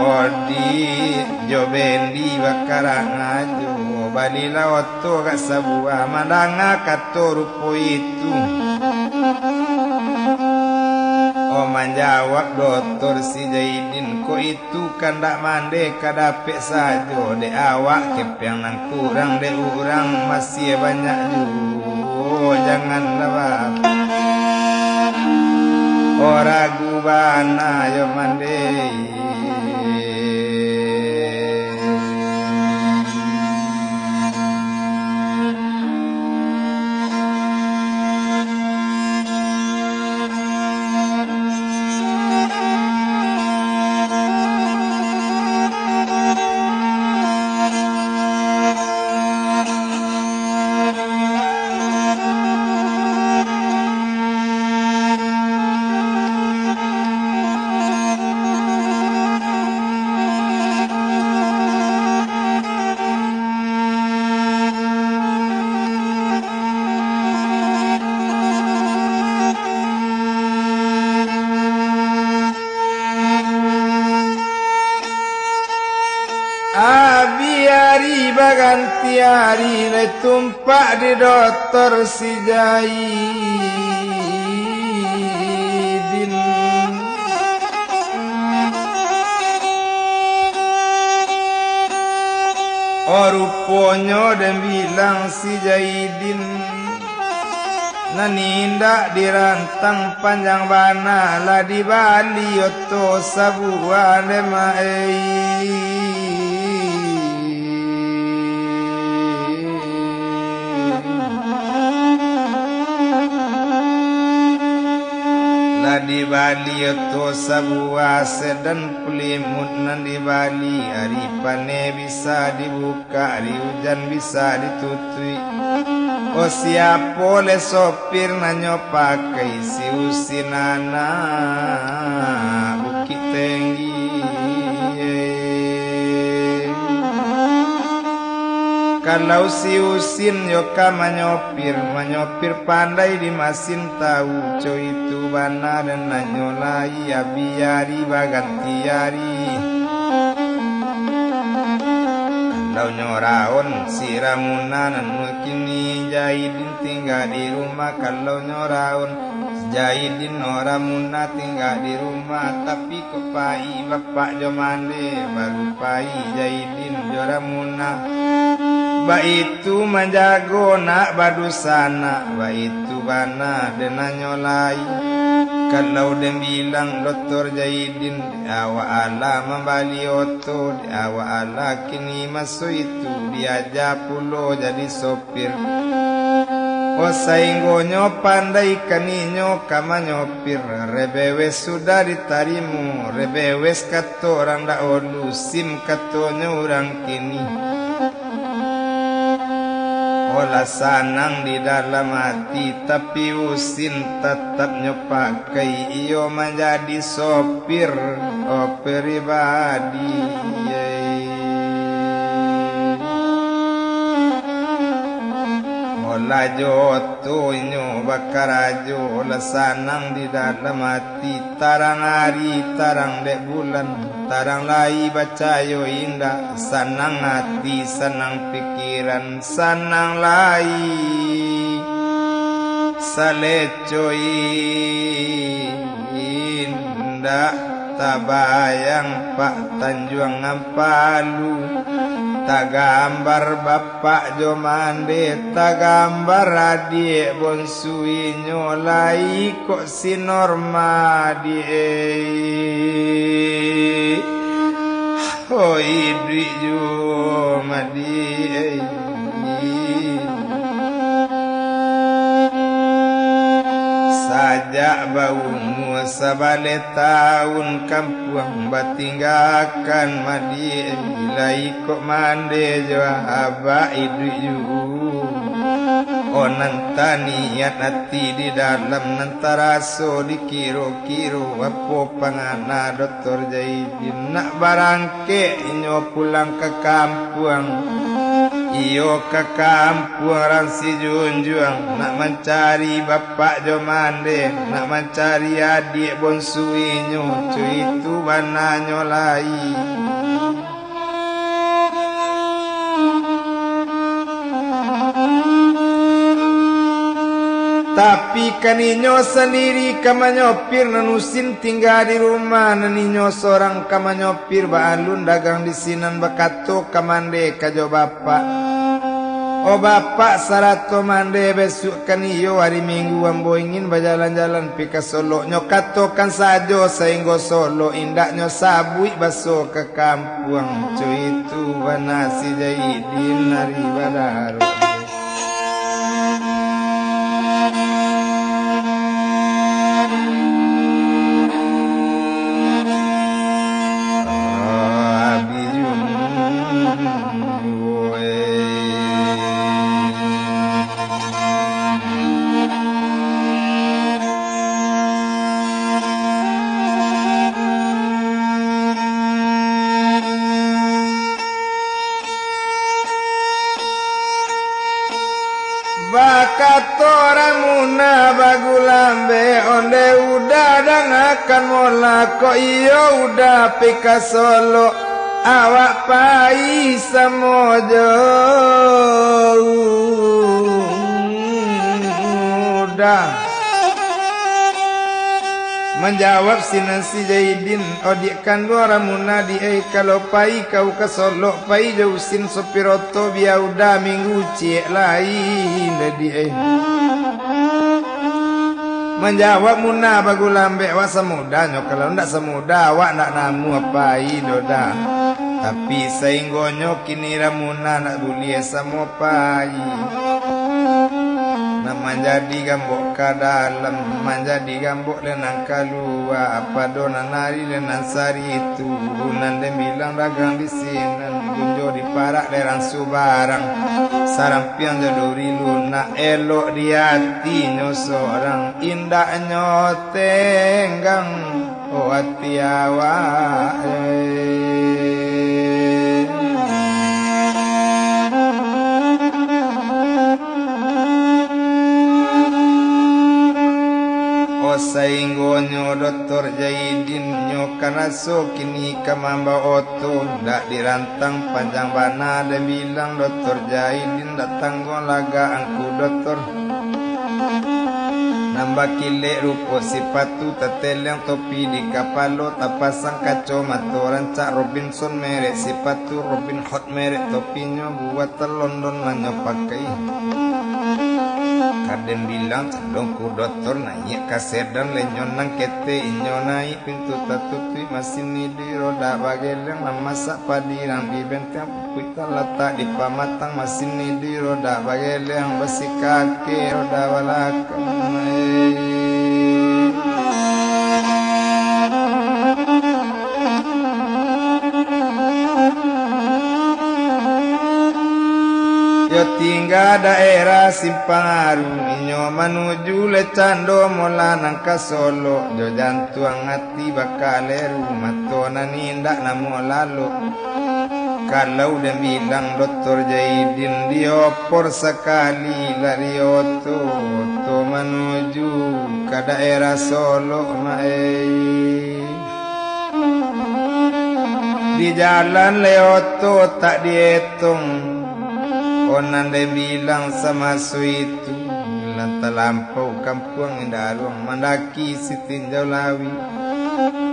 odi jobendi bakarang ajo balila otto gak sabuah mandanga katorupo itu menjawab dokter si Jaidin ko itu kan dak mande kadapek sajo de awak kepeng nang kurang de urang masih banyak juga jangan lewat ragu bana yo mande baganti hari le tumpak di dokter si Jaidin ruponya dan bilang si Jaidin nanindak dirantang panjang bana lah di Bali oto sabuan lah di Bali oto sabuah sedan pulimut nan di Bali hari pane bisa dibuka hari hujan bisa ditutui. Oh siapa le sopir nanyo pakai si usinana Bukit Tinggi kalau si usin yo manyopir pandai di masin tahu co itu bana dan nanyo lai abiyari baganti yari kalau nyoraon si Ramuna kini Jaidin tinggal di rumah kalau nyoraon Jaidin Ramuna tinggal di rumah tapi kepai bapak Jomande baru pai Jaidin Ramuna ba itu menjago nak badusana ba itu bana dena nyolai kalau dem bilang dokter Jaidin di awa ala membali oto di awa ala kini masuk itu diajak pulo jadi sopir oh sainggonyo pandai kaninyo kama nyopir rebewes sudah ditarimu rebewes kato orang dak olu sim katonyo orang kini olah sanang di dalam hati tapi usin tetap nyopakai iyo menjadi sopir pribadi olah joto inyo bakarajo olah sanang di dalam hati tarang hari tarang dek bulan tarang lai bacayo indah sanang hati sanang pikiran sanang lai salecoi indah tabayang Pak Tanjuang Ngampalu tagambar Bapak Jomande tagambar adik bonsui nyolai kok si Norma die oh idri Jomadi sajak baumu sabale tahun kampung batinggakan madi ilai kok mande jawab idri oh nantani niat hati di dalam nantaraso dikiro-kiro apa pangana dokter Jaidin nak barangke inyo pulang ke kampung iyo ke kampung orang si Junjuang nak mencari Bapak Jomande nak mencari adik bonsuinyo cuy itu bana nyolai tapi kaninyo sendiri kamanyopir nanusin tinggal di rumah naninyo seorang kamanyopir baalun dagang di sinan bakato kamande kajo bapak oh bapak sarato mande besok kaniyo hari minggu ambo ingin berjalan-jalan pika Solo nyokatokan sajo sehingga Solo indaknya sabui baso ke kampung cuy itu banasi Jaidin hari badaru Katoramuna bagulambe onde udah dangakan mola ko iyo udah pika Solo awak pai samojo udah menjawab sinasi Jaidin odikan luar munadi kalau pai kau kesolok pai jausin sopiroto biauda minggu cek lain dedi menjawab muna bagulambe wa semuda nyo kalau ndak semuda awak nak namu apai doda tapi sainggonyo kini ramuna nak bulie samo pai menjadi gambok ka dalam menjadi gambok lenang kalua apa dona nari lenang sari itu nande bilang dagang di sini gunjo di parak lerang subarang sarampiang jadori luna elok di hatinya seorang indahnya tenggang oh hati awak sainggonyo Dr. Jaidin nyo kanaso kini kamamba oto ndak dirantang panjang bana dan bilang Dr. Jaidin datang laga angku doktor nambah kilek rupo sipatu teteleng topi di kapalo tapasang kaco mato rancak Robinson merek sipatu Robin Hood merek topinya buat telondon nanyo pakai kaden bilang cendongku doktor naik kasedan lenyon nang kete inyo naik pintu tatutui mesin ni di roda bageleng lama sak padirang di benteng kita letak di pamatang mesin ni di roda bageleng besi kaki roda balakang yo tinggal daerah Simpang Arum inyo menuju lecando mola nang ka Solo jo jantuang hati bakal rumah tona nindak namo lalu kalau dia bilang Dr. Jaidin diopor sekali lari oto to menuju ke daerah Solo di jalan leoto tak dihitung onan dia bilang sama suitu lantai lampau kampung indaluang mandaki sitinjau lawi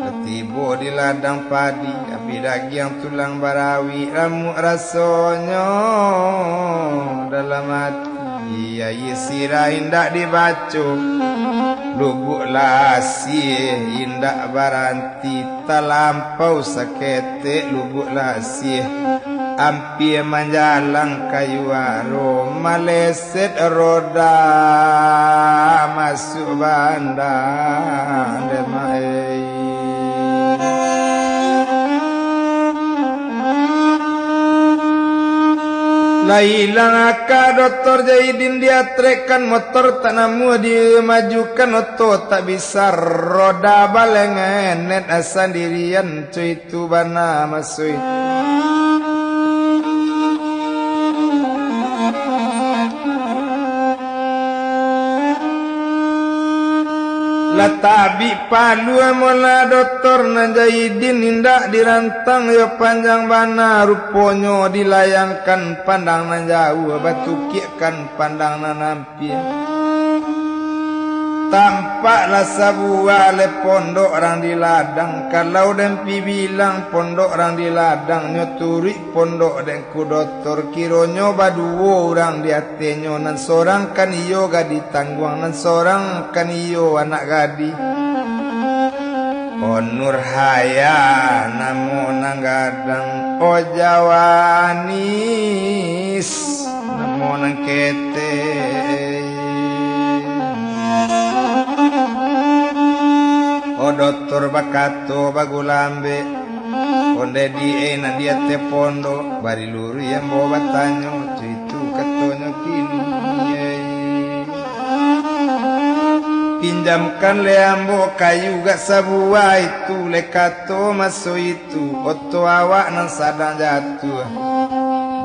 ketibo di ladang padi api daging tulang barawi ramu rasonyo dalam hati ya sirah indak dibaco lubuk lasih indak baranti talampau sakete lubuk lasih ampie manjalang kayu aro maleset roda masuk bandar demai lailang aka Dr. Jaidin dia trekan motor tanamu dimajukan oto tak bisa roda balengan net asandirian cuy tu bana masui latabi palu mola Dr. Jaidin indak dirantang yo panjang bana ruponyo dilayangkan pandang nan jauh batu kiakan pandang nan nampi tampaklah sebuah le pondok orang di ladang kalau dempi bilang pondok orang di ladang nyoturi pondok den ku doktor kironyo baduo orang di atenyo nan sorang kan iyo gadi tangguang nan sorang kan iyo anak gadi onur haya namo nang gadang o jawanis namo nang kete o doktor bakato bagulambe onde di na dia te pondo bari luru yang bawa batanyo itu katonyo kini pinjamkan leambo kayu gak sabua itu lekato maso itu oto awak nan sadang jatuh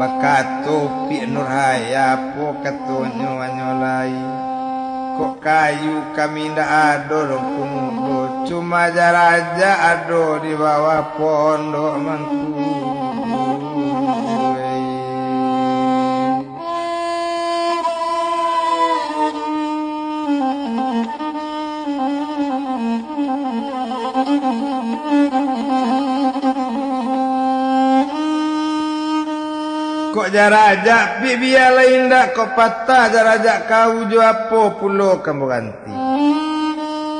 bakato pi nurhaya po katonyo anyolai kok kayu kami ndak adol kuno cuma jaraja ado di bawah pondok mangku. Kok jaraja bibiya lain dak kok patah jaraja kau jo apa pulo kamu ganti.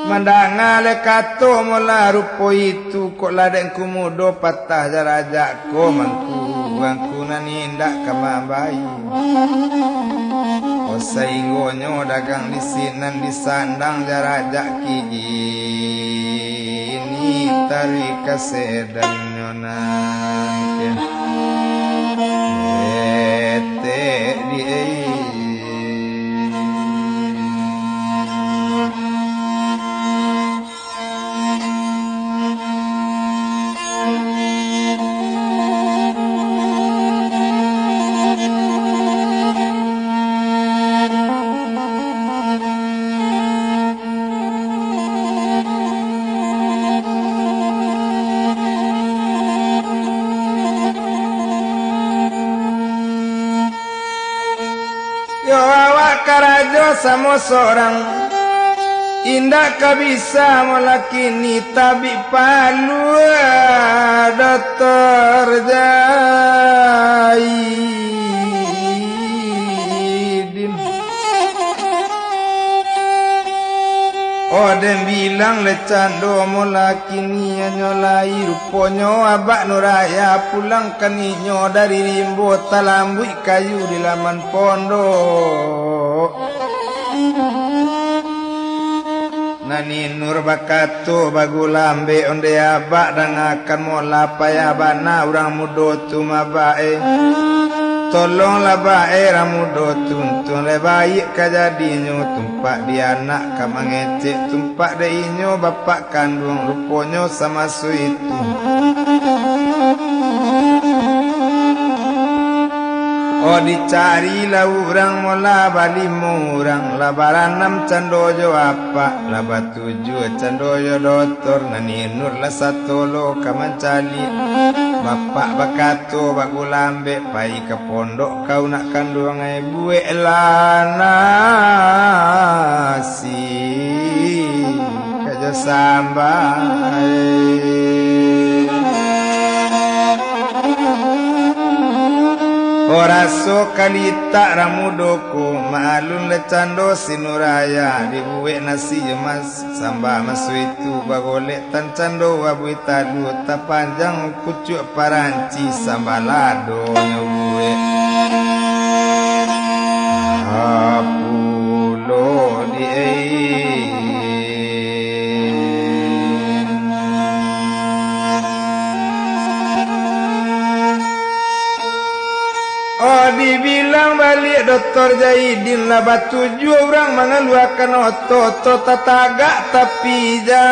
Mandangale kato mola rupo itu kok ladeng kumudo patah jaraja ko mangku angku nani ndak kamambai. Osaingonyo dagang di sinan disandang jaraja kini tarik kasedan nyonan. Yo awak karajo sama seorang indah kabisa melakini tabi palu dokter Jaidin. Odem bilang lecando molakini nyolai ruponyo abak nuraya pulang kaninyo dari rimbo talambui kayu di laman pondok. Nani nur bakato bagulambe onde abak dan akan mola paya bana urang mudo tumabae. Tolonglah bae ramudo tuntun le baik kajadinyo tumpak di anak kamangecek tumpak de inyo bapak kandung ruponyo sama suitu. Oh dicari lah urang mola bali murang labaranam candojo apa laba tujuh candojo doktor nani nur lah satolo kamancali. Bapak bakato bagulambe pai ke pondok kau nak kandung ai buek lanasi kajo sambai. Oraso kalita ramudoko maalun lecando sinuraya dibuek nasi jemas samba masu itu bagolek tan cando wabuita duta panjang pucuk paranci sambalado nyobuek apulo di Oh dibilang balik dokter Jaidin lah batu orang mengeluarkan otot tataga tapi jalan.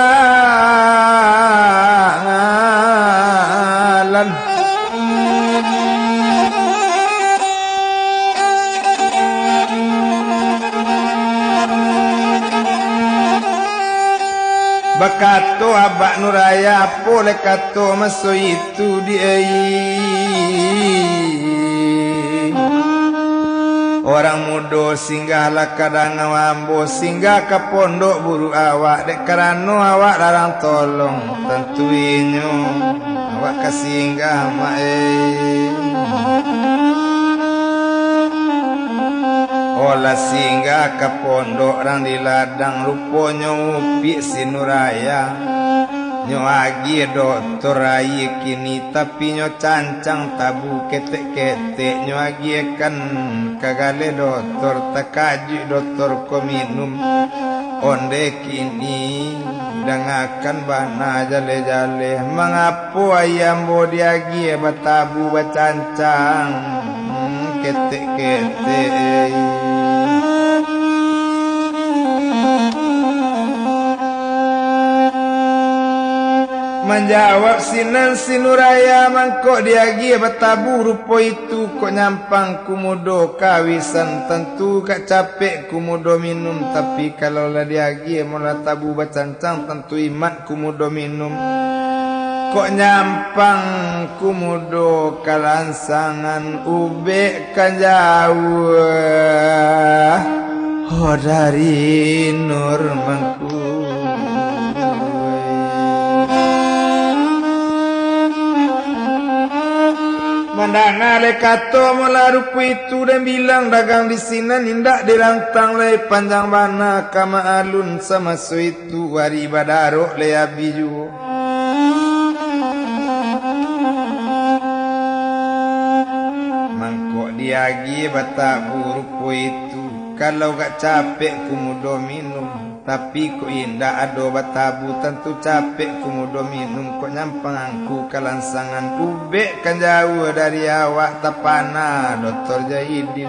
Bakato abak nuraya pole kato maso itu orang mudo singgahlah kadang ngawambo singgah ke pondok buru awak dek karano awak larang tolong tentuinyo awak kasinggah mae olah singgah ke pondok rang di ladang ruponyo upi sinuraya nyo agi doktor ayi kini tapi nyo cancang tabu ketek-ketek nyo agi kan kagale doktor takaju doktor ko minum onde kini dangakan bana jale-jale mengapu ayam bodi agi batabu bacancang ketek-ketek. Menjawab sinan sinuraya mangkok diagi batabu rupo itu kok nyampang kumudo kawisan tentu kak capek kumudo minum tapi kalau lah diagi mula tabu bacancang tentu imat kumudo minum kok nyampang kumudo kalansangan ube kan jauh oh dari nur mangku mandang ale kato mula rupu itu dan bilang dagang di sini nindak dirantang le panjang bana kama alun sama so itu wari badaro le abiju mangkok diagi batabu rupu itu kalau gak capek kumudo minum tapi kok indah ado batabu tentu capek kumudo minum kok nyampang angku kalansangan ube kan jauh dari awak tapana Dr. Jahidin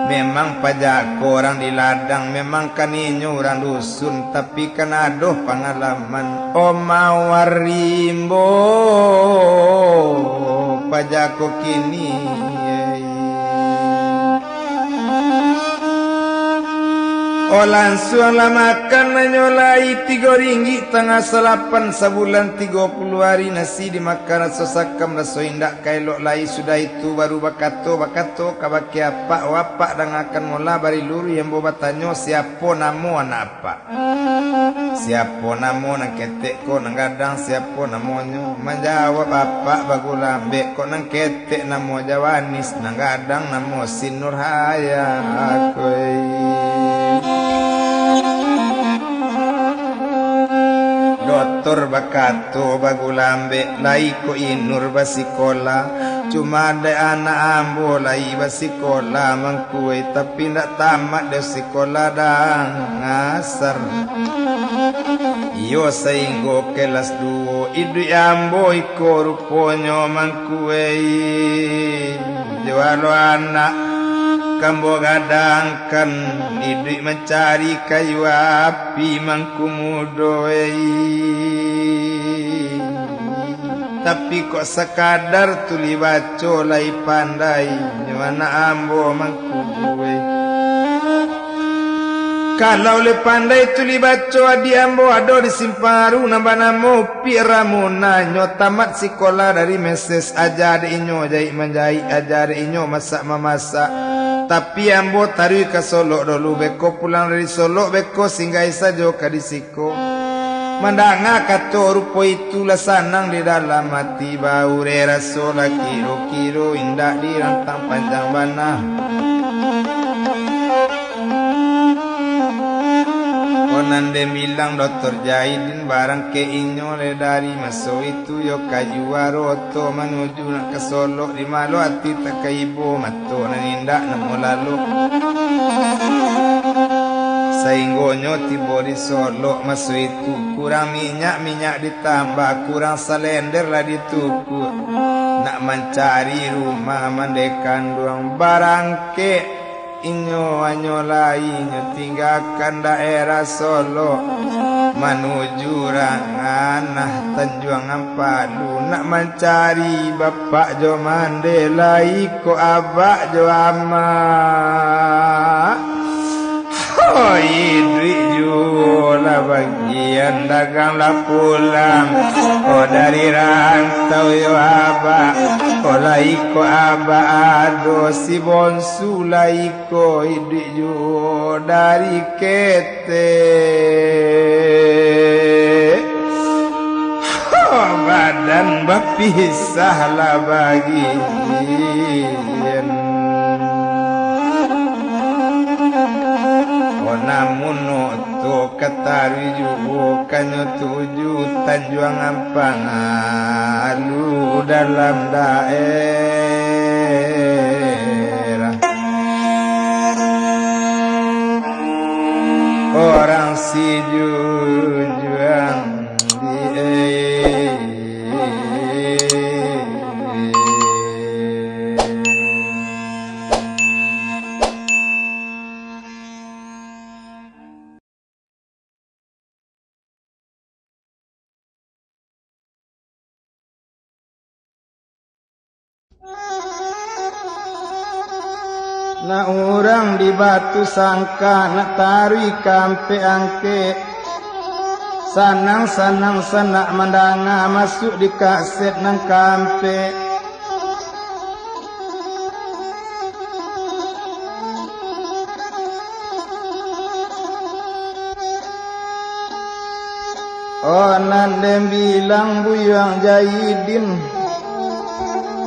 memang pajak orang di ladang memang kaninyo orang dusun tapi kan aduh pengalaman Oma Warimbo pajak kini oh langsung lah makan menyolai 3 ringgit tengah 8 sebulan 30 hari nasi dimakan sosakam raso indak kailok lai sudah itu baru bakato kabaki apa wapak dan akan mula bari luru yang boba tanyo siapa namo apa siapa namo nang ketek ko nang gadang siapa namonyo menjawab apa bagulambe ko nang ketek namo jawanis nang gadang namo sinurhaya akoi Doktor bakato bagulambe lai ko inur basikola cuma ada anak ambo lai basikola mangkue tapi ndak tamat de sekolah dan ngasar iyo sainggo kelas 2 idu ambo iko ruponyo mangkue jualo anak kambo gadangkan idik mencari kayu api mangkumudoi tapi kok sekadar tuli baco lai pandai nyana ambo mangkumudoi kalau le pandai tuli baco adi ambo ado di simparu nambah namo piramuna nyo tamat sekolah dari meses ajar inyo jahit menjahit ajar inyo masak memasak tapi ambo taruh ke Solo dulu beko pulang dari Solo beko singgah saja ke disiko mandanga kato rupo itu sanang di dalam hati bau rasola kiro-kiro indah di rantang panjang bana nande bilang Dr. Jahidin barang ke inyo le dari maso itu yo kayu waroto menuju nak ke Solo di malu hati tak ke ibu mato nanindak namo lalu sainggonyo tibo di Solo maso itu kurang minyak ditambah kurang salender lah dituku nak mencari rumah mandekan doang barang ke inyo anyolai inyo tinggalkan daerah Solo menuju Ranganah Tanjuangan Padu nak mencari bapak jo Mandela iko abak jo ama oh idri lah bagian dagang lah pulang oh dari rantau yo abak oh laiko abak ado si bonsu laiko idri jo dari kete oh badan bapisah lah bagian namun to katari jubo kanyo tuju Tanjuangan Pangalu dalam daerah orang si jujuang na urang di batu sangka na tarui kampe angke sanang sanak mandanga masuk di kaset nang kampe oh nandem bilang buyang Jahidin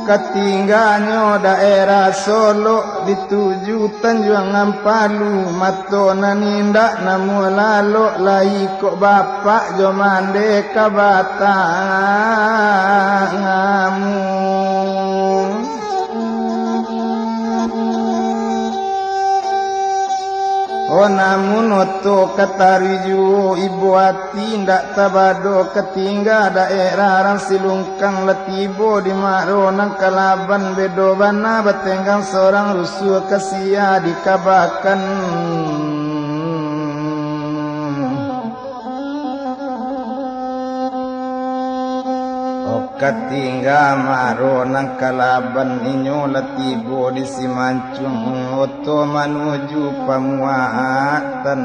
ketinggalannya daerah Solo dituju Tanjung Ampalu matona nindak namu lalu lai kok bapak jomande kabatangamu oh namun oto katariju ibu hati ndak tabado ketingga daerah rang silungkang letibo di maro nang kalaban bedo bana batenggang seorang rusuh kesia dikabakan ketingga maro nang kalaban inyo letibo di Simancung oto menuju Pamuatan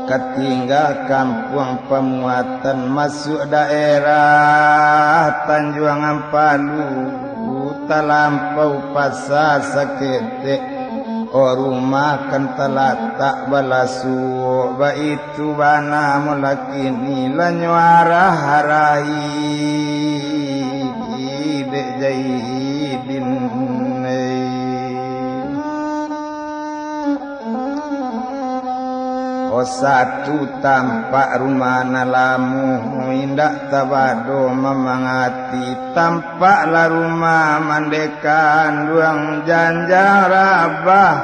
ketingga kampung Pamuatan masuk daerah Tanjung Ampalu talampau pasar sakete rumah kan talatak balasu baitu bana mulakini lanyuara harai de Jahidin satu tampak rumah nalamu indak tabado memangati tampaklah rumah mandekan duang janjang rabah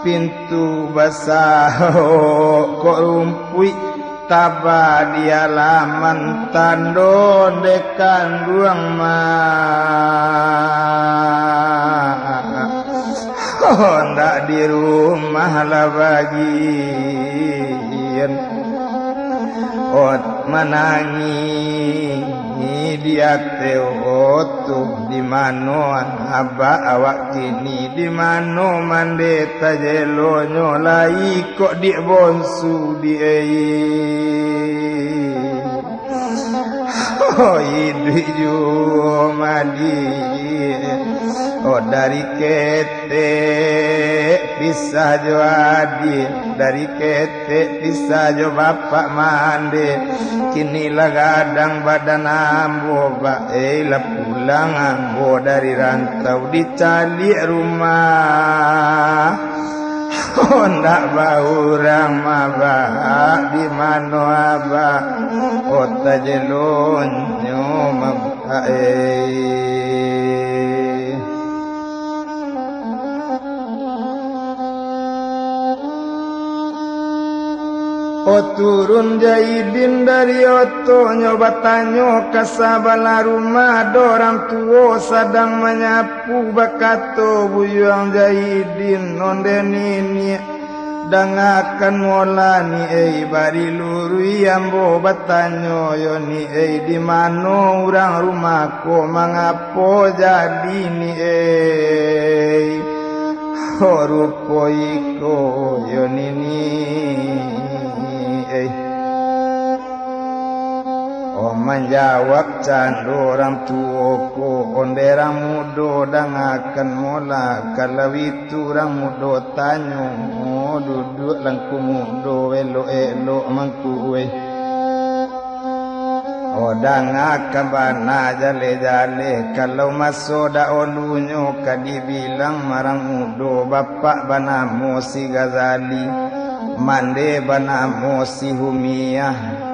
pintu basah kok rumpui taba di halaman tando dekan duang ndak di rumah lah bagian menangi dia teoto di mano abah awak kini di mano mandeta jelonyo lai kok di bonsu di hidu madi dari kete bisa jo adi dari kete bisa jo bapak mande kini lagadang badan ambo lah pulang ambo dari rantau dicali rumah ndak baurang mabah di mano abah kota jelonyo mabah turun Jahidin dari oto nyoba tanyo kasabala rumah dorang tuo sadang menyapu bakato buyang Jahidin nondenini dangakan molani bari lurui ambo batanyo yoni di mano urang rumahku mangapo jadi ni horupo iko yoni ni menjawab candu orang tuoku onderang mudo dangakan mola kalau itu orang mudo tanyo duduk langku mudo elo mangkuwe dangakan bana jale kalau masoda olunyo kadibilang marang mudo bapak bana mosi Ghazali mande bana mosi Humiyah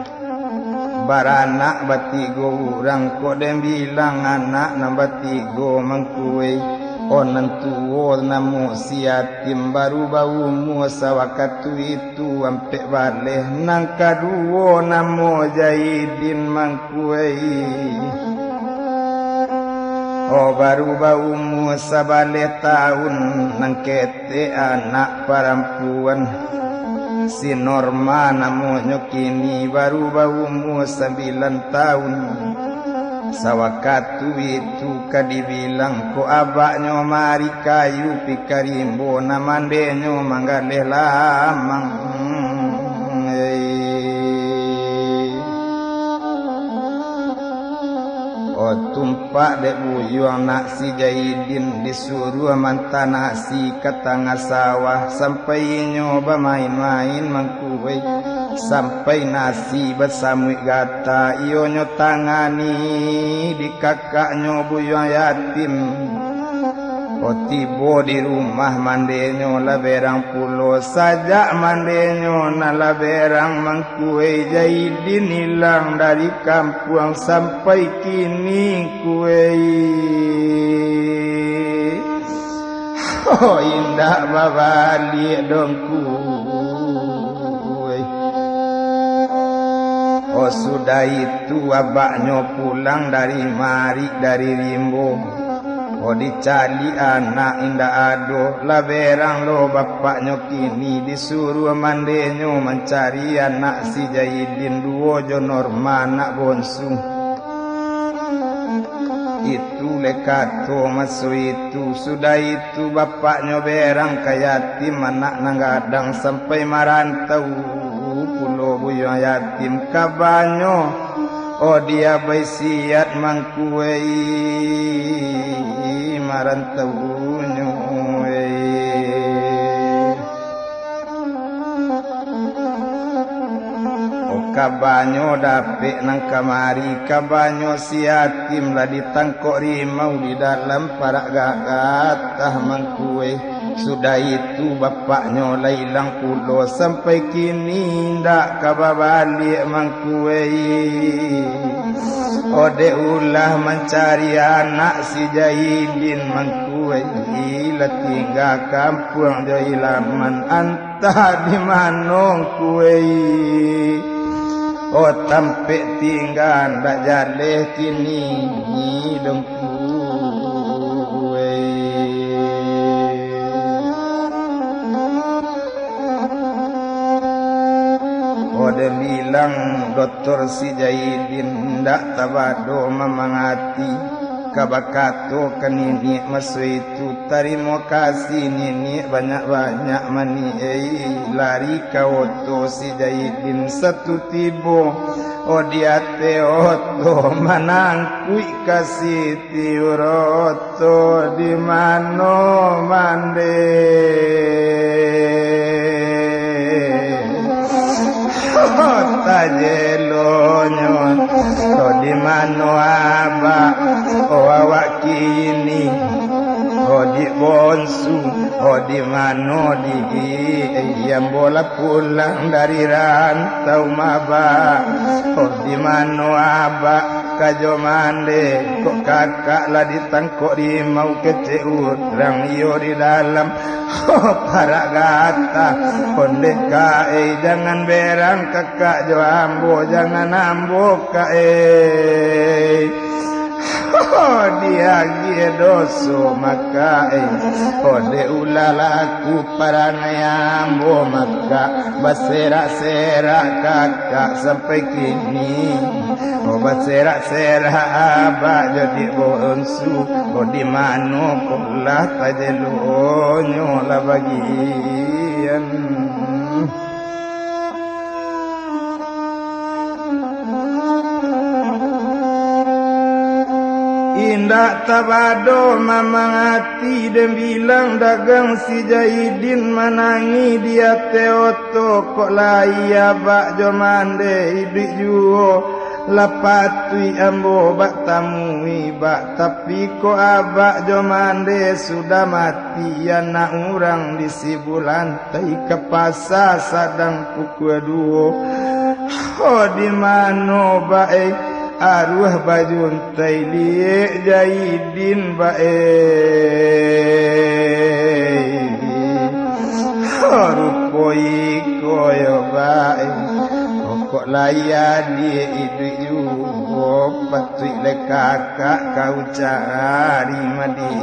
baranak batigo urang kok dem bilang anak na batigo mangkuwe onan tuwo namu siatim baru bau musa wakatu itu ampe bale nang kaduo namu Jahidin mangkuwe baru bau musa bale tahun nang kete anak perempuan si Norma namanya kini baru bau 9 tahun sawakatu itu kadibilang ko abaknyo mari kayu pikarimbo namandenyo manggaleh lamang tumpak dek buyuang nak si Jaidin disuruh mantan nasi ke tengah sawah sampai nyoba main-main mangkuwe sampai nasi bersamui gata iyo nyo tangani di kakaknyo buyuang yatim tiba di rumah mandenyo laberang pulo sajak mandenyo na laberang mangkue Jaidin hilang dari kampung sampai kini kue indah babalik dongku sudah itu abaknyo pulang dari mari dari Rimbo dicari anak indah ado laberang lo bapaknya kini disuruh mandenyo mencari anak si Jaidin duo jo norma anak bonsu itu lekato masu itu sudah itu bapaknya berang kayatim anak nanggadang sampai marantau pulau buyang yatim kabanyo dia baisiat mangkuei marantaunya kabanyo dapet nang kamari kabanyo si yatim lah ditangkok rimau di dalam parak gagatah mangkue sudah itu bapaknya lah hilang pulo sampai kini ndak kababalik mangkue ode ulah mencari anak si Jaidin mangkue ila tinggal kampung jo ilaman antah di manong kue tampek tinggal ndak jaleh kini dongku dia bilang dokter si Jaidin ndak tabado memangati kabakato kanini masu itu terima kasih nini banyak-banyak mani lari kawoto si Jaidin satu tibo dia teoto manangkui kasih tiuroto di mano mande tajelonyo di mano aba awak kini di bonsu di mano di yang bola pulang dari rantau maba di mano aba kajo mande kok kakak lah ditangkok rimau kecil urang iyo di dalam para gata ondek kae jangan berang kakak jo ambo jangan ambo kae dia giedoso maka ode ulalaku paranayambo maka baserak-serak kakak sampai kini baserak-serak abah jadi bonsu di mano kolah tajelonyo lah bagian indak tabado mamangati dan bilang dagang si Jaidin manangi dia teoto kok laya bak jomande ibik juo lapatui ambo bak tamui bak tapi kok abak jomande sudah mati anak orang di sibulantai ke pasar sadang pukul 2 di mano baik arwah bajuntai liek Jaidin bae rupoi koyo bae kok laya dia itu juga patui le kakak kau cari madi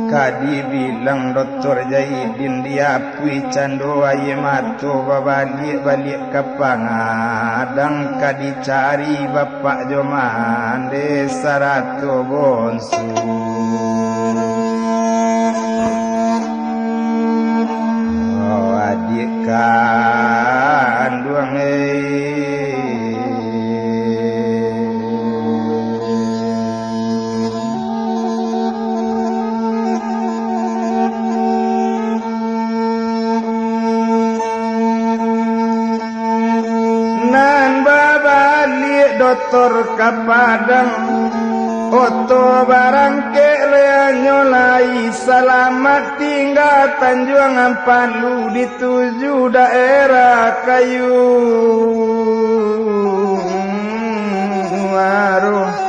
Kadi bilang Dr. Jahidin diapui cando aye mato balik ke Pangadang kadi cari Bapak Joman desa Ratu Bonsu oh adik kandung Doktor Kapadang Oto barangke lea nyolai selamat tinggal Tanjuangan Palu dituju daerah Kayu Waruh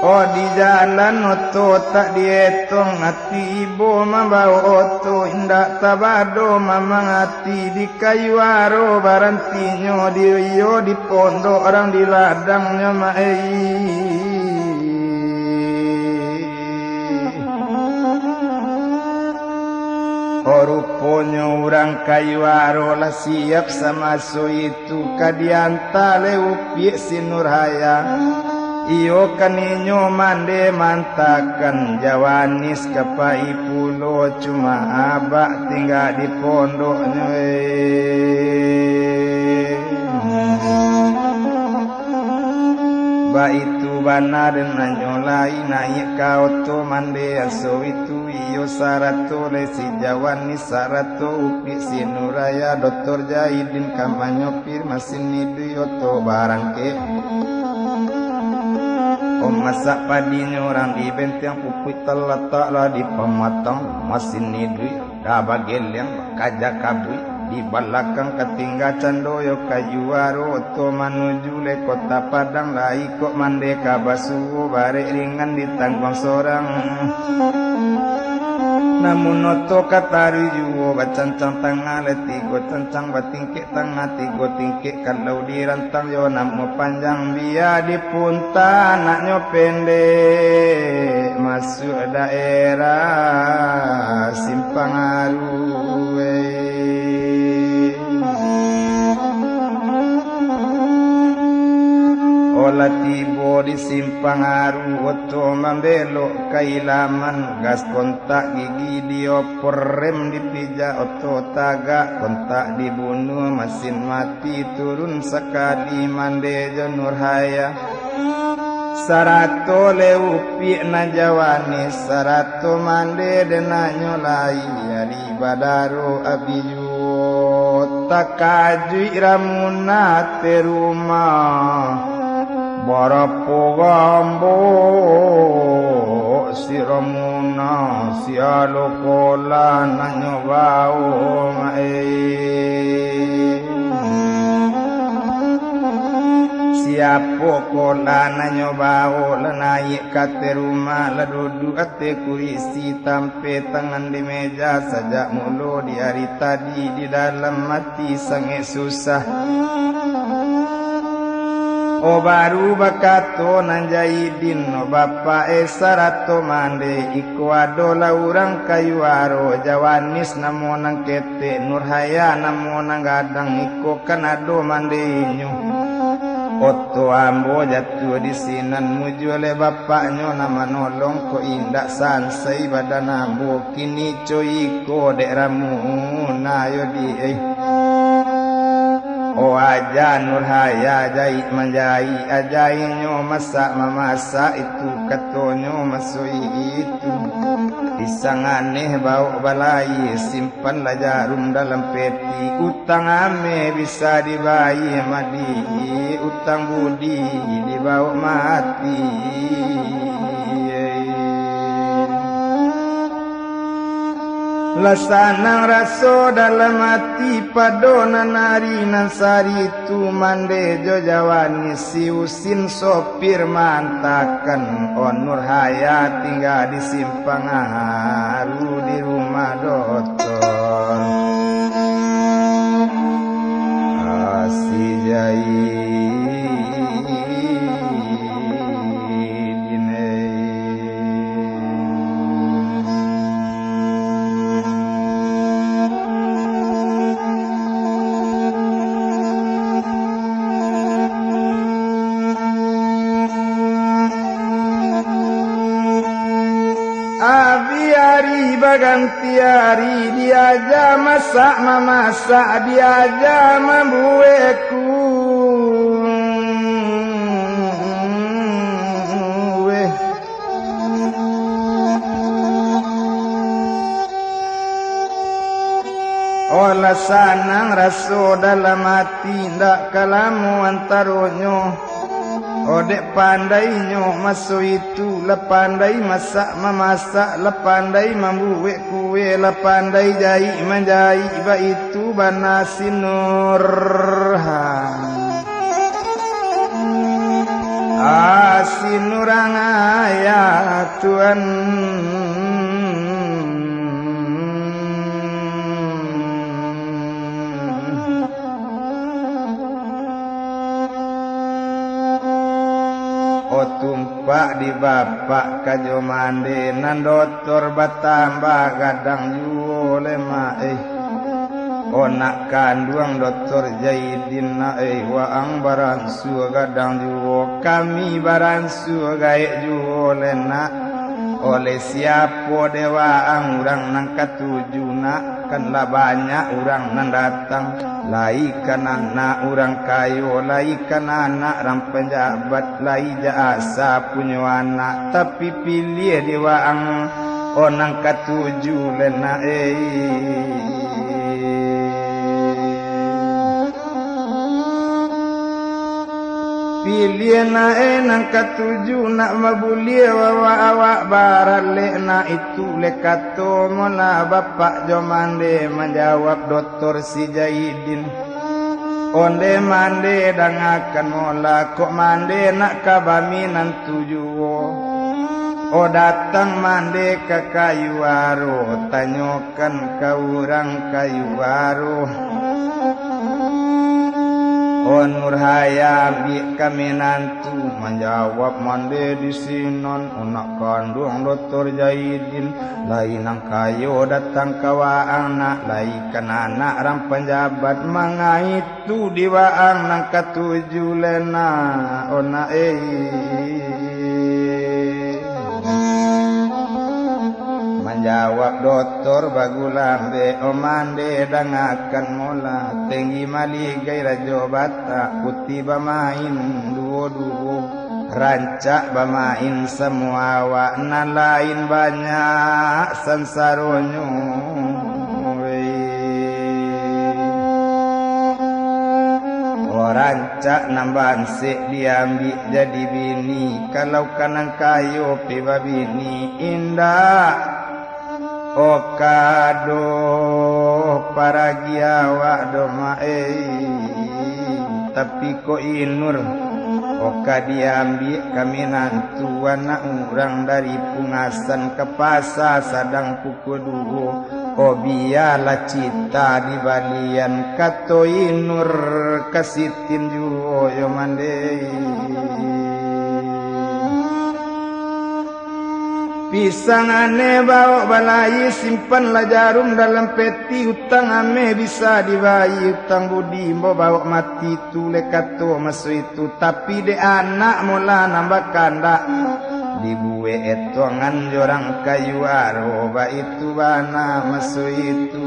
oh di jalan oto tak dietong hati ibu membawa oto indak tabado mamang hati di kayu aro barantinyo di iyo di pondok orang di ladangnya maei oh rupanya orang kayu aro lah siap sama so itu kadianta leupi sinurhaya iyo kaninyo mande mantakan jawanis kapai pulo cuma abak tinggal di pondoknya ba itu benar dan nyolai naik kau to mande aso itu iyo sarato lesi jawanis sarato upi sinuraya Dr. Jahidin kamanyopir masin nidu to barangke masak padinya orang di benteng pupui terletaklah di pematang mesin nidui dabagel yang kajak kabui di belakang ketinggal candoyo kayu aro to menuju le kota Padang lai kok mandeka basu barek ringan di tanggung sorang namun oto katari juwo bacancang tengah letigo cancang batingkik tengah tigo tingkik kalau dirantang yo namo panjang biar di punta anaknya pendek masuk daerah Simpang Aruwe olah tibo di Simpang Aru oto membelok kailaman gas kontak gigi diopor rem dipijak oto tagak kontak dibunuh mesin mati turun sekali mande Nurhaya sarato leupi na jawani sarato mande dena nyolai ali badaro abiju takaju ramuna terumah barapo gambo si ramuna si alokola nanyo bau mae siapo kola nanyo bau lanai kate rumah ladudu ate kurisi tampe tangan di meja sajak mulu di hari tadi di dalam mati sange susah o baru bakato nanjaidin no bapa sarato mande iku adola urang kayu aro jawanis namo nang kete Nurhaya namo nang gadang iku kan ado mande inyu oto ambo jatuh di sinan muju le bapaknya nama nolong ko indak sansai badan ambo kini coy ko dek ramu na yo di o aja Nurhaya jahit menjahit ajainyo masak memasak itu katonyo masui itu pisang aneh bau balai simpanlah jarum dalam peti utang ame bisa dibayar madi utang budi dibawa mati lasanang raso dalam hati padona nari nansari tu mande jojawani si usin sopir mantakan on Nurhaya tinggal di Simpang Aru di rumah dokter si jai baganti hari diaja masak memasak diaja membueku olah sanang raso dalam hati ndak kalamu antaronyo odek pandainyo masuk itu lepandai masak memasak lepandai membuat kue lepandai jahit menjahit ba itu banasinur asinurang ayat Tuhan tumpak di bapak kajo mande nan doktor batambah gadang juole mae onak kanduang doktor Jaidin nae waang baransu gadang juo kami baransu gaek juole nak oleh siapa dewa ang urang nang katuju nak kan lah banyak urang nan datang laikan anak urang kayo laikan anak ram penjabat lai jasa punya anak tapi pilih dewa ang onang katuju lena pilih na nang katuju nak mabulia wawa awak barale na itu lekato mola bapak jomande menjawab doktor si Jaidin onde mande dangakan mola kok mande nak kabami nan tujuo o datang mande ke kayuaro tanyokan ka urang kayuaro Nur hayam kami nantu menjawab mande di sinon unak kandung doktor Jaidin lain nang kayo datang kawaang nak laikan anak ram penjabat mangaitu diwaang nang katuju lena ona menjawab doktor bagulambe omande dangakan mola tinggi maligai rajo bata putih bamain duo-duo rancak bamain semua wakna lain banyak sansaronyo rancak nambahan sek diambil jadi bini kalau kanang kayo piba bini indah okado para giawa doma tapi ko inur oka diambil kami nantu anak urang dari pungasan ke pasar sadang pukul 2 oh biarlah cita di balian kato inur kasitin juo yo mandei pisang ane bawa balai simpanlah jarum dalam peti utang ame bisa dibayi utang budi mbo bawa mati tu lekato masuk itu tapi de anak mula nambah kanda dibue etongan jorang kayu aroba itu bana masuk itu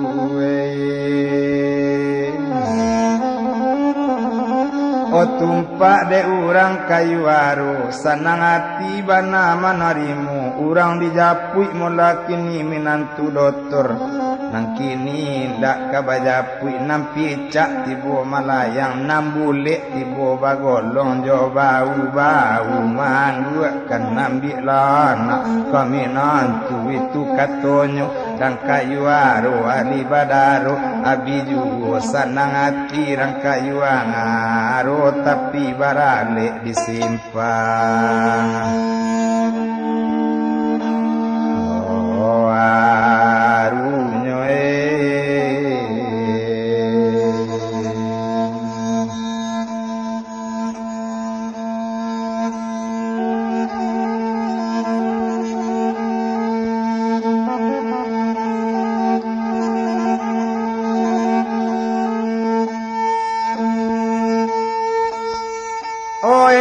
o tumpak de urang kayu aro sanang hati bana manarimu urang dijapui mula kini minantu doktor nang kini ndak kabajapui nam picak tibo malayang nam bulik tibo bagolong jo bau manggu kan nambi lana kami nantu itu katonyo dan kayu aro ali badaro abi jugo sanang hati rang kayu aro tapi barale disimpan oh arunyo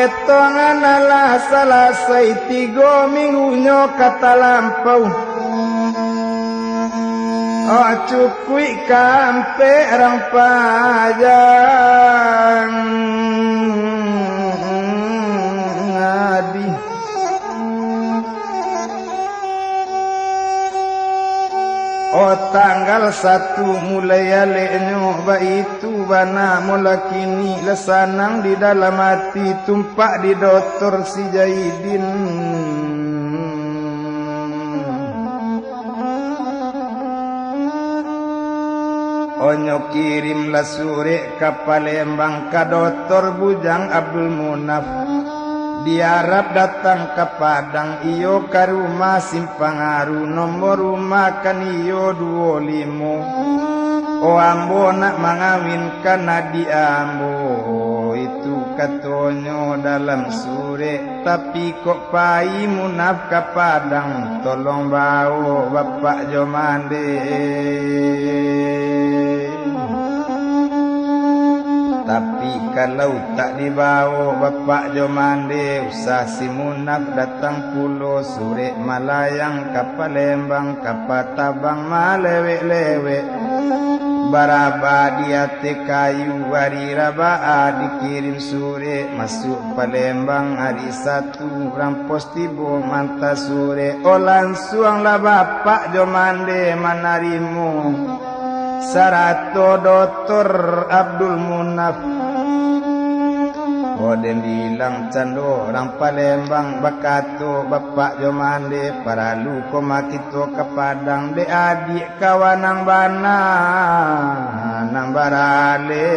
etongan ala selesai 3 minggunya kata lampau Oh cukui kampe rang pajang ngadi Oh tanggal 1 mulai nyoba itu bana mula kini lesanang di dalam hati tumpak di Dr. Si Jaidin Onyo kirimlah suri ke Palembang ke Dr. Bujang Abdul Munaf diharap datang ke Padang iyo ke rumah Simpangaru nomor rumah kan iyo 25 Oh ambo nak mengawinkan nadi ambo itu katonyo dalam suri tapi kok pai Munaf ke Padang tolong bawa Bapak Jomande tapi kalau tak dibawa Bapak Jomande usah si Munaf datang pulau sore Malayang ke Palembang ke Patabang malewek-lewek baraba dia kayu hari Rabaa dikirim sore masuk Palembang hari 1 rampos tibo manta sore oh langsung lah Bapak Jomande manarimu Sarato Dr. Abdul Munaf Oh dan bilang cando orang Palembang bakato Bapak Jomande para luko makito ke Padang de adik kawanang bana nang barale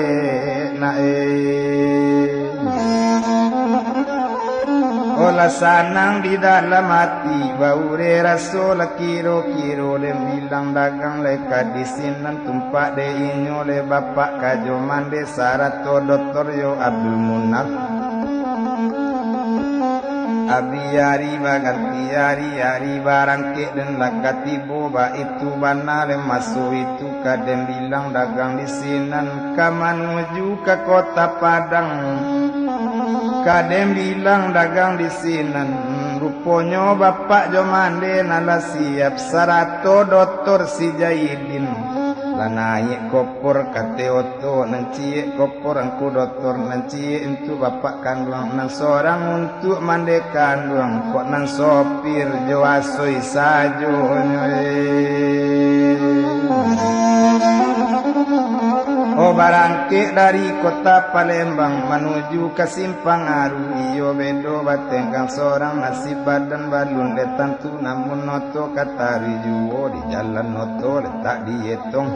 Olah sanang di dalam hati baure rasul kiro-kiro dan bilang dagang leka di sinan tumpak de inyo le Bapak Kajomande Sarato Dr. Yo Abdul Munaf Abi yari baganti yari barangke dan lakati boba itu banale masuk itu kadang bilang dagang di sinan kaman menuju ke kota Padang kadang bilang dagang di sinan rupanya Bapak Jomande nala siap Sarato Dr. Si Jaidin naik kopor kate oto nanti kopor angku doktor nanti itu Bapak kandung nang seorang untuk mande kandung kok nang sopir joasoi sajo Oh barangke dari kota Palembang menuju ke Simpangaru iyo bedo batengkang seorang nasib badan balun letan tu namun noto kata rijuo di jalan noto letak dietong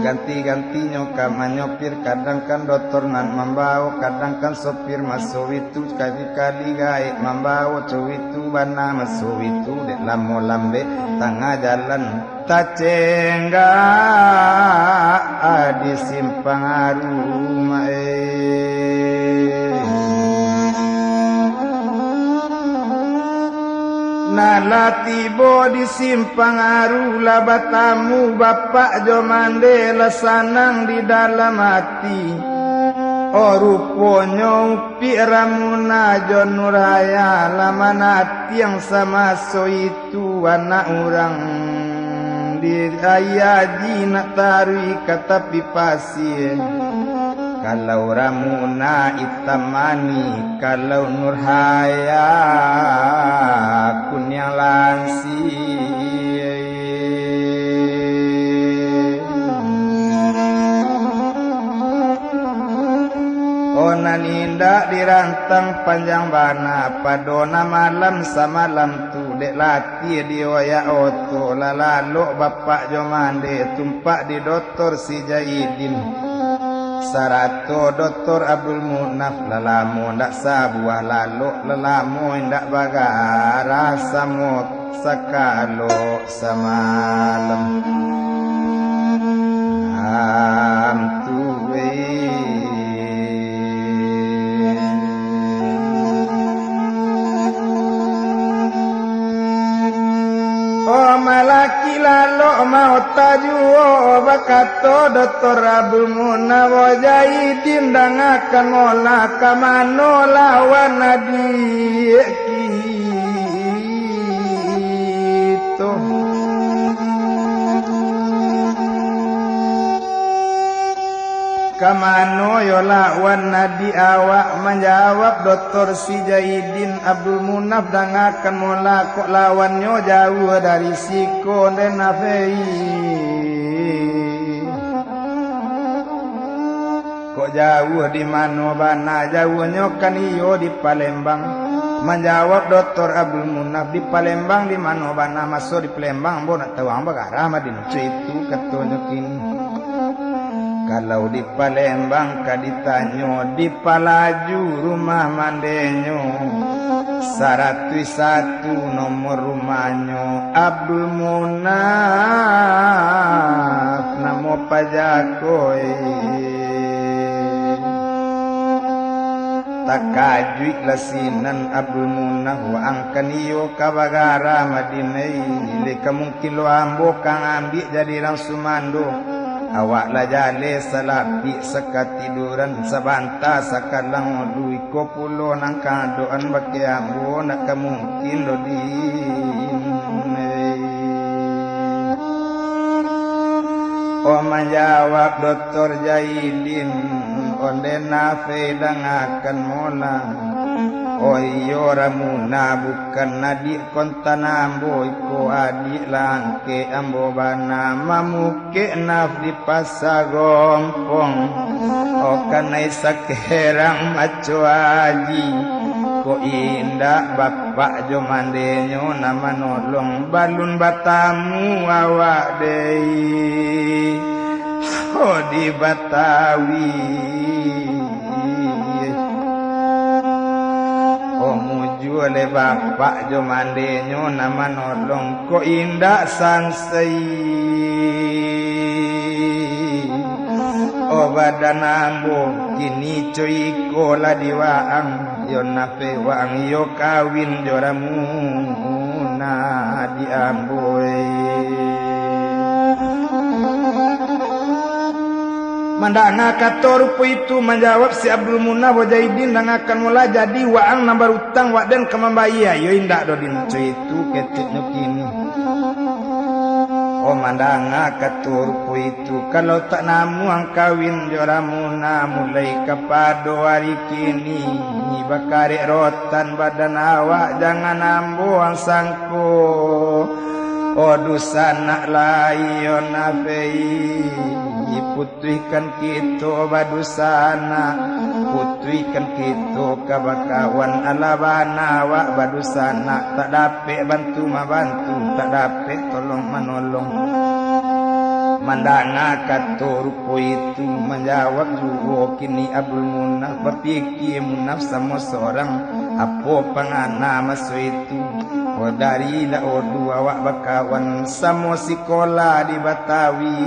ganti-ganti nyokap menyopir kadang kan dokter nan membawa kadang kan sopir masuk itu kali-kali gaik membawa itu bana masuk itu dek lamo lambe tengah jalan tacengga di Simpangaru Nala tibo di Simpangaru lah batamu Bapak Jomande lesanang di dalam hati Oh rupanya upi ramuna Jon Nuraya laman hati yang sama so itu anak orang di ayaji nak taruh kata pipasi kalau ramuna itamani kalau Nurhaya kunyang lansi Ona nindak dirantang panjang bana padona malam samalam tu dek lati dioya oto lalalo Bapak Jomande tumpak di Dr. Si Jaidin Sarato Dr. Abdul Munaf lalamu ndak sabuah lalu lalamu ndak bagara samut sakalo samalam amtuwe Oh malaki lalu mau tajuo bakato Dr. Abdul Munaf Jaidin dangakan olah kamano lawan adik kita kamano yo lawan nadi awak menjawab Dr. Si Jaidin Abdul Munaf dangakan mola kok lawannya jauh dari siko dan nafei kok jauh di mano bana jauhnya kan iyo di Palembang menjawab Dr. Abdul Munaf di Palembang di mano bana masuk di Palembang bo nak tahu amba karama di nucu itu katanya kini kalau di Palembang kaditanyo di Palaju rumah mandenyo 101 nomor rumahnya Abdul Munaf namo pajakoy takajui lasinan Abdul Munaf wa angkaniyo kabagara madinai leka mungkin lo ambo kang ambil jadi rang sumando awak la jale salapi sakatiduran sabanta sakalang duwi ko pulo nang kadoan baki ambo nak mungkin lo di o menjawab Dr. Jaidin onde nafe dangakan mola o iyo ramuna bukan nadi kontanambo iko adik langke ambo bana mamuke naf di pasagompong o kanai sakerang maco aji ko indah bapak jo mandenyo nama nolong balun batamu awak dei o di Batawi muju oleh bapak jo mandenyo nama nolong ko indah sansai o badan ambo kini cuy ko la diwaang yo nafe waang yo kawin joramu na di amboy mandanga kator itu menjawab si Abdul Munaf Jaidin dangakan mula jadi waang nambar utang wak den kemambaya yo indak do din itu ketiknya kini oh mandanga kator itu kalau tak namu ang kawin joramuna mulai kapado hari kini bakari rotan badan awak jangan ambo ang sangko oh dosa nak layon nafei putihkan kita badusana putihkan kita kabakawan alabana wa badusana tak dapat bantu mabantu tak dapat tolong menolong mandanga katurku itu menjawab juga kini Abdul Munaf berpikir Munaf sama seorang apa pangana masuk itu oh dari la dua wak bakawan sama sekolah di Batawi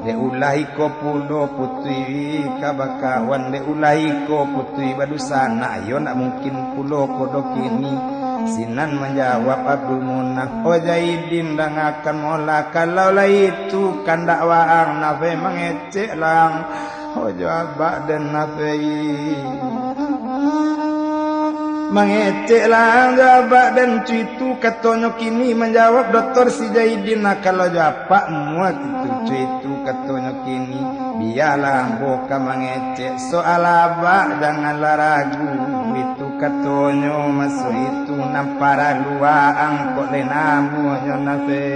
de ulahi ko pulo putui kabakawan de ulahi ko putui badusana ayo nak mungkin pulo kodok ini sinan menjawab Abdul Munaf o Jaidin dangakan mola kalau lah itu kan dakwaang nafe mengecek lang o jawab dan nafe mengecek lang jawab dan itu katanya kini menjawab Dr. Si Jaidin nah kalau jawab muat itu katanya kini biarlah boka mengecek soal apa janganlah ragu itu katanya masuk itu nampara luang kok lenamu nafe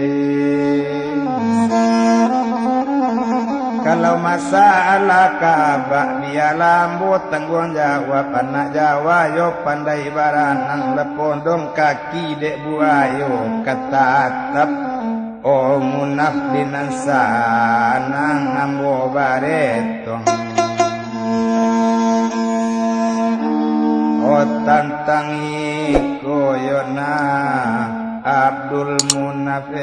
kalau masalah kabak biarlah mbok tanggung jawab anak Jawa yo pandai baranang lepondong kaki dek buayo kata atap o Munaf dinan sanang ambo baretong o tantangi koyona Abdul Munaf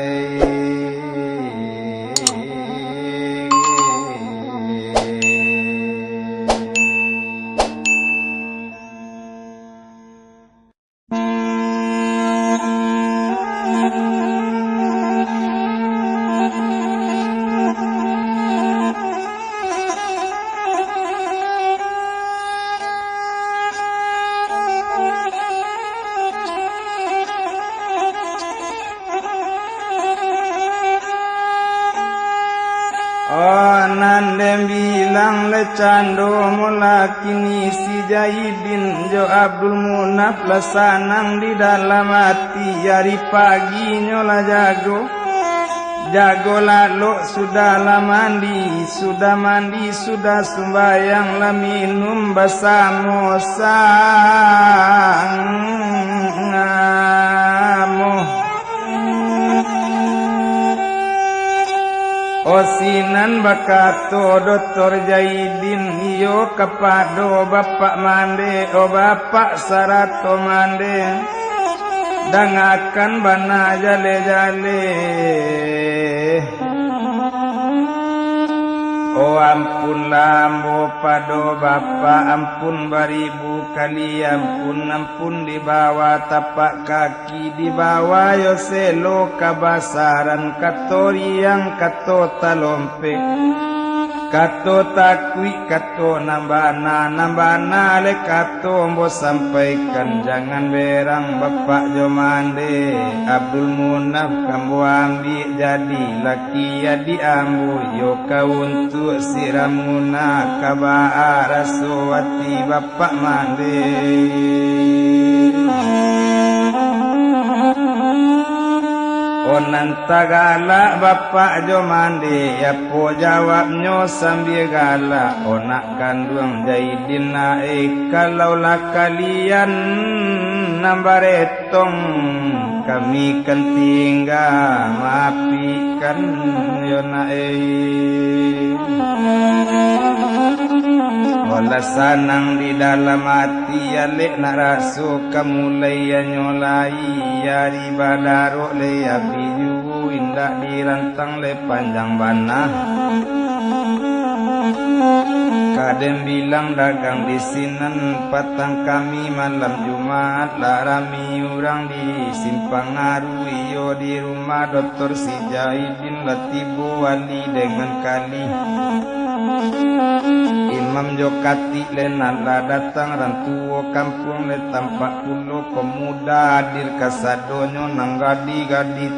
le cando mula kini si Jaidin jo Abdul Munaf lesanang di dalam hati hari pagi nyola jago lalu sudah mandi sudah sembayang lah minum bersama Osinan bakato Dr. Jaidin iyo kapado bapak mande bapak sarato mande dangakan bana jale ampun lambo pado bapak ampun baribu kali ampun dibawa tapak kaki dibawa yoselo kabasaran katori yang kato talompe kato takwi kato nambana le kato mbo sampaikan jangan berang bapak jomande Abdul Munaf kambo ambil jadi laki ya diambu yo kau untuk siramuna kabaa raswati bapak mande onan tagala bapak jomande ya po jawabnya sambil gala onak kandung Jaidin naik kalau lah kalian nambaretong kami kan tinggal maafikan yo naik wala sanang di dalam hati ya lek narasu kamulai ya nyolai ya ribadaro le ya biju indah dirantang le panjang bana kadem bilang dagang di sinan patang kami malam Jumat larami urang di simpang Aru iyo di rumah Dr. Si Jaidin latibu wali dengan kali Imam Jokati lenala datang rantuo kampung le tampak pulo pemuda hadir kasadonyo nang gadi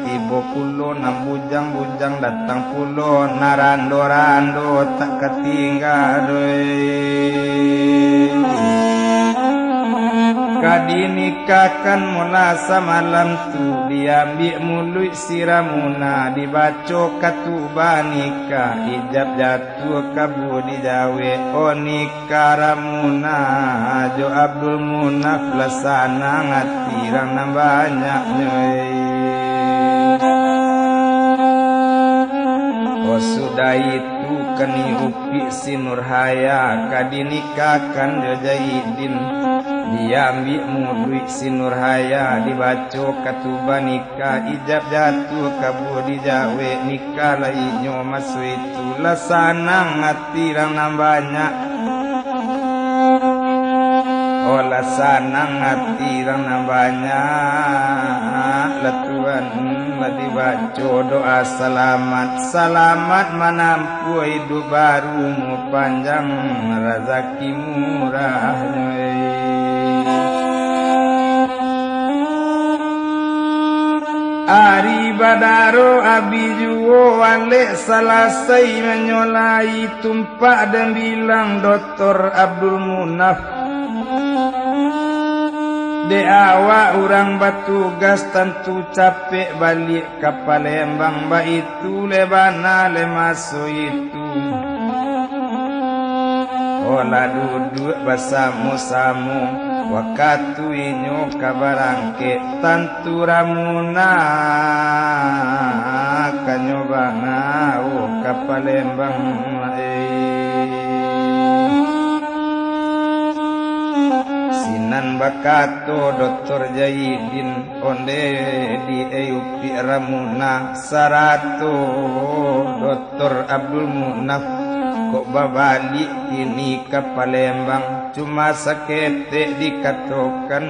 tibo pulo nang bujang datang pulo narando tak ketinggal kadi nikahkan mula samalam tu diambil mului siramuna dibaco katuba nikah ijab jatuh kabu dijawe nikah ramuna jo Abdul Munaf lesana ngatirang na banyak sudah itu keni upi si Nurhaya kadi nikahkan jo Jaidin diambil mului si Nurhaya dibaco katuba nikah ijab jatuh kabu dijawe nikah lainyo masu itu lesana ngatirang na banyak lasana ngatirang na banyak latuan dibaco doa selamat menampu hidup baru panjang rezeki murah Ari badaro abijuo wale salasai menyolai tumpak dan bilang Dr. Abdul Munaf de awak orang batugas tentu capek balik ke Palembang ba itu lebana le masuk itu olah duduk bersama-sama wakatu inyo kabarangke tantu ramuna kanyobana ke Palembang sinan bakato Dr. Jaidin onde di Eyupi ramuna sarato Dr. Abdul Munaf kok babalik ini ke Palembang cuma sakete dikatokan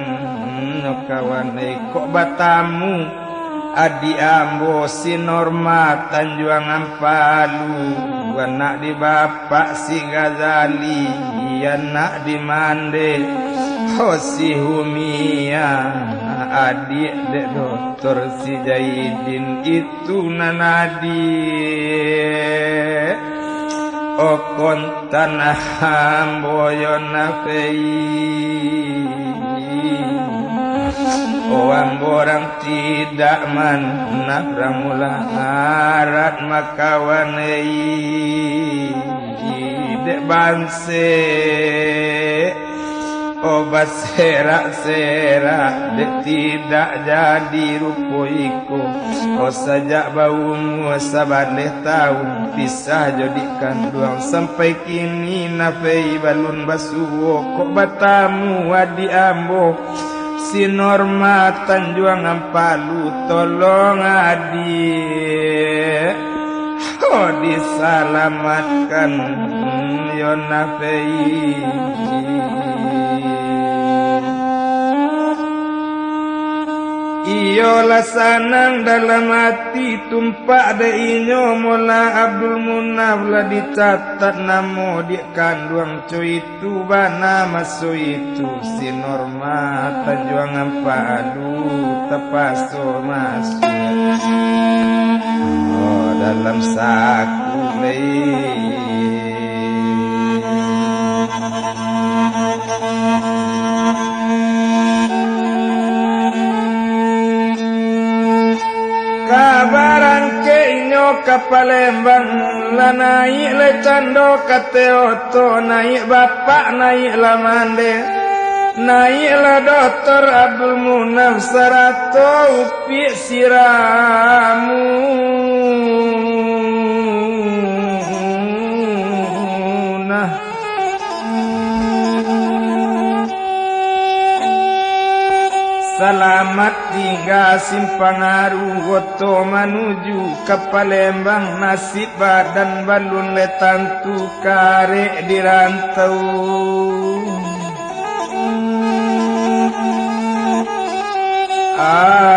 kawan kok batamu adi ambo si Norma Tanjuangan Palu anak di bapak si Ghazali anak di Mande si Humia adik dek Dr. Si Jaidin itu nanadi okon tanah amboyona fei amborang tidak manah ramula arat makawanei dek banse obat serak-serak dek tidak jadi rupoiku sejak baumu sabaleh tahun pisah jadikan duang sampai kini nafei balun basuwo kok batamu wadi ambo si Norma Tanjuang Ampalu tolong adik diselamatkan Yona Fei iyo lasanang dalam hati tumpak de inyo mola Abdul Munaf lah dicatat namo di kanduang cuy itu bana masu itu si Norma Tanjuang Ampalu tepaso masuk dalam saku kabaran ke inyo kapalembang la naik le cando kateoto naik bapak naik la mande naik la dokter Abdul Munaf sarato upi siramu nah selamat tinggal Simpangaru goto menuju ke Palembang nasib badan balun letantu karek dirantau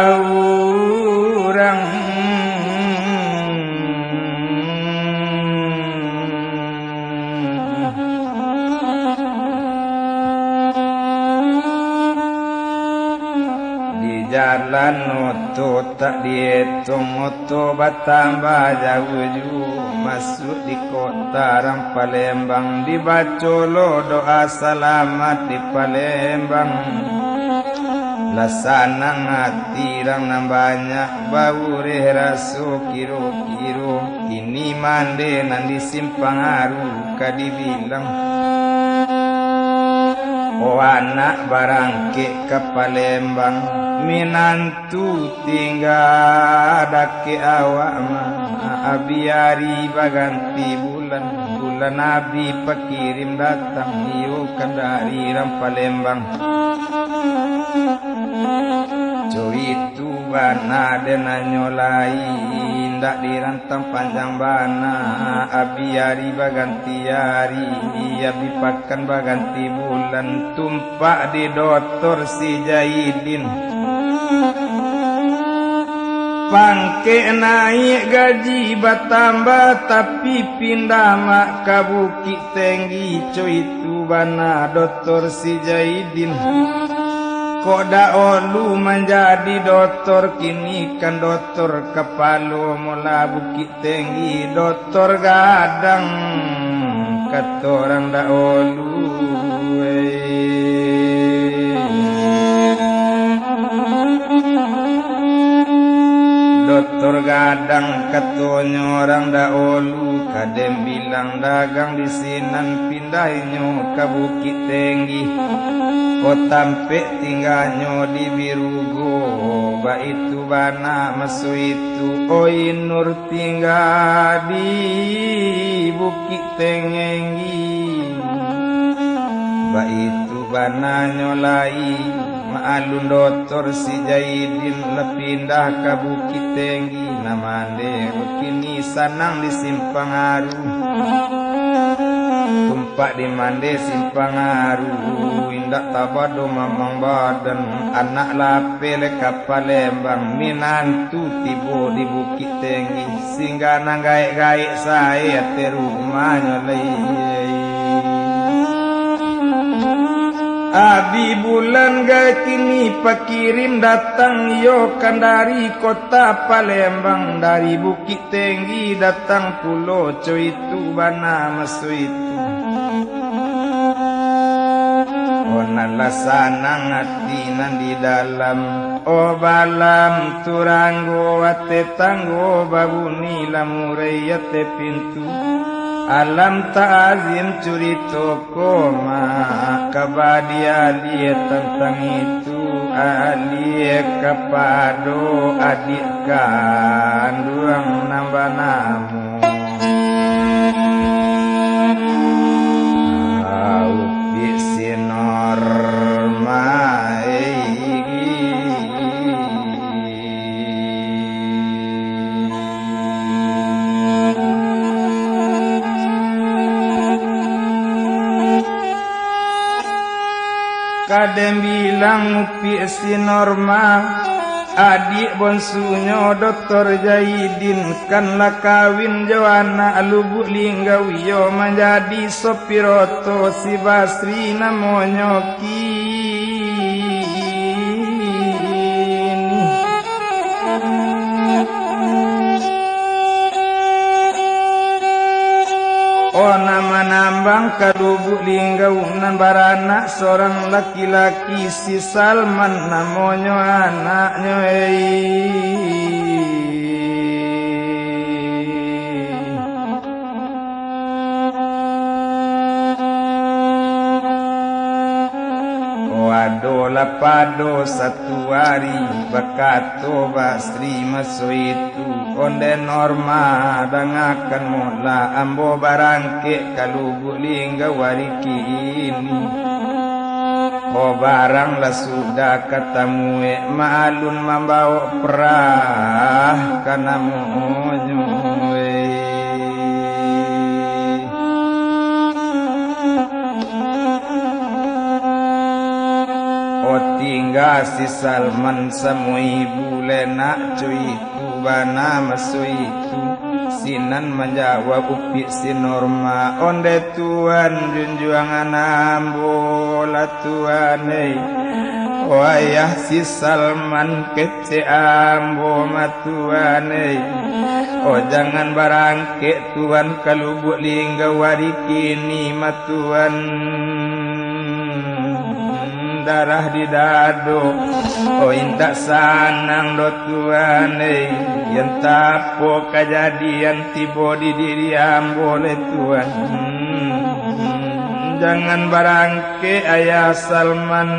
aurang jalan oto tak dihitung oto batambah jauh masuk di kota Rang Palembang di Bacolo doa selamat di Palembang lasanang hati rang banyak bau rasu kiro-kiro ini mande nanti Simpangaru kadibilang oh anak barangke ke Palembang minantu tinggal dake awak abiari baganti bulan nabi pekirim datang iukan dari Rang Palembang cuy itu bana dena nyolai ndak dirantang panjang bana abiari baganti hari abi pakan baganti bulan tumpak di dokter si Jaidin pangke naik gaji batambah tapi pindah mak ke Bukit Tinggi cuy itu bana dokter si Jaidin kok dah olu menjadi dokter kini kan dokter kepala mula Bukit Tinggi dokter gadang kata orang dah olu dokter gadang katanya orang dahulu kadem bilang dagang di sinan pindahnya ke Bukit Tinggi kok tampe tinggalnya di Birugo ba itu bana masu itu oi nur tinggal di Bukit Tinggi ba itu bana nyolai maalun dokter si Jaidin lepindah ke Bukit Tinggi namande kini sanang di Simpangaru tumpak di mande Simpangaru indak tabado mamang badan anak lapele ke Palembang minantu tibo di Bukit Tinggi sehingga nang gaik-gaik saya te rumahnya lei Abi bulan ga kini pakirim datang yo kan dari kota Palembang, dari Bukit Tinggi datang pulau Coitu bana masu itu. Onalah sanang hati nan di dalam, o balam turanggo ate tanggo babuni lamurai ate pintu. Alam ta'azim curito koma kabadia liya tentang itu alia kapado adik kandung nambah namu upi sinormai kadang bilang upi si Norma adik bonsunya Dr. Jaidin kanlah kawin Joanna Lubuk Linggawiyo menjadi sopiroto si Basri namanya oh nama nambang Kalubuk Linggaunan baranak seorang laki-laki si Salman namanya anaknya Wadola pado satu hari bakato Basri maso itu onde Norma dangakan mula ambo barangke Kalubuk Linggau wariki ini. Oh barang lah sudah katamu maalun membawa perah karena monyo tinggal si Salman sama ibu lenak cuy itu bana masu itu sinan menjawab upi si Norma onde tuan junjuangan ambola tuan wayah si Salman kece ambo matuan oh jangan barangke tuan Kalubuk Linggau warikini matuan darah di dado oh indak sanang do tuan yang tapo kejadian tiba di diri boleh tuan jangan barangke ayah Salman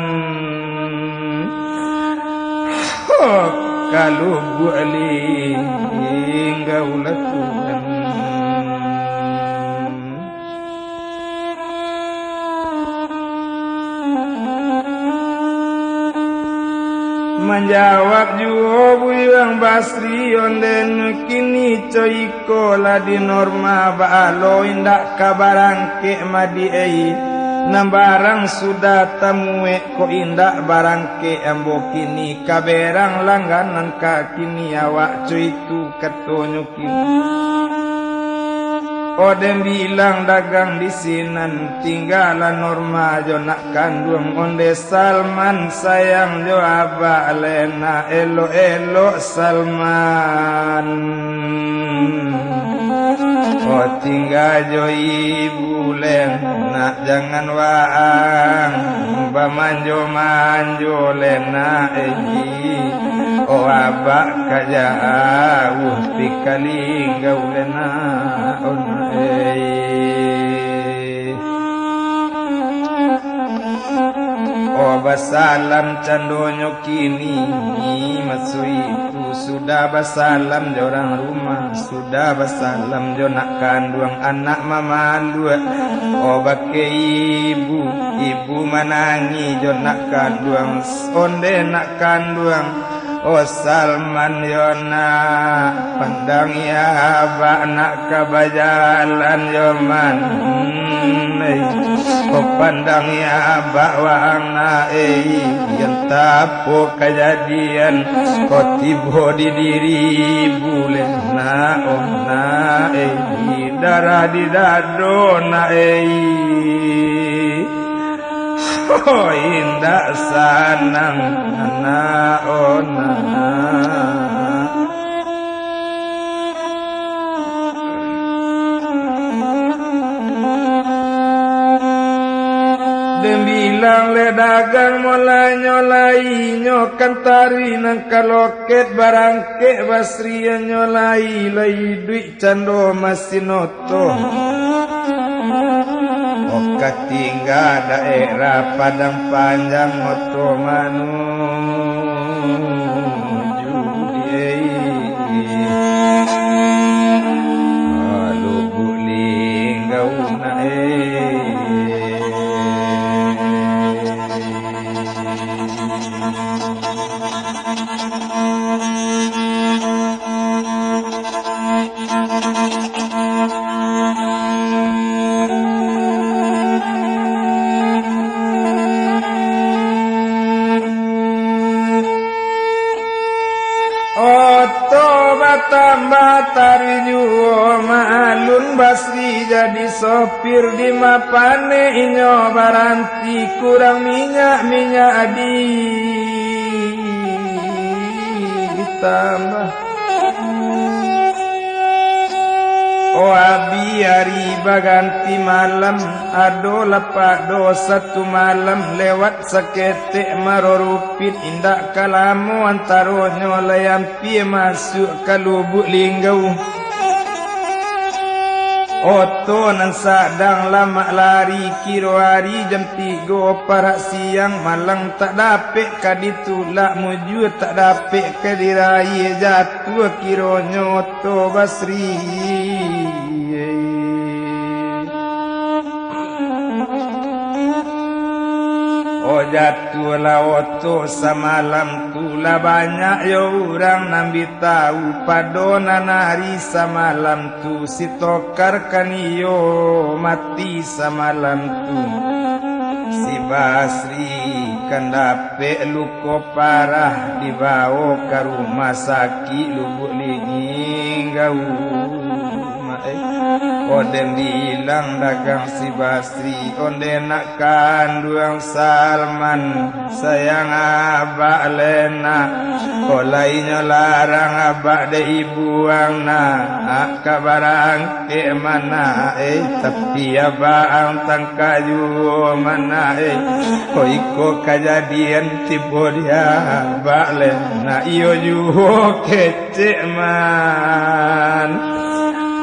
oh Kalubuk Linggau lah tuan menjawab juga buyang Basri onden kini coiko la di Norma baalo indak kabarangke madi nambarang sudah tamue ko indak barangke ambo kini kaberang langganan ka kini awak cuitu katonyo kini Odem bilang dagang di sinan tinggalan Norma jo nak kandung onde Salman sayang jo aba lena elo Salman oh tinggal jo ibu lena jangan waang bamanjo lena oh aba kaja pikali gaulena oh basalam candonyo kini masu itu sudah basalam jorang rumah sudah basalam jo nak kandung anak mama dua oh bake ibu manangi jo nak kandung onde nak kandung oh Salman yona pandang ya bak nak kabajalan yoman oh pandang ya bak wang yang tapo kejadian kau tiba di diri bulan na darah di dado na oh indah sanang naona bilang le dagang mulai nyolai nyokan tari nang kaloket barangke basri nyolai lai duit cando masinoto oka tinggal daerah Padang Panjang moto manuju lubu linggau tambah tarinyu maalun basri jadi sopir di mapane inyo baranti kurang minyak adi tambah oh abi hari baganti malam ado lepak do satu malam lewat seketik marorupit indak kalamu antaro nyolayam pie masuk ke lubuk linggau oto nan sadang lama lari kiro hari jam 3 parak siang malang tak dapet kaditulak mujud tak dapet kadirai jatuh kiro nyoto basri oh jatuh lawoto samalam tula banyak ya orang nambi tahu padona nari samalam tu si tokar kaniyo mati samalam tu si basri kan dapet luko parah dibawa ke rumah sakit lubuk linggau onde bilang dagang si Basri onde nak kanduang Salman sayang abak lena olainya larang abak de ibuang na kabarang ke mana tapi abang tangkayu mana koiko kejadian tibo dia abak lena iyo juho kecek man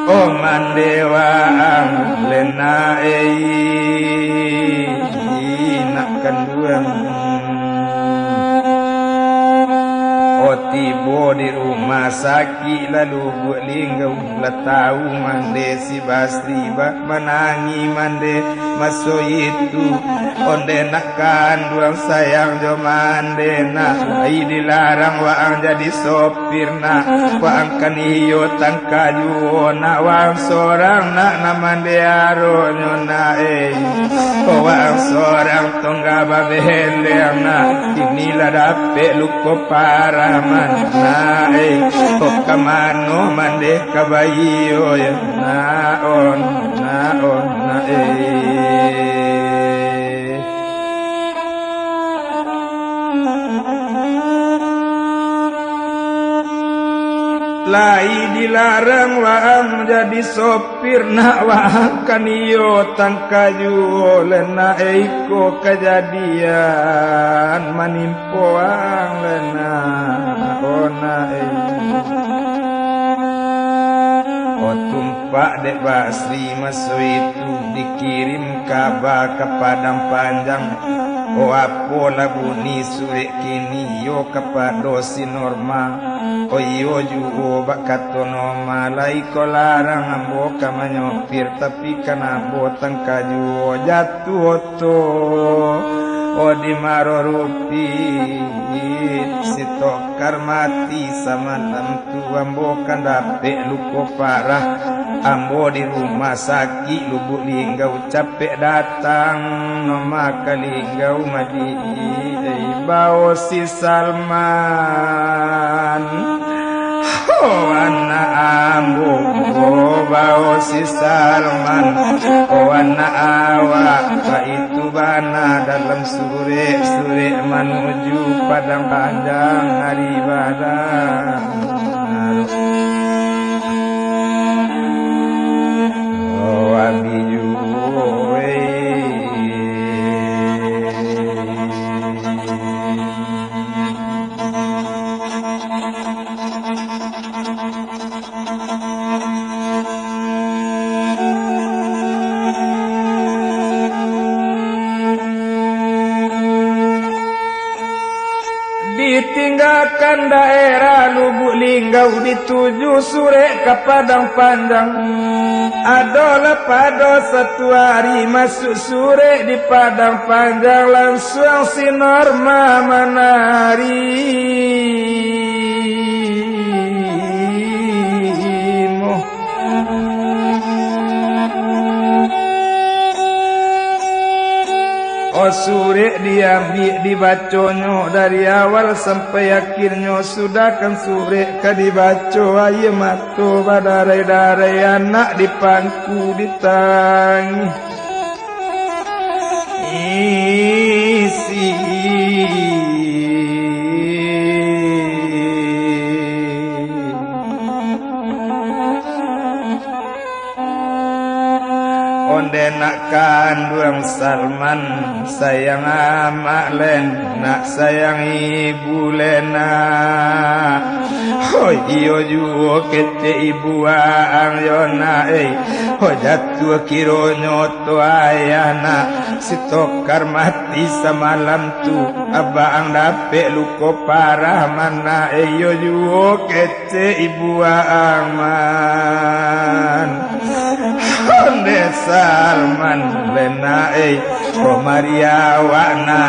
oh mandewa lena nak kanduang oh tibo di rumah sakit lalu buat linggau tahu mande si Basri bak menangi mande masuk itu onde nak kanduang sayang jo mande nak dilarang waang jadi sopir nak waang kan iyo tangkaju nak waang seorang nak namande aro nyona waang seorang tongga babele nak inilah dapet luko parah mana kok kamano mande kabayo ya naon lai dilarang waang jadi sopir nak waang kaniyo tangkayu lena iko kejadian manimpo waang lena ona tumpak dek Basri masuk itu dikirim kabar ke Padang Panjang oh apola buni surik kini yo kepada si Norma oh iyo juga bakatono malai kolarang ambo kamanyopir tapi kanabo tangkaju jatuh to oh di marorupi si tokar mati samalam tu ambo kan dapet luko parah ambo di rumah sakit lubuk linggau capek datang nama kalinggau madi bawa si Salman oh anak ambo oh bawa si Salman oh anak awak itu bana dalam sore menuju padang panjang hari badang. Oh abiju ditinggalkan daerah Lubuk Linggau dituju sore ke Padang Panjang. Adalah pada satu hari masuk sore di Padang Panjang langsung si Norma menari. Oh sore diambil dibaconyo dari awal sampai akhirnya sudah kan sore ka dibaco aye mato badarai-darai anak di pangku ditangi isi onde nak kandung Salman sayang amak len nak sayang ibu lena. Oh iyo juo kete ibu ang yona oh jatuh kiro nyoto ayana si tokar mati semalam tu abang dapet luko parah mana iyo juo kete ibu ang man. Onde Salman lena oh Maria wana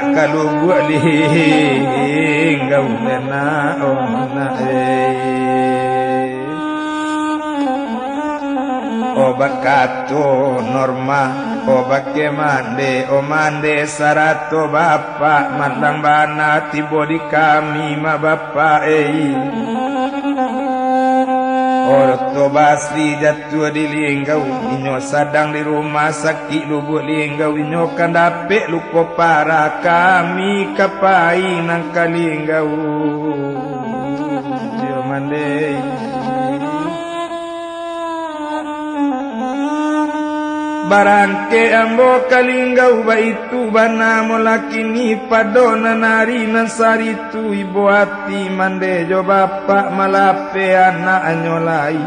kalubuk linggau lena oh na oh bakato Norma oh bakemande oh mande sarato bapak mandang bana tibo di kami ma bapak Orto Basri jatuh di Linggau inyo sadang di rumah sakit Lubuk Linggau inyo kan dapet luko parah kami kapai nang Kalinggau yo mandei barangke ambo Kalinggau baitu bana molakini padona nari nasaritu ibu hati mandejo bapak malape anak anyolai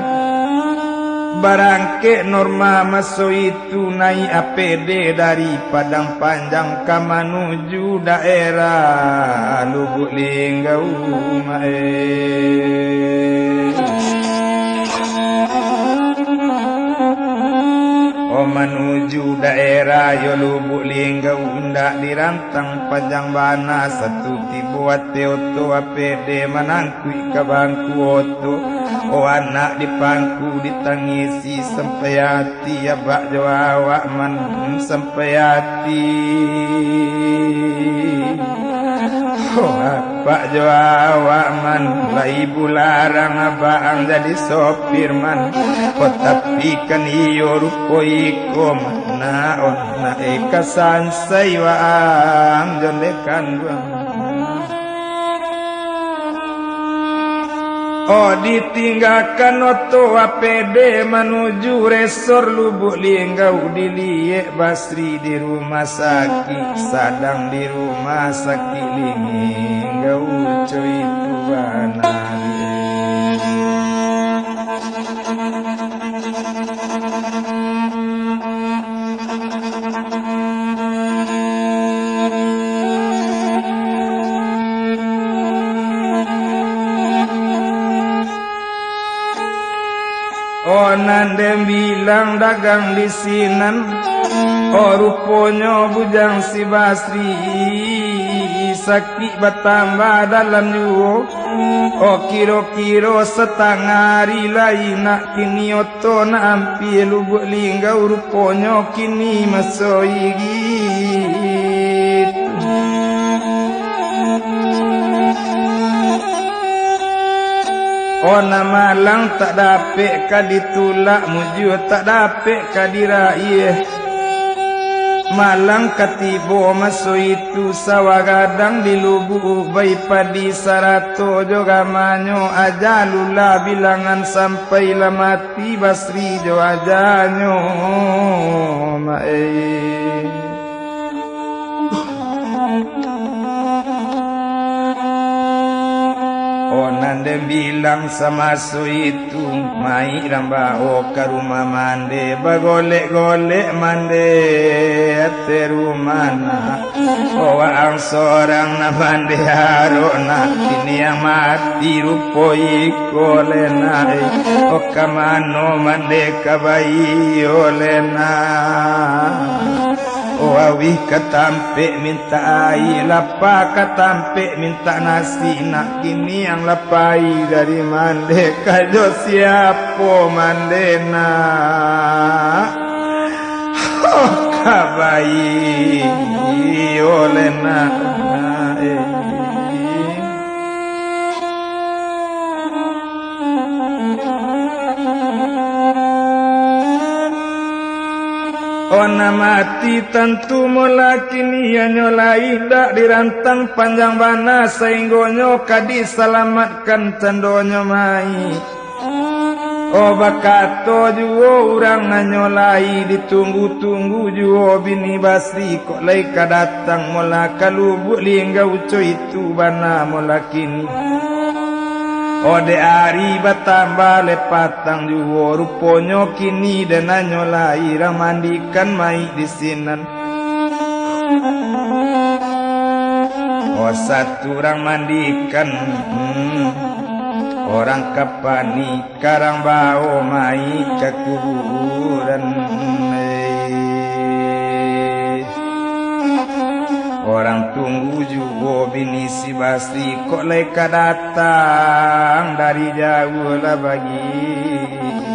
barangke Norma maso itu naik APD dari Padang Panjang ke menuju daerah Lubuk Linggau oh menuju daerah yo Lubuk Linggau ndak dirantang panjang bana satu tibu oto APD manangkui ke bangku oto oh anak di pangku ditangisi sampai hati ya bak jawawak man sampai hati oh Pak jawawak man lah ibu larang abang jadi sopir man oh tapi kan iyo rupo iko mana oh na ekasan saywaang jondekan buang oh ditinggalkan oto APD menuju resor Lubuk Linggau diliek Basri di rumah sakit sadang di rumah sakit Linggau coy itu banali oh nandem bilang dagang di sinan oh rupanya bujang si Basri sakit bertambah dalam juo oh kiro-kiro setengah hari lain nak kini oto nak ambil Lubuk Linggau rupanya kini masuk igit oh nama lang tak dapet ka ditulak mujur tak dapet ka diraih malang katibo maso itu sawagadang di lubuk bayi padi sarato juga manyo ajalula bilangan sampai mati basri jo ajanyo nande bilang sama su itu mai ramba ke rumah mande bagolek-golek mande ate rumana ang seorang na mande harona ini yang mati rupoi kolenai kamano mande kabai olena awi katampe minta air lapa katampe minta nasi nak kini yang lapai dari mande kajo siapo mandena kabai olena Ona mati tentu mula kini ya nyolai dak dirantang panjang bana sehinggonyo kadi selamatkan cendonyo mai. Bakato juo urang nyolai ditunggu-tunggu juo bini basri kok lai kadatang mula kalubuk linggau co itu bana mula kini. Ode ari batambah lepatang juwo ruponyo kini dan nyolai ramandikan mai di sinan. Satu orang mandikan orang kapani karang bau mai ke kuburan. Orang tunggu juga bini si Basri kok leka datang dari jauh lah bagian.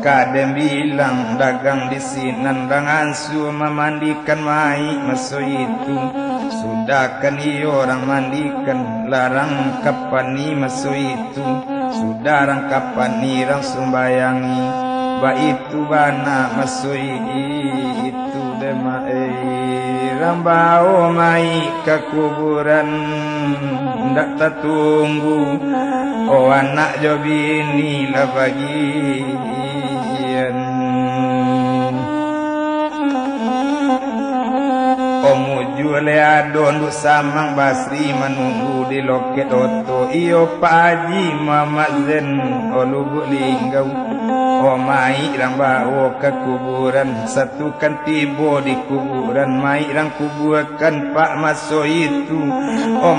Kadem bilang dagang di sinan dengan su memandikan mai maso itu. Sudah kan orang mandikan larang kapani maso itu. Sudah rang kapani rang sumbayangi. Ba itu bana masui itu demai rambao mai ke kuburan ndak tertunggu anak jo bini lah bagian mujule adon samang Basri menunggu di loket oto iyo paji mama zen olubu linggau mai ramba ke kuburan satu kan tibo di kuburan mai rang kuburkan pak maso itu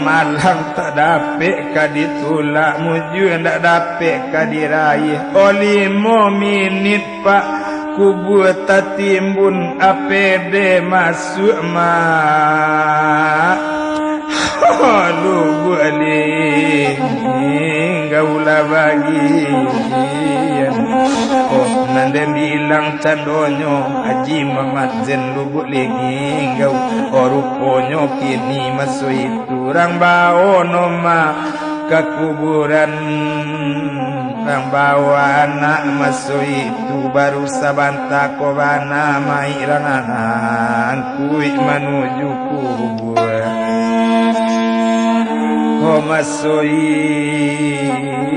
malang tak dapet kaditulak muju ndak dapet kadiraih 5 menit pak kubur tatimbun apede masuk mak lu boleh gaulah bagian nande bilang candonyo Haji Mamat Zen lubuk lagi gau ruponyo kini masuk itu rang baono ma ke kuburan rang bawa anak masuk itu baru sabanta kobana mai ranganan kui menuju kubur masuk itu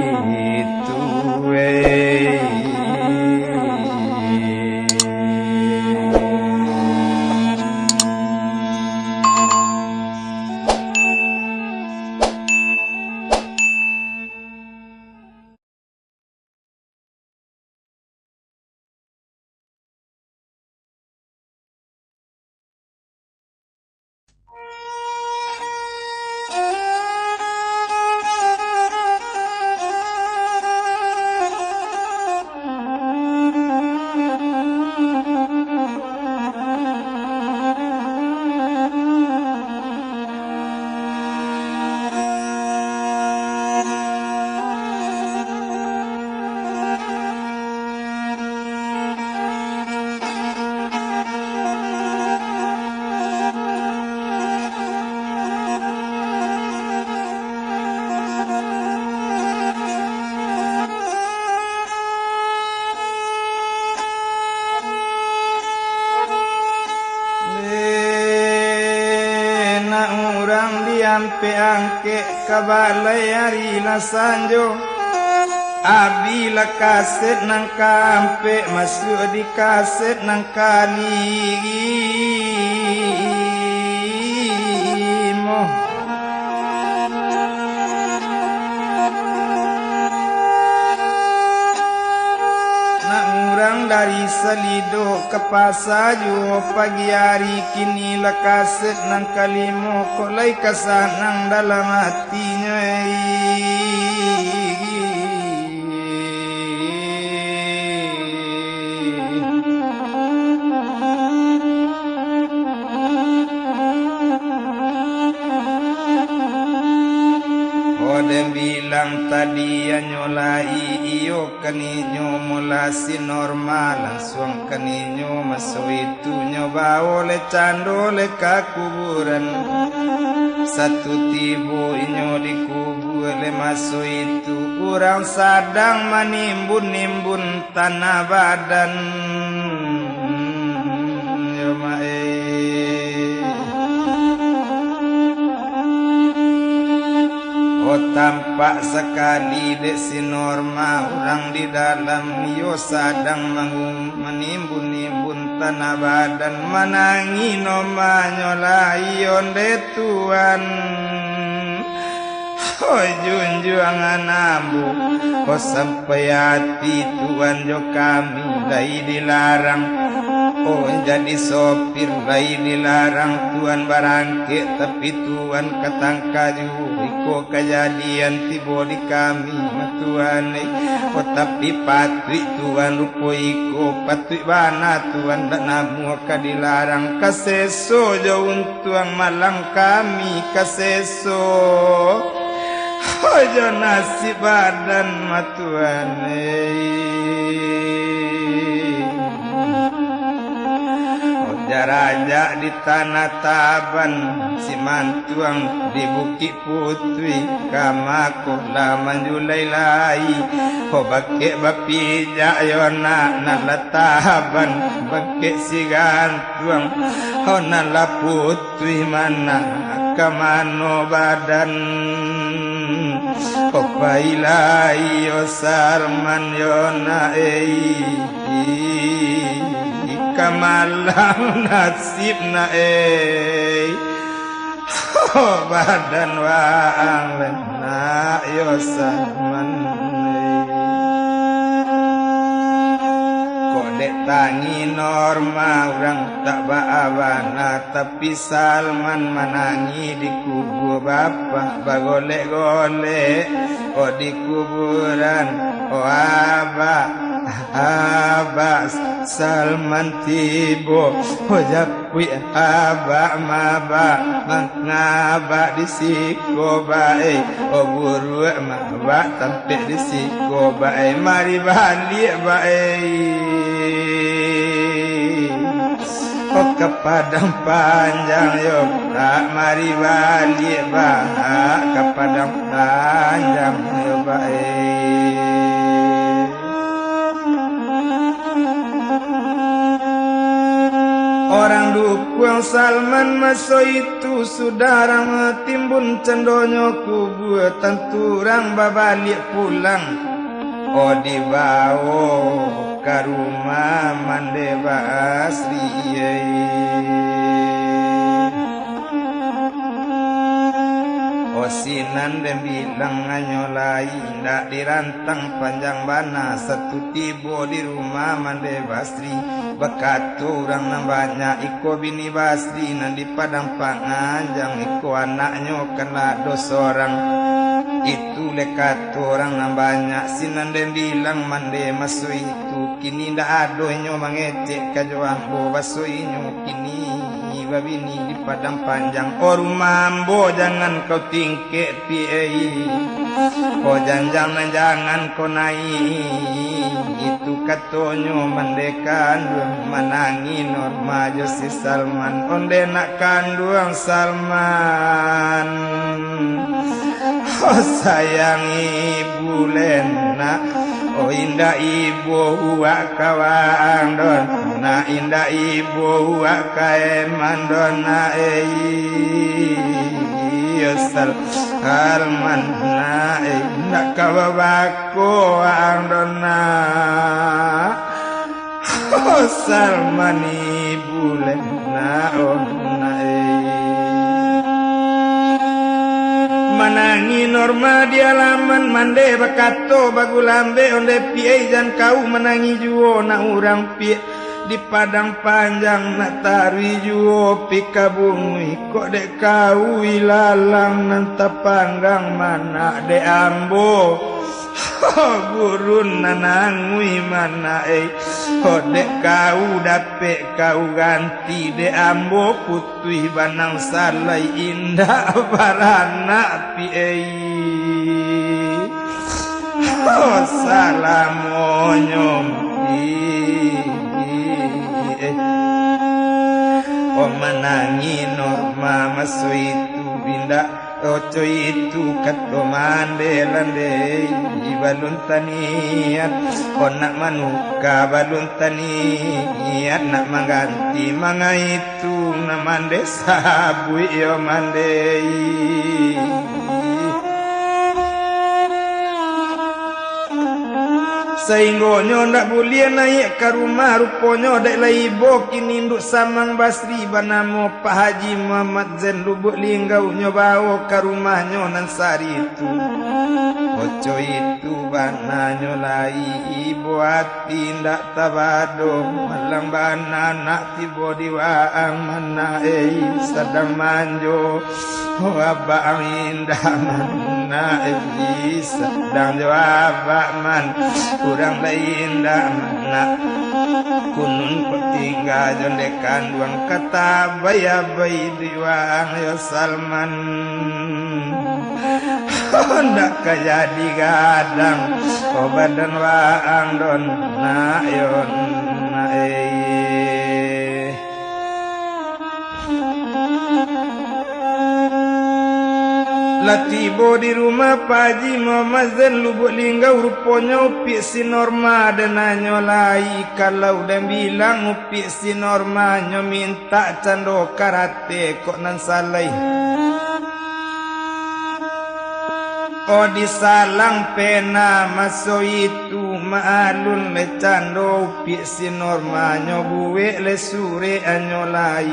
nak urang diampe angke kabalai hari nasanjo abi la kaset nang kampe masuk di kaset nang kalimo nak urang dari Selido ke Pasajo pagi hari kini la kaset nang kalimo kok lai kasanang dalam hatinya Odem bilang tadi ya nyolai iyo keninyo mulasi normal langsung keninyo masuk itu nyoba oleh cando le kuburan satu tibu inyo dikubur le masuk itu kurang sadang manimbun-nimbun tanah badan yo mae tampak sekali desi norma orang di dalam yo sadang menimbun-nimbun tanah badan manangi noma nyolai onde tuan junjuangan ambu kau sampai hati tuan jo kami lai dilarang jadi sopir lai dilarang tuan barangke tapi tuan katangkaju iko kejadian tibo di kami tuan tapi patri tuan lupo iko patri bana tuan dak namu ka dilarang kaseso jauh tuan malang kami kaseso ojo nasib badan matuan raja di tanah Taban si mantuang di Bukit Putri kamako laman julai lai ho bake bapi jayona nalataban bake si gantuang ho nala putri mana kamano badan ho pailai yo sarman yona kamalang nasib na badan waang lena yo sarman kode tangi norma orang tak baabana tapi Salman manangi di kubu bapak bagolek-golek di kuburan abah Salman tibo hojapwi abak mabak mangaba disiko bae buru mabak tampik disiko bae mari balik bae ke padang panjang yo tak mari balik bae ke padang panjang yo bae orang dukung Salman masuk itu saudara metimbun cendonyo kubu tenturang babalik pulang dibawa ke rumah Mandeva Asri sinan dan bilang nyolai ndak dirantang panjang bana satu tibo di rumah Mande Basri bekat orang nambahnya iko bini Basri nan di padang panganjang iko anaknya kena dos orang itu lekat orang nambahnya sinan dan bilang Mande masuk itu kini ndak adohnya mangecek kajuang bo basuinyo kini babini di padang panjang rumambo jangan kau tingke piei jangan kau naik itu katonyo mandekan manangi norma si Salman onde nak kanduang Salman Oh sayang ibu lena, oh indah ibu wa kawandona, indah ibu wa kaemandona yosal almanna indah kawabako andona. Oh salman ibu lena ona manangi norma di alaman mande bakato bagulambe onde piye jan kau menangi juo na urang piye di padang panjang na tari juo pikabumi kok dek kau ilalang nanta panggang mana de ambo gurun nanangui mana dek kau dapet kau ganti de ambo putui banang salai indah barana piei salamonyom menangi norma masu itu binda oco itu kato mandelande balun taniat nak manuka balun taniat nak mengganti manga itu namande sabu yo mandei sainggonyo ndak boleh naik ke rumah ruponyo dek laibo kini induk samang basri banamo Pak Haji Muhammad Zain Lubuk Linggau nyobao ke rumahnya nan sari itu oco itu bananyo lai ibu hati ndak tabado malang bana nak tibo diwaang mana sedang manjo abang indah mana sedang jawab man kurang lain dah mana kunun petingga jondekan duang kata baya bayi diwang ya Salman ndak kajadi gadang badan waang don na yon na latibo di rumah Pak Haji Muhammad Zain Lubuk Linggau rupanya upi si norma dan nyolai kalau dan bilang upi si norma nyo minta cando karate kok nan salai oh disalang pena maso itu maalun le cando upi si norma nyo buwe le sure anyolai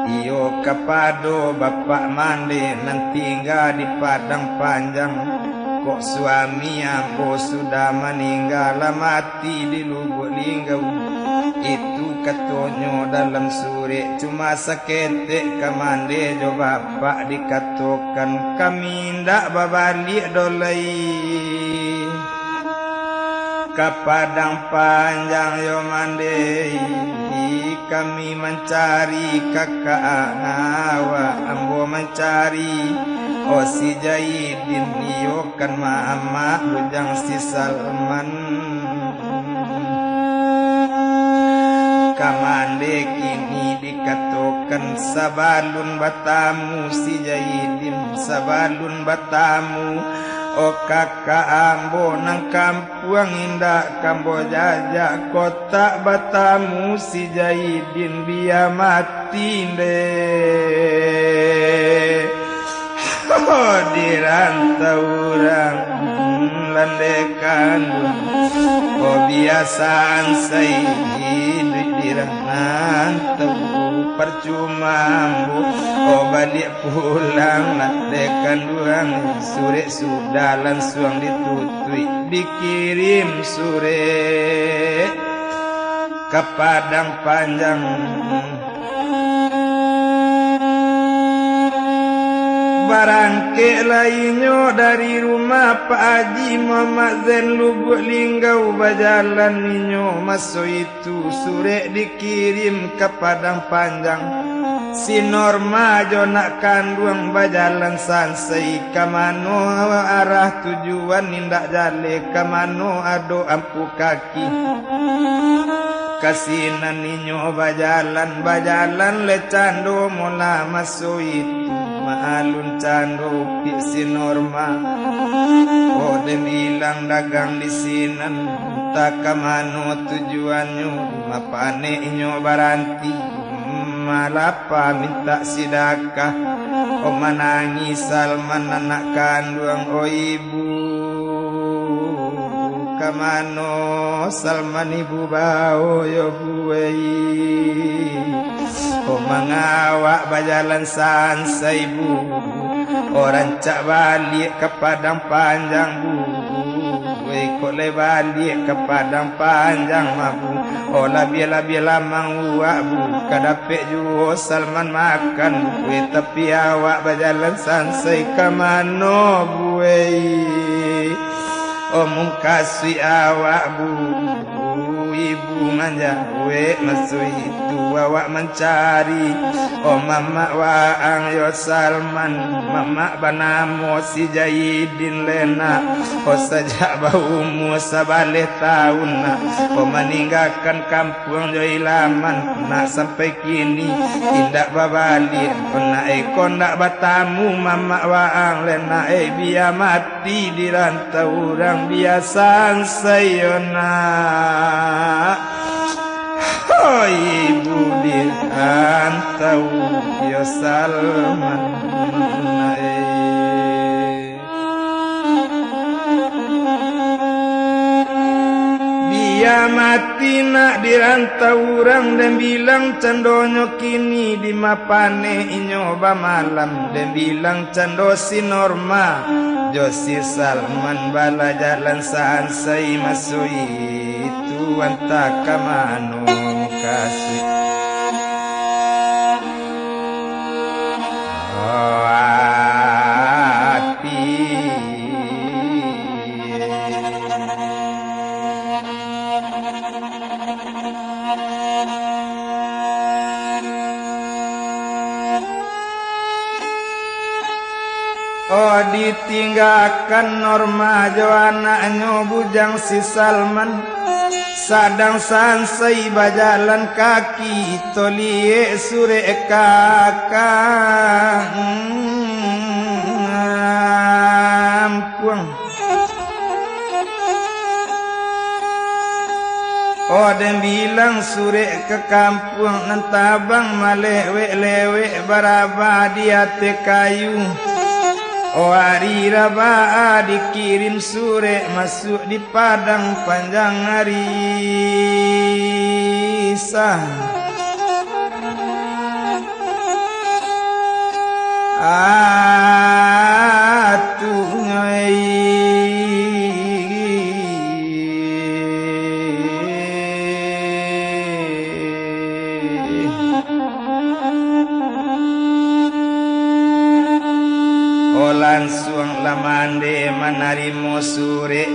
iyo kapado bapak mande nanti tinggal di padang panjang kok suami ambo sudah meninggal mati di Lubuk Linggau itu katonyo dalam suri cuma seketek kamande jo bapak dikatokan kami ndak babalik dolai ke padang panjang yo mandei kami mencari kakak awa ambo mencari si Jaidin iyo kan mama bujang si Salman kamande kini dikatakan sabalun batamu si Jaidin sabalun batamu kakak ambo nang kampung indah kambo jajak kota batamu si Jaidin dia mati deh dirantau orang landekan biasaan saya hidup dirantau percuma balik pulang landekan duang sore sudah langsung ditutui dikirim sore ke padang panjang barangke lainnya dari rumah Pak Haji Muhammad Zain Lubuk Linggau berjalan ninyo masuk itu sore dikirim ke padang panjang si Norma jo nak kandung berjalan sansai kamano arah tujuan nindak jale kamano ado ampu kaki kasinan ninyo berjalan lecando mula masuk itu maalun cando si Norma den ilang dagang di sinan tak kamano tujuannya mapane inyo baranti malapa minta sidakah o manangis Salman anak kandung o ibu kamano Salman ibu bau yo buai o mangawak bajalan sansa ibu orang cak balik ke padang panjang bu kole balik ke padang panjang mabu olah bila manguak bu kadapek juo Salman makan bu tapi awak bajalan sansai kamano bu omong kasih awak bu ibu manja we masu itu awak mencari mama waang yo Salman mama banamo si Jahidin lena sejak baumu sabaleh tahun meninggalkan kampung jo ilaman nak sampai kini tidak babalik nak kondak batamu mama waang lena biar mati di rantau orang biasa sayona oh ibu dirantau yo Salman biar mati nak dirantau orang dan bilang candonyo kini di mapane inyoba malam dan bilang cando si Norma Josi Salman bala jalan sansai masui itu anta kamano kasih hati ditinggalkan Norma jo anaknya bujang si Salman sadang sansai bajalan kaki tolie sure kakang ampun den bilang sure ke kampung nantabang malewe-lewe baraba dia te kayu hari Rabaa dikirim sure masuk di padang panjang hari sah langsung lamande manarimo sure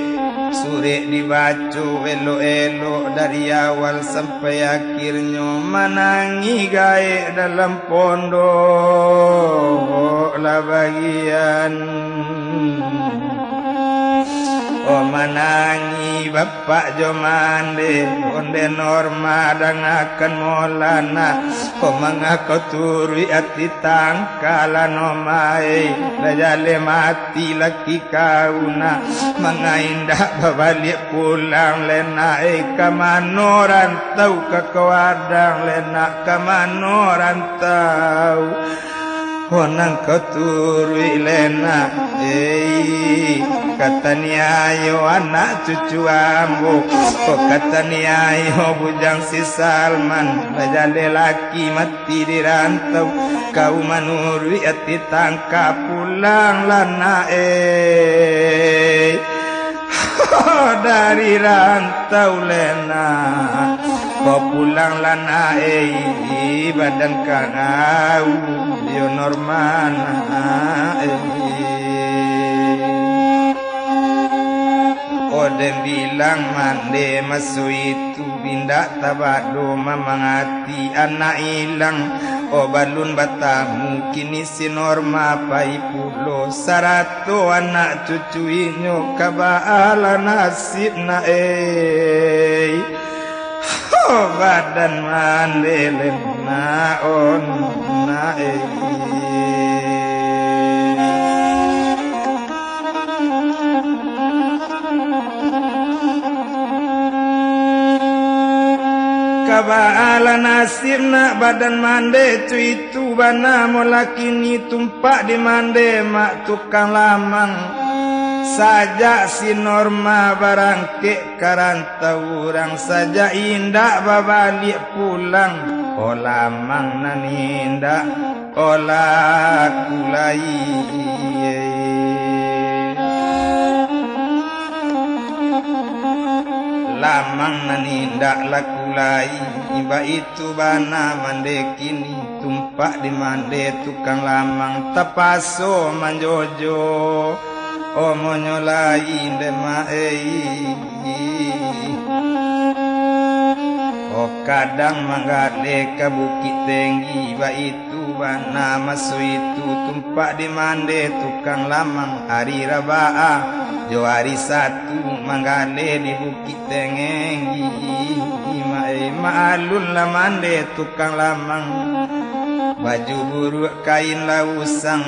dibaca elo-elo dari awal sampai akhirnya menangi gae dalam pondok lah bagian menangi bapak jomande onde Norma dan akan molana mengako turui ati tangkalan omai dajale mati laki kauna mengaindah babalik pulang lena kamano rantau ke kawadang lena kamano rantau honang keturui lena katanya ayo anak cucu ambo katanya ayo bujang si Salman bajale laki mati di rantau kau manurui ati tangka pulang lana dari rantau lena kau pulang lana badan kau yo Normana den bilang mande masu itu bindak tabado mamangati anak ilang balun batamu kini si Norma pai pulo sarato anak cucu inyo kabaala nasib na badan mande lena on na ala nasibna badan mande tu itu bana molakini tumpak di mande mak tukang lamang saja si norma barangke karantau urang saja indah babalik pulang oh lamang naninda olah kulai lamang naninda lakulai iba itu bana mande kini tumpak di mande tukang lamang tapaso manjojo oh monyolai ndema oh kadang manggale ke bukit tinggi iba itu bana masu itu tumpak di mande tukang lamang hari rabaa jo hari satu manggale di bukit tinggi maalun la mande tukang lamang baju buruk kain la usang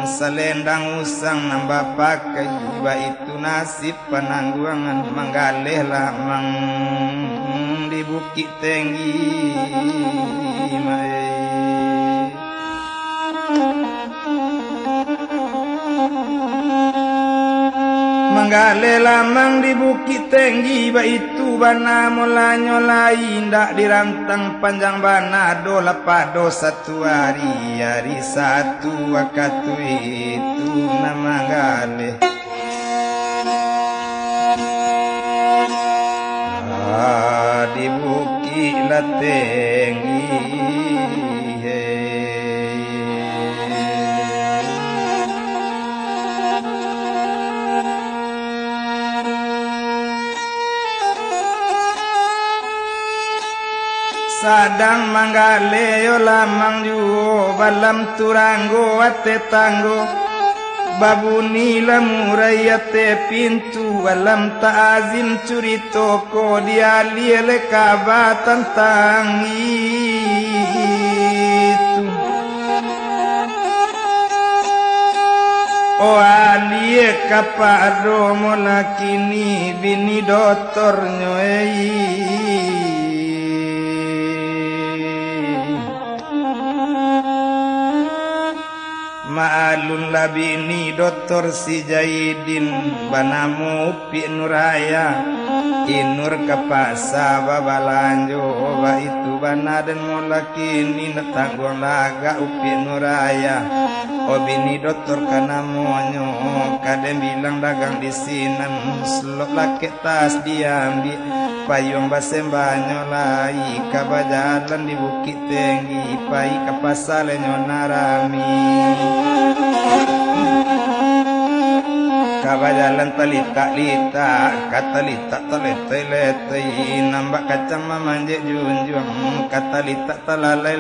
selendang usang nambah pakai iba itu nasib penangguangan manggale lamang di bukit tinggi manggale lamang di bukit tinggi iba itu bana mula nyolai ndak dirantang panjang bana do lapado satu hari satu waktu itu nama gale di bukit la tinggi sadang manggale yo lamang juo balam turanggo ate tanggo babuni lamurai ate pintu balam taazim curi toko dia liele kaba tentang itu oh alie kapado molakini bini doktor nyoei maalun labini doktor si Jaidin banamu pi nuraya inur kapasa babalanjo ba itu bana dan molakini netangguang laga upi nuraya obini doktor kana monyo kadem bilang dagang di sinan selok laki tas diambil payung basembanyo lai kabajalan di bukit tinggi pai kapasale nyonarami kabajalan talita katalita talete nambah kacang mamanje junjung katalita talalai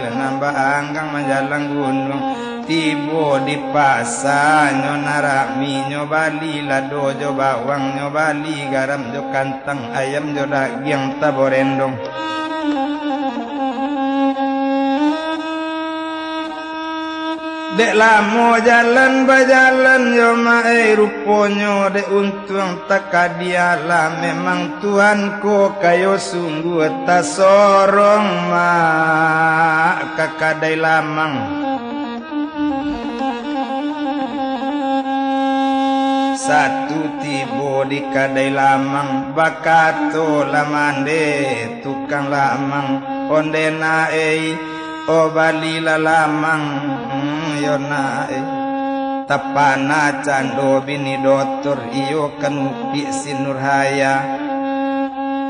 nambah anggang majalang gunung tibo di pasa nyonarami nyobali lado jo bawang nyobali garam jo kantang ayam jo daging taborendong dek lamo jalan bajalan yo mae ruponyo dek untung takadiala memang Tuhanku kayo sungguh tak sorong mak kakadai lamang satu tibo di kadai lamang bakato lamande tukang lamang ondena obali lamang yona tapana cando bini doktor iyo kan upi sinurhaya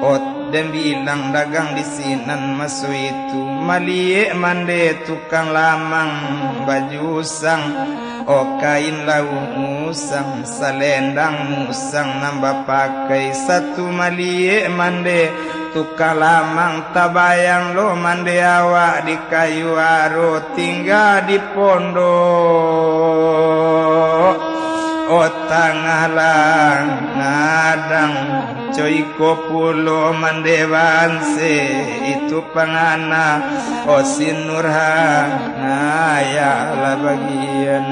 ot dan bilang dagang di sinan masu itu malie mande tukang lamang baju sang o kain lau musang selendang musang nambah pakai satu malie mande tukang lamang tabayang lo mande awak di kayu aro tinggal di pondok o tengah lang nadang coy kopulo mande banse itu pangana o sinurhana ya la bagian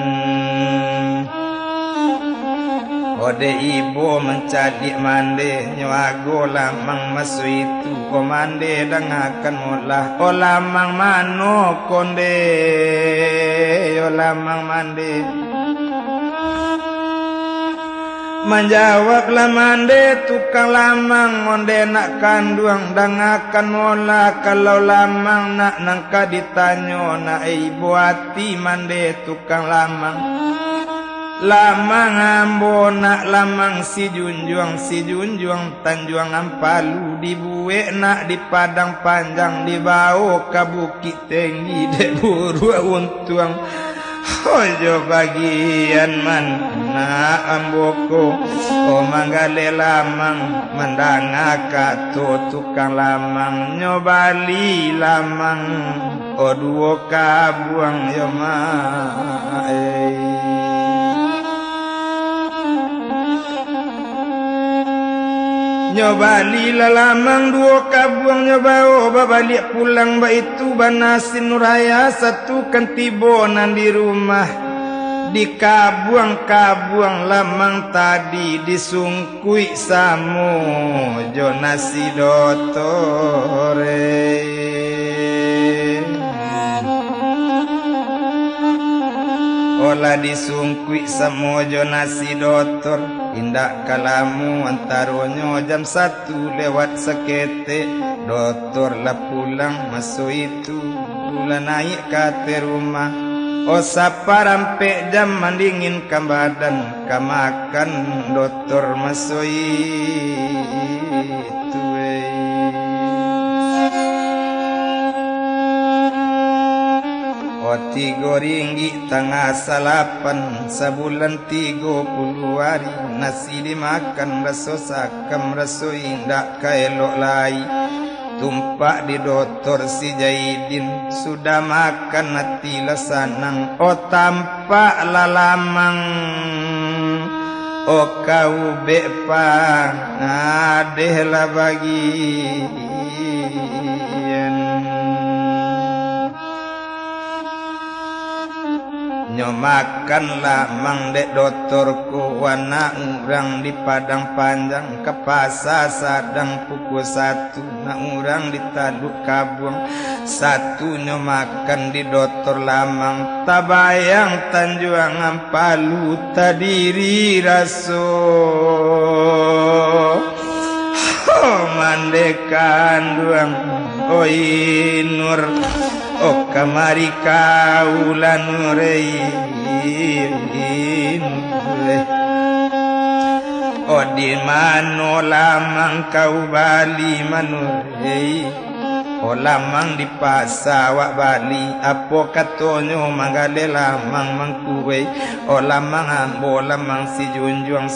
Ode ibu mencadi mande nyago lamang masu itu komande dengakan mulah o lamang mano konde yo lamang mande menjawab lamande tukang lamang onde nak kanduang dengakan mulah kalau lamang nak nangka ditanyo nak ibu hati mande tukang lamang lamang ambo nak lamang si junjuang tanjuang ampalu dibuwe nak di padang panjang dibawa ke bukit tinggi de buru untuang ojo bagian mana amboko o manggale lamang mendangaka to tukang lamang nyobali lamang o duo kabuang yo nyobali lalamang dua kabuang nyobao babalik pulang ba itu banasin nuraya satu kan tibonan di rumah di kabuang lamang tadi disungkui samu jonasi dotore olah disungkui samu jonasi dotor indak kalamu antaronyo jam 1 lewat sekete doktor lah pulang masuk itu pula naik ke rumah o saparampe jam mandingin ke badan ke makan doktor masuk itu Rp3 tangah 8 sebulan 30 hari nasi dimakan raso sakam raso indak kaelok lai tumpak di doktor si Jaidin sudah makan hati lasanang o tampak lalamang o kau bepa adeh lah bagian nyomakan lamang dek doktorku wana urang di padang panjang ke pasar sadang pukul 1 na urang di Taluk Kabuang 1 nyomakan di doktor lamang tabayang Tanjuang Ampalu tadiri raso mandekan duang oi nur o kamari kaulan rein o di mano lamang kau bali manurei o lamang di pasawak bali apo katonyo manggale lamang mangkuwe o lamang ambo lamang si junjuang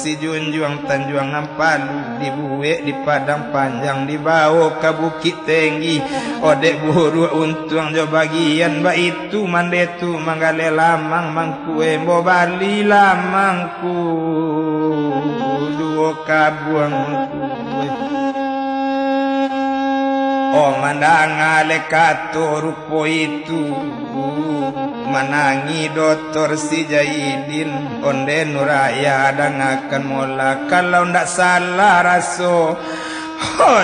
Tanjuang Ampalu dibuwe di padang panjang dibawa ke bukit tinggi o dek buru untuang jo bagian ba itu mandetu manggale lamang mangkuwe mo bali lamangku duo kabuang mangkuwe o mandangale kato rupo itu manangi doktor si Jaidin onde nuraya dangakan mola kalau ndak salah raso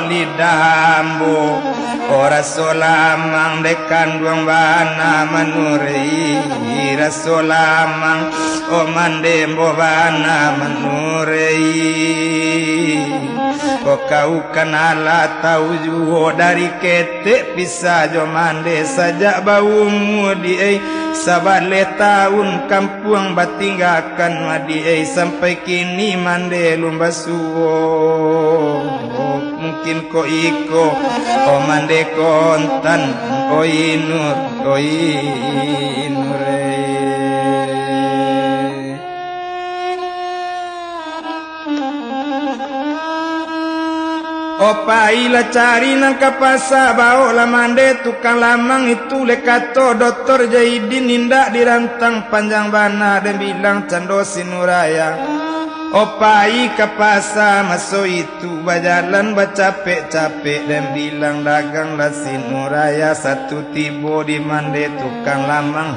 lidambo ora solamang dekan duang bana manurei rasolamang o mandembo bana manurei o kau kanala tahu juho dari ketek pisah jo mande sajak baumu di sabale tahun kampung batinggakan madi sampai kini mande lumba suwo mungkin ko iko o mande kontan o inur Opaila cari nang kapasa bawa lamande tukang lamang itu lekato doktor Jaidin indak dirantang panjang bana dan bilang cando sinuraya. Opai kapasa masuk itu bajalan bacapek-capek dan bilang dagang lah sinuraya satu tibo di mande tukang lamang.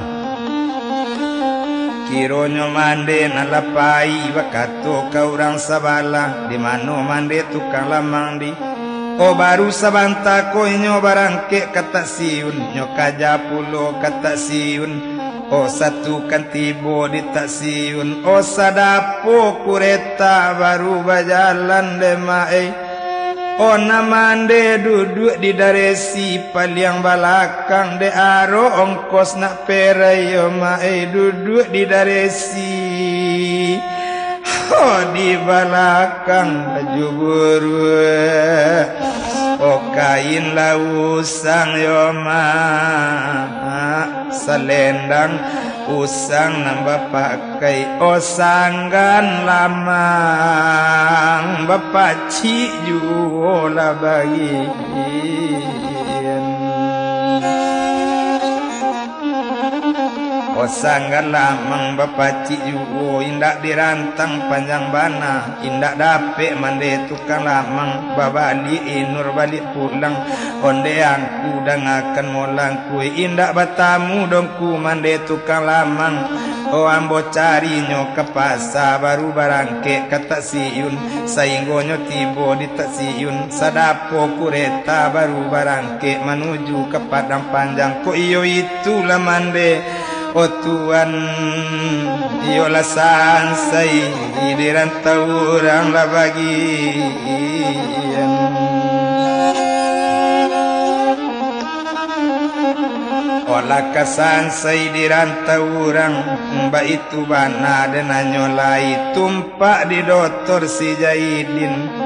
Kironyo mande nalapai wakato ka urang sabala di mano mande tukang lamang di o baru sabanta ko inyo barangke kata siun nyo kajapulo kata siun o satu kantibo di taksiun o sadapo kureta baru bajalan demae o namande duduk di daresi paliang balakang de aro ongkos nak perayo mae duduk di daresi oh di balakang baju buru o kain lausang yo ma selendang usang nambah pakai o sanggan lamang bapak ci juola bagian o sanggan lamang bapak ci juo indak dirantang panjang bana indak dapet mande tukang lamang babali inur balik pulang onde angku dangakan molang kue indak batamu dongku mande tukang lamang o ambo cari nyo ke pasar baru barangke kata siun sainggonyo tibo di taksiun sadapo kureta baru barangke menuju ke padang panjang ko iyo itulah mande oh Tuhan, iyolah sansai di rantau orang lah bagian. Olah kasansai di rantau orang, mbak itu bana dan nyolai tumpak di doktor si Jaidin.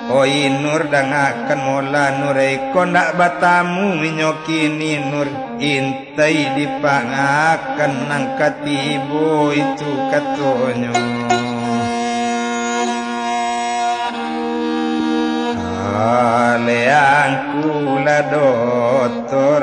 O inur dangakan mola nurai kondak batamu minyokini nur intai dipangakan nang katibo itu katonyo aleangku la doktor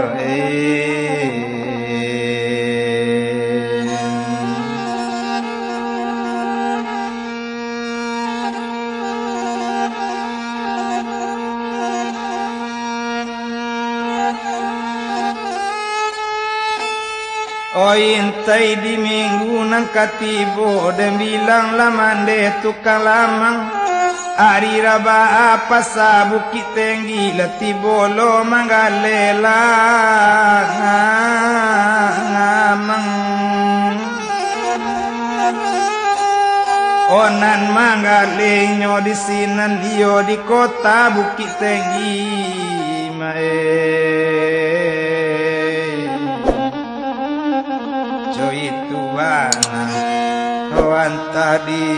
O intai di minggu nang katibo dan bilang lamande tukang lamang Ari raba apa sa bukit tinggi latibo lo manggalela ngamang Onan manggalenyo di sinan iyo di kota bukit tinggi itu bana kawan tadi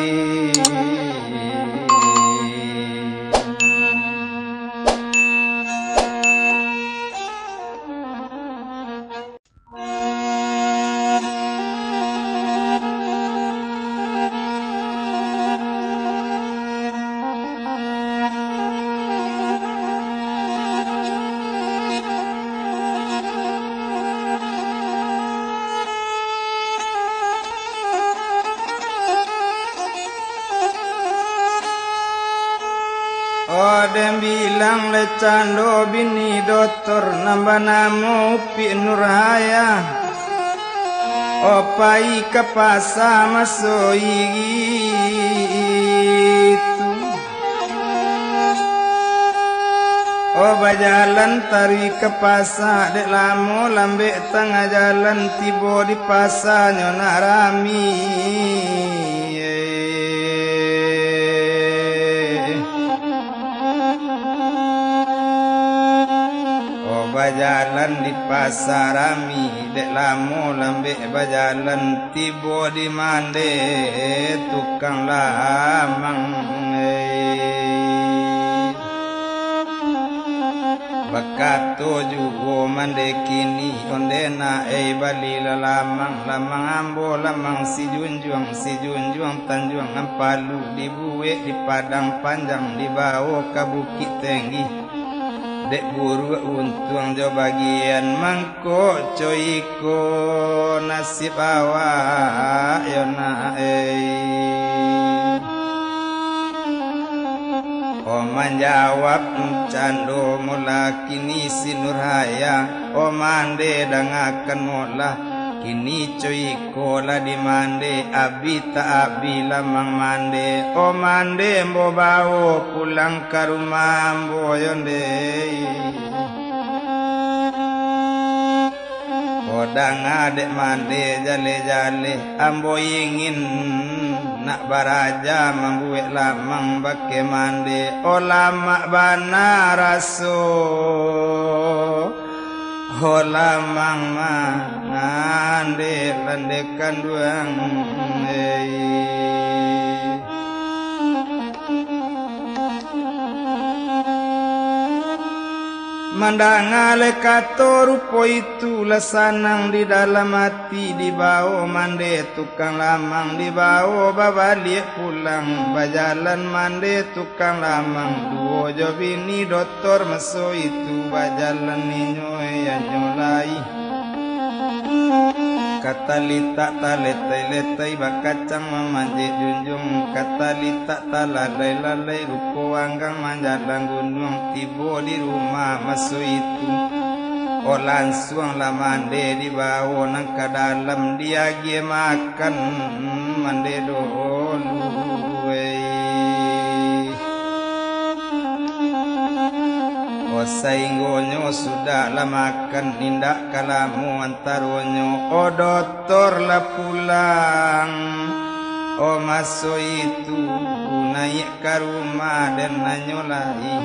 dan bilang lecando bini doktor nambah namo pi nurhaya opai kapasa masoi gitu o bajalan tari kapasa dek lamo lambe tengah jalan tibo di pasar nyona rami bajalan di pasar rami dek lamo lambe bajalan tibo di mande tukang lamang bakato jugo mande kini ondena bali lamang lamang ambo lamang si junjuang tanjuang ampalu di buwe di padang panjang di bawah ke bukit tinggi dek buru untung jo bagian mangko coiko nasib awak yona Oman jawab cando mula kini si nurhaya Omande dangakan mula kini cuy kola di mande abi tak abi lamang mande o mande mbo bawo pulang ke rumah mbo yonde odang adek mande jale-jale ambo ingin nak baraja membuat lamang bake mande o lama bana raso o lamang mande landekan duang mandangale kato rupo itu lesanang di dalam hati dibawa mande tukang lamang dibawa babalik pulang bajalan mande tukang lamang duo jo bini doktor meso itu bajalan ninyo ya nyolai kata lita taletai-letai bakacang memanjik junjung kata lita talalai-lalai rupo anggang manjalan gunung tibo di rumah masu itu o langsung lah mande dibawa nang ke dalam dia gie makan mande dulu o sainggonyo sudah lah makan nindak kalamu antaronyo o doktor lah pulang o maso itu naik ke rumah dan nanyolai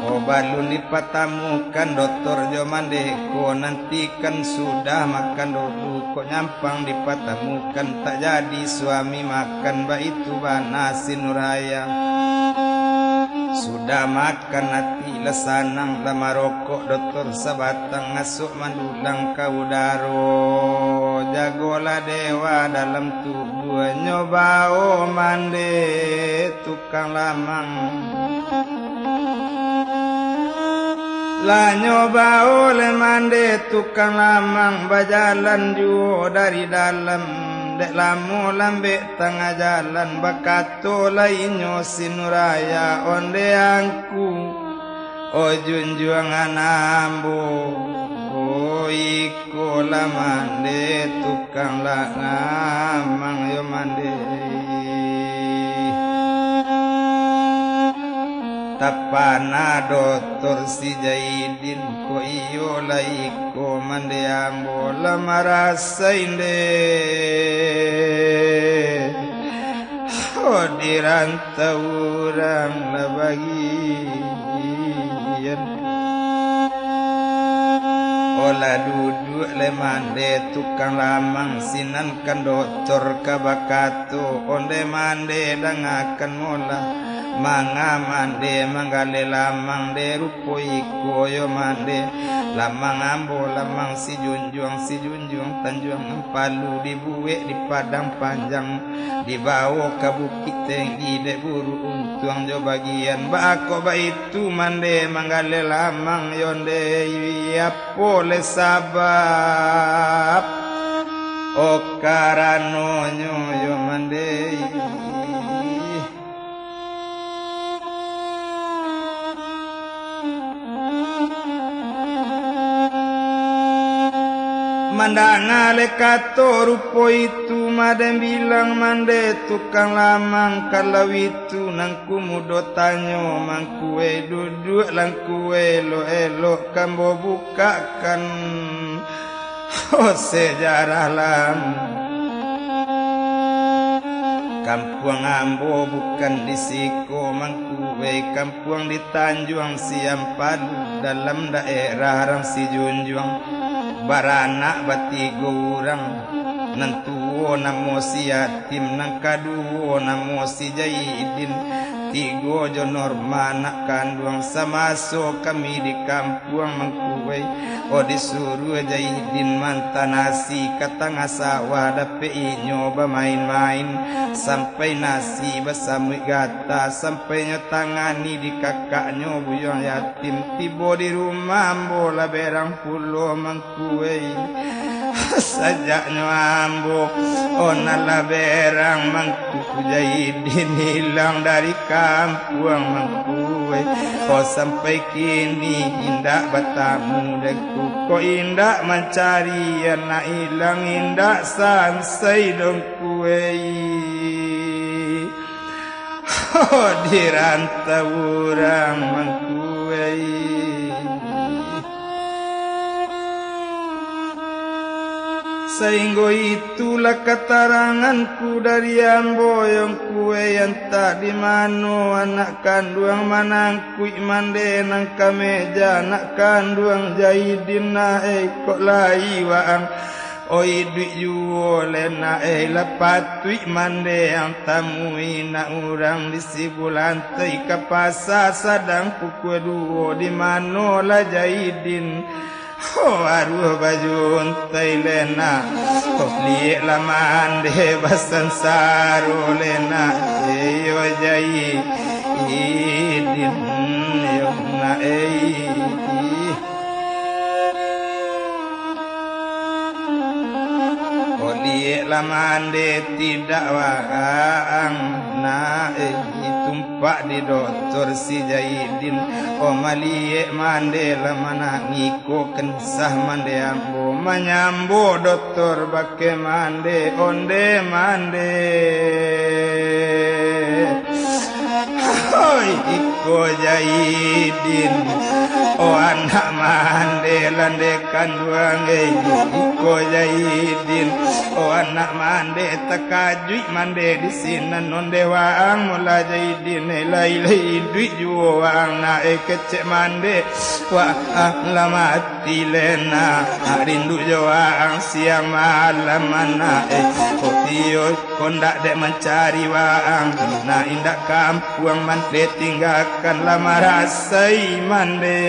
o balun dipatamukan doktor jo mandeko nanti kan sudah makan dulu kok nyampang dipatamukan tak jadi suami makan ba itu nasi nuraya sudah makan hati lesanang lama rokok dokter sabatang ngasuk mandulang kau daro jagolah dewa dalam tubuh nyoba o mande tukang lamang lah nyoba oleh mande tukang lamang bajalan juo dari dalam dek lamu lambe tengah jalan bakato lainyo sinuraya onde angku o junjuangan ambo o iko lamande tukang lamang yo mande tapana doktor si Jaidin ko iyo laiko mande ambo lamarasainde o dirantau orang labagian olah duduk le mande tukang lamang sinan kan doktor kabakato onde mande dangakan mola manga mande manggale lamang de rupo iko yo mande lamang ambo lamang si junjung tanjuang palu dibuwe di padang panjang dibawa ke bukit tinggi de buru untuang jo bagian bako ba itu mande manggale lamang yonde yapo le sabab o karano yo mande mandangale kato rupo itu madem bilang mande tukang lamang kalau itu nang kumudo tanyo mangkue duduk lang kue lo elok kambo bukakan oh sejarah lam kampung ambo bukan di Siko mangkue kampung di Tanjuang Siam Padu dalam daerah Rang Si Junjuang baranak batigo urang nantuo namo si yatim nang kaduo namo si Jaidin tigo jo norma nak kandung samaso kami di kampung mangkuwai o disuruh Jaidin mantan nasi kata ngasawa dape nyoba main-main sampai nasi bersama gata sampai nyotangani di kakaknya buyong yatim tibo di rumah bola berang pulo mangkuwai sajaknya ambo onala berang mangku Jaidin hilang dari kampung mangkue kau sampai kini indah batamu deku kau indah mencari anak hilang indah sansai dong kue di rantau orang mangkue sehingga itulah keteranganku dari amboyong kue yang tak dimano anak kandung manangku mande nang kameja anak kandung Jaidin na kok lai waang oi duit juole na lapatui mande yang tamui na urang di sibulan tei ke pasar sadang pukul 2 di mano lah Jaidin aduh baju untai lena liek laman de basan saru lena yo jai idin yo na liek laman de tidak waang na tumpak di doktor si Jaidin maliek mande lamana ngiko kensah mande ambo menyambo doktor bake mande onde mande hoi iko Jaidin anak mande landekan duang iko Jaidin anak mande takajui mande di sini nonde waang mula Jaidin lai duit juang na kecek mande wa lamati lena rindu juang siang malam mana tio kondak dek mencari waang na indak kampung mande tinggalkan lama rasai mande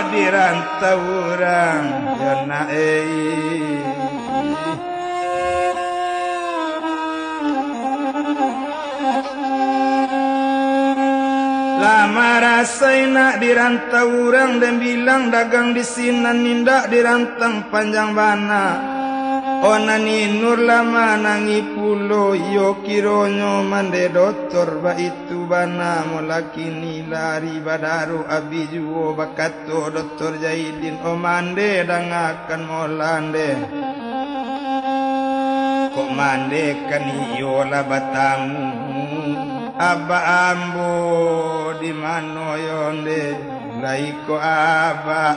di rantau orang jana lama rasai nak di rantau orang dan bilang dagang di sinan nindak di rantang panjang bana onani nur lama nangi pulo yo kironyo mande doktor ba itu bana molakini lari badaru abi juo bakato doktor Jaidin mande dangakan molande kok mande kan iyo la batamu aba ambo di mano yonde laiko aba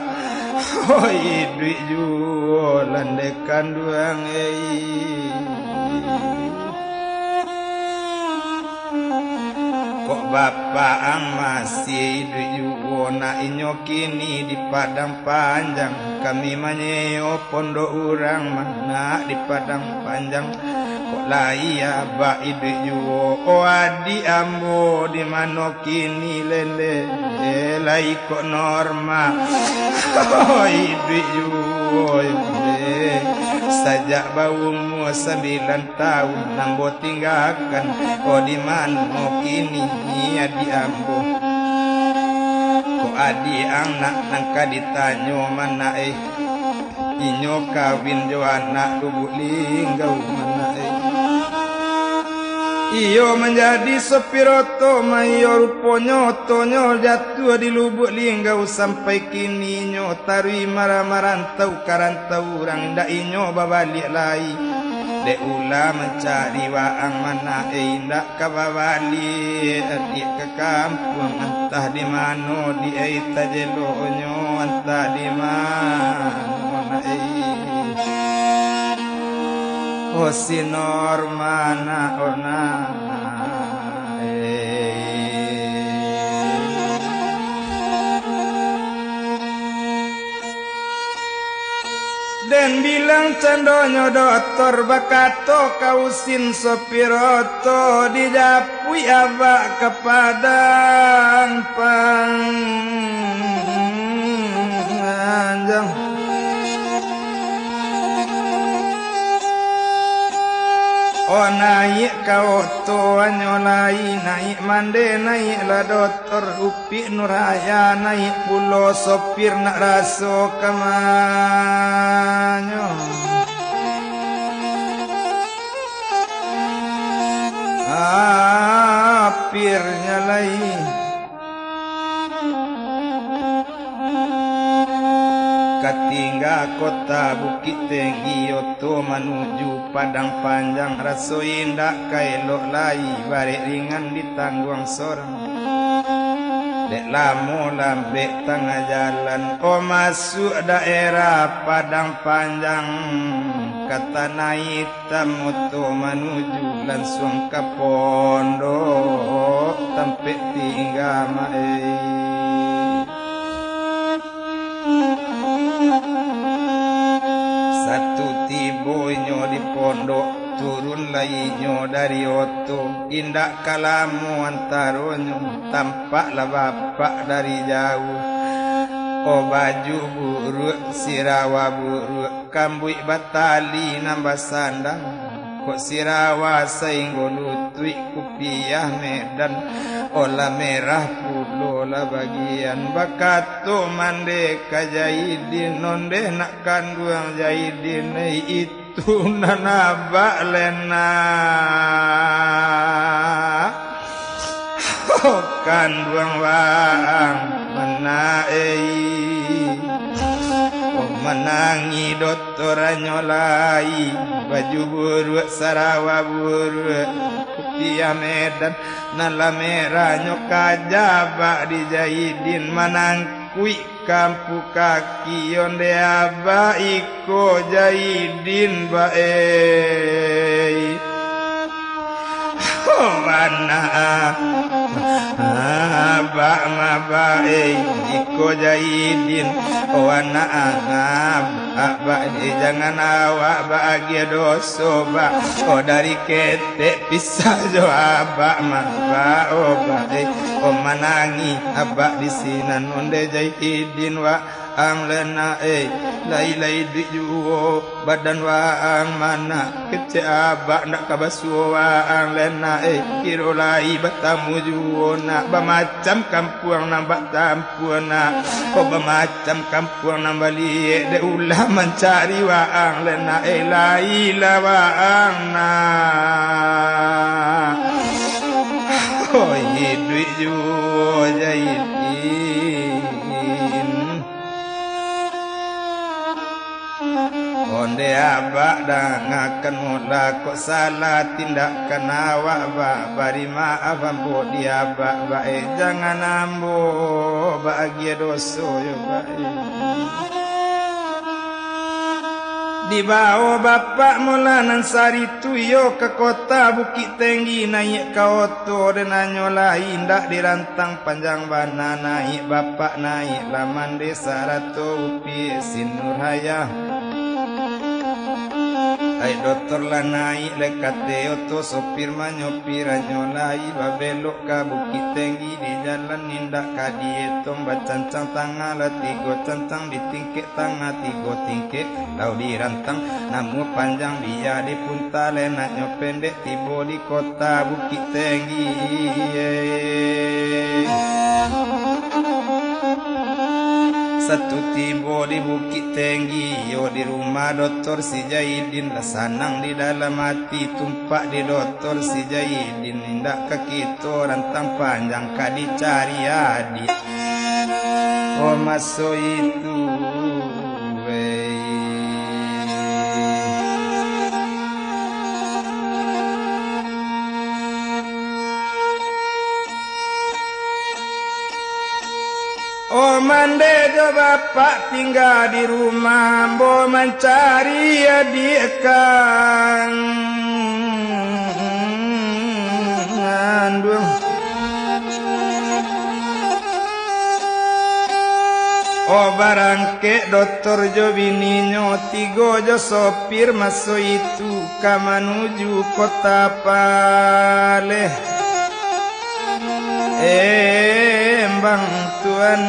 hoi duit juo landekan duang kok bapak ang masih duit juo na inyo kini di padang panjang kami manyeo pondok urang mana di padang panjang kok lai aba duit juo adi ambo di mano kini lele lai kok norma duit juo sajak baumu 9 tahun nambo tinggalkan di mano kini adi ambo kok adi anak nangka ditanyo mana inyo kawin jo anak lubuk linggau mana iyo menjadi sopiroto mayor ruponyo tonyo jatuh di lubuk linggau sampai kini nyo tarui marah-marantau karantau orang ndak inyo babalik lai dek ulah mencari waang mana ndak kababalik adik ke kampung entah di mano di tajelonyo entah di mano si normana ona den bilang candonyo doktor bakato kausin sopiroto dijapui abak kepadang panjang naik kau tuanyo lai naik mande naik la doktor upi nuraya naik pulo sopir nak raso kamar kota Bukit Tinggi Oto menuju Padang Panjang raso indah kaelok lai bare ringan ditangguang sorang dek lamu lambek tengah jalan masuk daerah Padang Panjang kata naik tamoto menuju langsung ke pondok tempat tinggal satu tibonyo di pondok turun lainyo dari oto indak kalamu antaronyo tampaklah bapak dari jauh baju buruk sirawa buruk kambui batali nambah sandang kok sirawa sainggo lutui kupiah medan olah merah pulola bagian bakato mande kajaidin nonde nak kanduang jaidin itu nanabak lena kanduang waang mana menangi dokter nyolai baju buruk sarawa buruk kupiah medan nala merah nyokajaba dijahidin manangkui kampu kaki onde aba iko jahidin bae mana abak mabae iko jahidin wana abak jangan awak bahagia doso bak dari ketek pisah jo abak mabak bae manangi abak disinan onde jahidin wa ang lena lai dijuo badan waang mana kece abak nak kabasuo waang lena kiro lai batamu juo nak bamacam kampuang nambak tampuan nak bamacam kampuang nambali de ulah mencari waang lena lai la waang nak hidup juo jahit onde abak dangakan mula kok salah tindakan awak bari maaf ambo di abak bae jangan ambo bahagia doso yo bae dibawa bapak mulanan sari tuyo ke kota Bukit Tinggi naik ke oto dan nyola indah dirantang panjang bana naik bapak naik laman desa Ratu Upi Sinurhaya dokter lah naik lekate oto sopir nyopir nyolai babelok ke Bukit Tinggi di jalan nindak kadietom bacancang tangga lah tigo cancang di tingkek tangga tigo tingkek lau dirantang namu panjang dia di puntale naknyo pendek tibo di kota Bukit Tinggi satu tibo di Bukit Tinggi yo di rumah dokter si Jahidin lah sanang di dalam hati tumpak di dokter si Jahidin indak ke kita rantang panjang ka dicari adik masuk itu mande jo bapak tinggal di rumah bo mencari adik kang ngandung barangke dokter jo bininyo tigo jo sopir masuk itu ka menuju kota Paleh bang Tuan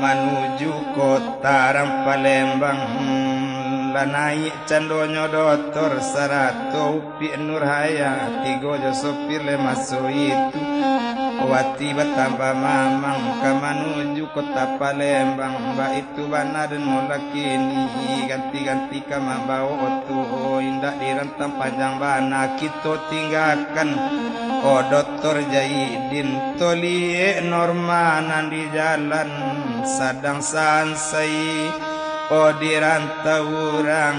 menuju kota Palembang lanai candonyo dokter Sarato Upi Nurhaya tigo jo sopir le masuk itu wati batamba mamang ka menuju kota Palembang mbak itu bana dan molakini ganti-ganti ka mabawa oto indak dirantang panjang bana kita tinggalkan Oh Dr. Jaidin tolie normanan di jalan sadang sansai. Oh dirantau orang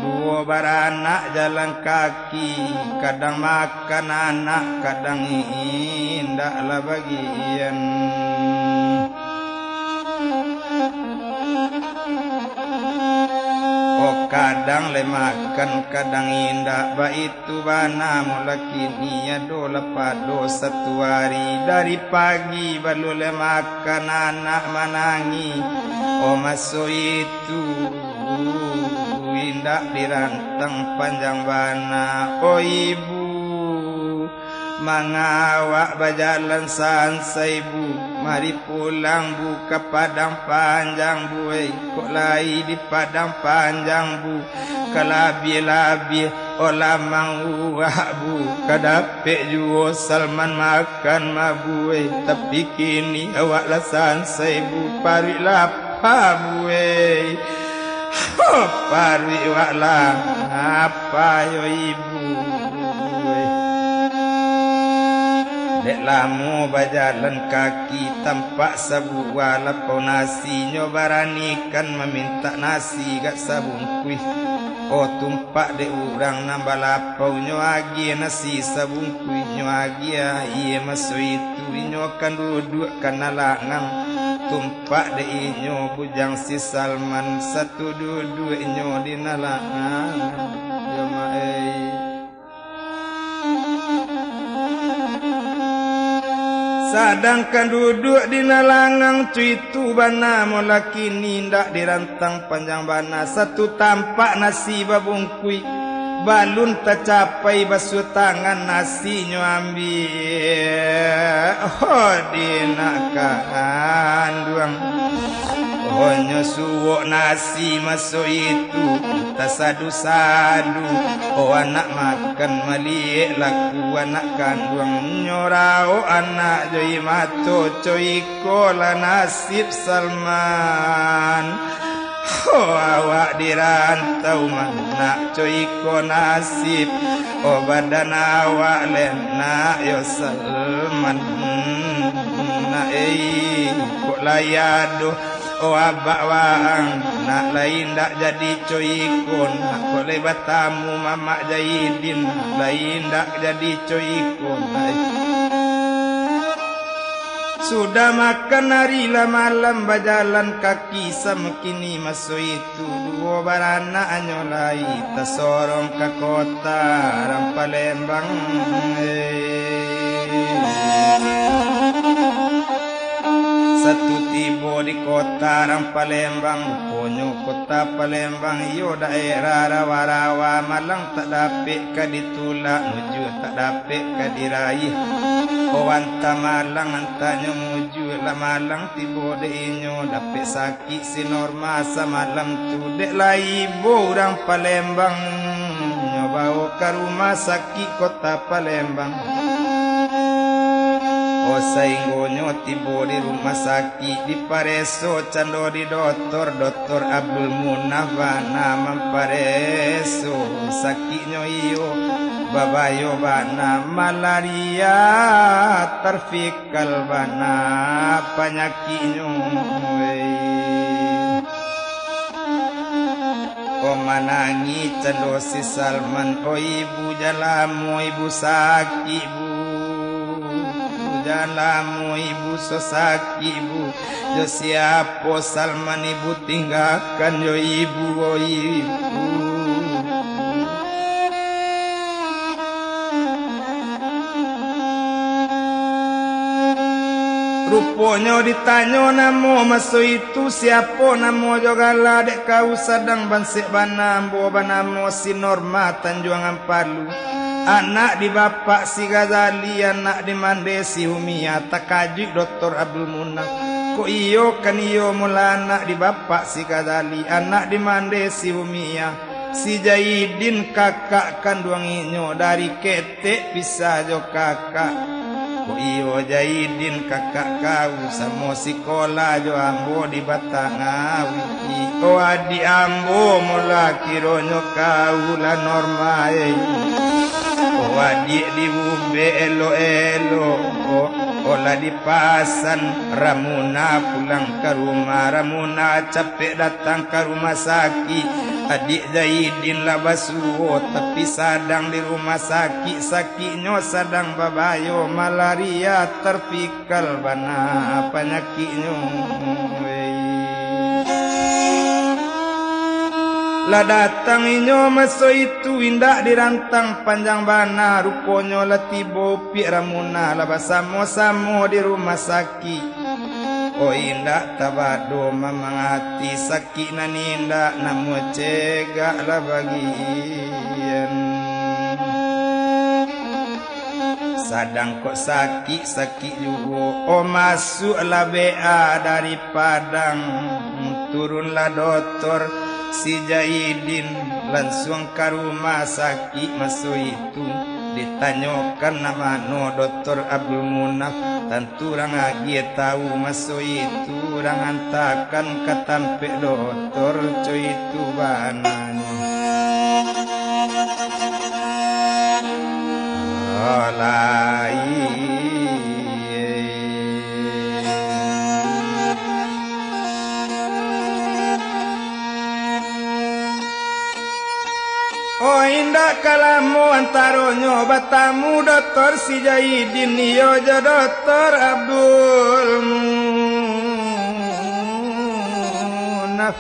dua baranak jalan kaki, kadang makan anak kadang indaklah bagian. Oh kadang le makan kadang indah baitu bana mulaki niya do lapado satu hari dari pagi baru le makan anak manangi. Oh maso itu indah dirantang panjang bana. Oh ibu mangawak bajalan sansai bu, mari pulang bu ke padang panjang bu. Kok lai di padang panjang bu, kalabi-labi olah manguah bu, kadapek juo Salman makan mabu. Tapi kini awak lah sansai bu, pari lapa bu. Pari awak lah apa yo ibu. Dek lamu bajalan kaki tampak sebuah lapau nasi. Nyobaranikan meminta nasi gak sabun kuih. Oh tumpak dek urang nambah lapau nyo agi nasi sabun kuih nyo agi ya. Iya masuk itu nyo kan duduk kana langang. Tumpak dek inyo bujang si Salman satu duduk nyo di nalangan. Jemaah sadangkan duduk di nalangang cuitu bana mula kini ndak dirantang panjang bana. Satu tampak nasi babungkui balun tercapai basuh tangan nasi nyo ambil. Oh dinakan duang. Oh nyo suwok nasi masuk itu tak sadu-sadu. Oh anak makan maliek laku anak kandung nyorau anak joi mato coiko lah nasib Salman. Oh awak dirantau mana coiko nasib. Oh badan awak lenak yo Salman. Nak kok layado. Oh abak wang nak lain dak jadi coikon. Nak boleh batamu mamak Jaidin lain dak jadi coikon. Sudah makan hari lah malam berjalan kaki semekini masuk itu dua baranak nyolai tersorong ke kota orang Palembang. Satu tiba di kota orang Palembang, ponyo kota Palembang, yo daerah rawa-rawa malang tak dapet ka ditulak, nuju tak dapet ka diraih. Owanta malang antanya muju lah malang tiba de inyo dapet sakit si norma samalam tu dek lai bo orang Palembang nyobawa ke rumah sakit kota Palembang. Oh sainggonyo tiba di rumah sakit di Pareso cando di doktor Abdul Munafana mampareso sakitnyo iyo babayo bana malaria terfikal bana penyakitnyo. Oh manangi cando si Salman. Oh ibu jalamu ibu sakit bu, jalamu ibu sosaki ibu. Jo siapa Salman ibu tinggalkan yo ibu. Oh ibu rupanya ditanya namo masuk itu siapa namo jogala dek kau sedang bansik banambo banamo si Norma Tanjuangan Palu. Anak di bapak si Ghazali, anak di mande si Humia, takajuk Dr. Abdul Munaf. Kok iyo kan iyo mula anak di bapak si Ghazali, anak di mande si Humia. Si Jaidin kakak kandung inyo dari ketek bisa jo kakak. Kok iyo Jaidin kakak kau sama sekolah jo ambo di Batangawi. Iko adi ambo mula kironyo kau la Norma. wadik di bube elo-elo olah dipasan Ramuna pulang ke rumah Ramuna capek datang ke rumah sakit adik Zaidin lah basuh tapi sadang di rumah sakit sakitnya sadang babayo malaria terpikal bana penyakitnya lah datang inyo maso itu indah dirantang panjang bana ruponyo lah tibo pi Ramuna lah basamo-samo di rumah sakit oh indah tabado mamangati sakit naninda namu cegak lah bagian sadang kok sakit juga oh masuk lah bea dari Padang turunlah dokter si Zaidin langsung ke rumah sakit masuk itu ditanyakan nama no Dr. Abdul Munaf tentu orang lagi tahu masuk itu orang hantakan ke tampe dokter cuy itu bananya oh indah kalamu antaronyo batamu Dr. si Zaidin yo jo Dr. Abdul Munaf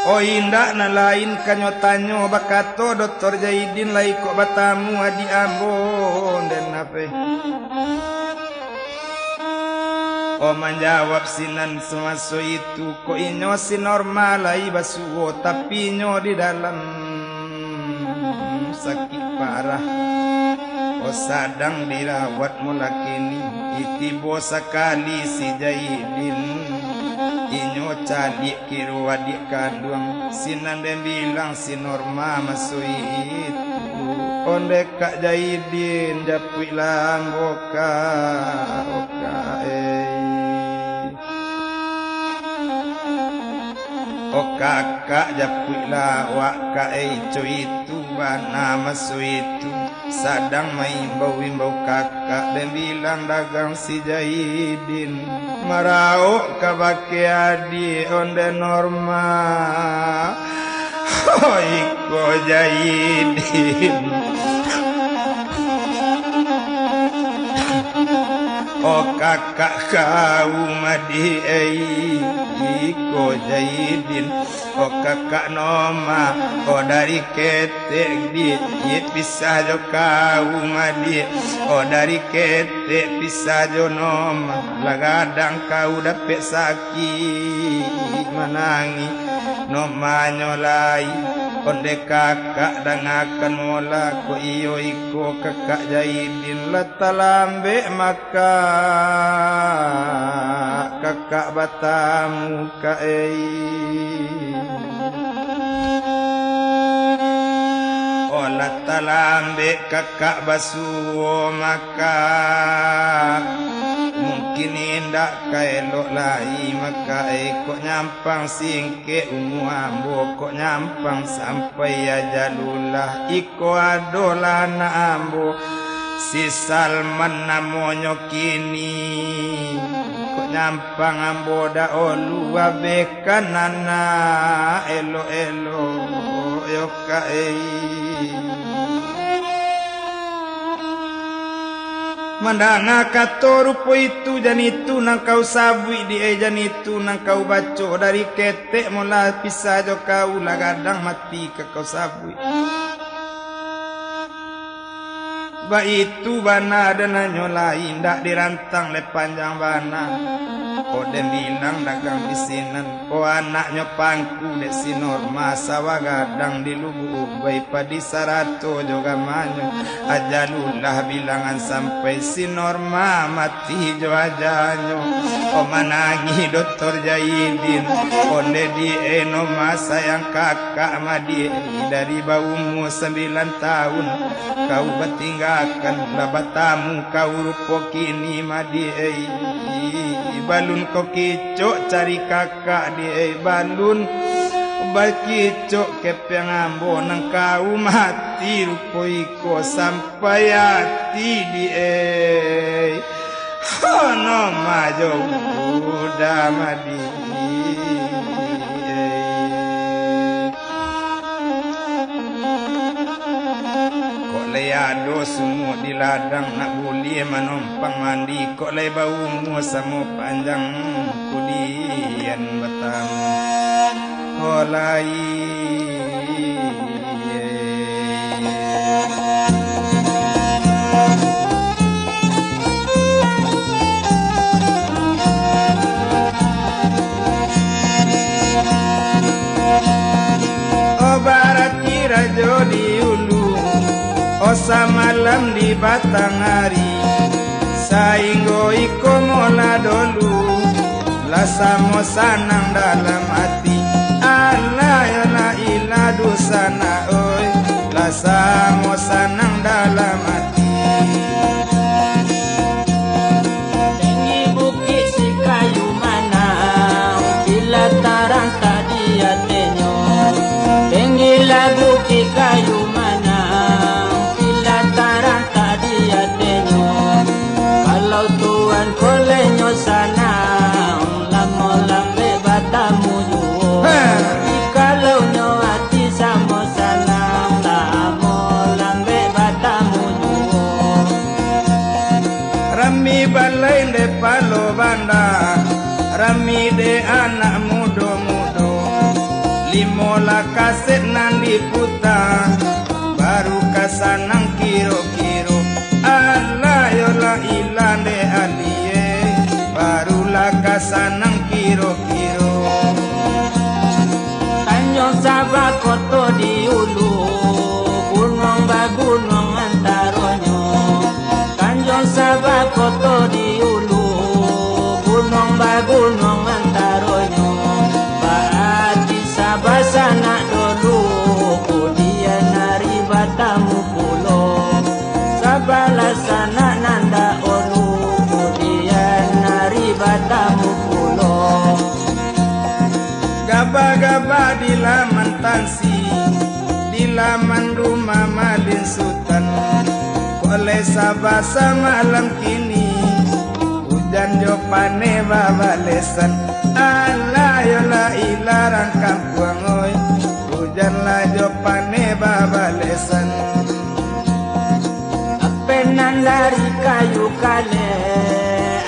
oh indah na lain kanyo tanyo bakato Dr. Zaidin lai kok batamu adi ambon dan apa oh menjawab sinan semaso itu kok inyo si normal lai basuo tapi inyo di dalam sakit parah oh sadang dirawat mula kini itibo sekali si Zaidin inyo calik kiro adik kandung sinan dan bilang si normal masuk itu onde Kak Zaidin japui lamboka oh kakak japui lawak kae cuy itu bana masuk itu sadang main bau kakak dan bilang dagang si Zaidin marau kabake adi onde normal oh iko Zaidin oh kakak kau madi iko Zaidin oh kakak noma oh dari ketek di pisah jo kau madi oh dari ketek pisah jo noma lagadang kau dapet sakit manangi noma nyolai onde kakak dangakan mola ko iyo iko kakak Zaidin latalambe maka kakak batamu kaei oh latalambe kakak basuo maka mungkin indah kaelok lai maka kok nyampang singke ambo kok nyampang sampai ajalulah iko adolah na ambo si Salman namonyo kini kok nyampang ambo da olu abekan nana elo yo mandanga kato rupo itu jan itu nang kau sabui di jan itu nang kau baco dari ketek mula pisah jo kau lagadang mati ke kau sabui ba itu bana dan nyolai ndak dirantang le panjang bana oh den bilang dagang di sinan oh anaknya pangku dek si norma sawa gadang di lubuk bayi padi sarato juga manyo ajalullah bilangan sampai si norma mati jo ajanyo oh manangi Dr. Zaidin onde di enoma sayang kakak madi dari baumu 9 tahun kau bertinggalkan labatamu kau rupo kini madi balun kau kicok cari kakak di balun bagi cok kepeng ambo nang kau mati rupo iko sampai hati di hono majo udah madi kok leado semua di ladang nak buli manompang mandi kok le baumu sama panjang kudian batamu olai barat kira jodi ulu osa malam di batang hari sainggo iko mola dolu lasamo sanang dalam hati Allah ya la ila dosana oi lasamo sanang dalam hati tinggi bukit si kayu mana bila tarang tadi atenyo tinggi lagu ki kayu mana bila tarang tadi atenyo kalau tuan kolenyo sana lamo lambe batamu juo kalau nyo hati samo sana lamo lambe batamu juo rami balai de palo banda rami de anak mudo-mudo limola kaset nan diputa baru kasanang kiro-kiro Allah yo la ilan de alie barulah kasanang kiro-kiro Tanjung Sabah koto di ulu gunung bagunung antaronyo Tanjung Sabah koto di ulu gunung bagunung antaronyo Baati Sabah sana dulu kemudian nari batamu pulo Sabala sana nanda olu kemudian nari batamu pulo gaba-gaba di laman tansi di laman rumah malin sultan oleh Sabah malam kini hujan jo pane babalesan Allah yo la ilaran kampung oi hujan la jo pane babalesan apenan dari kayu kale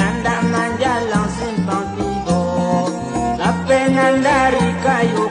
anda manjalang simpang tigo apenan dari kayu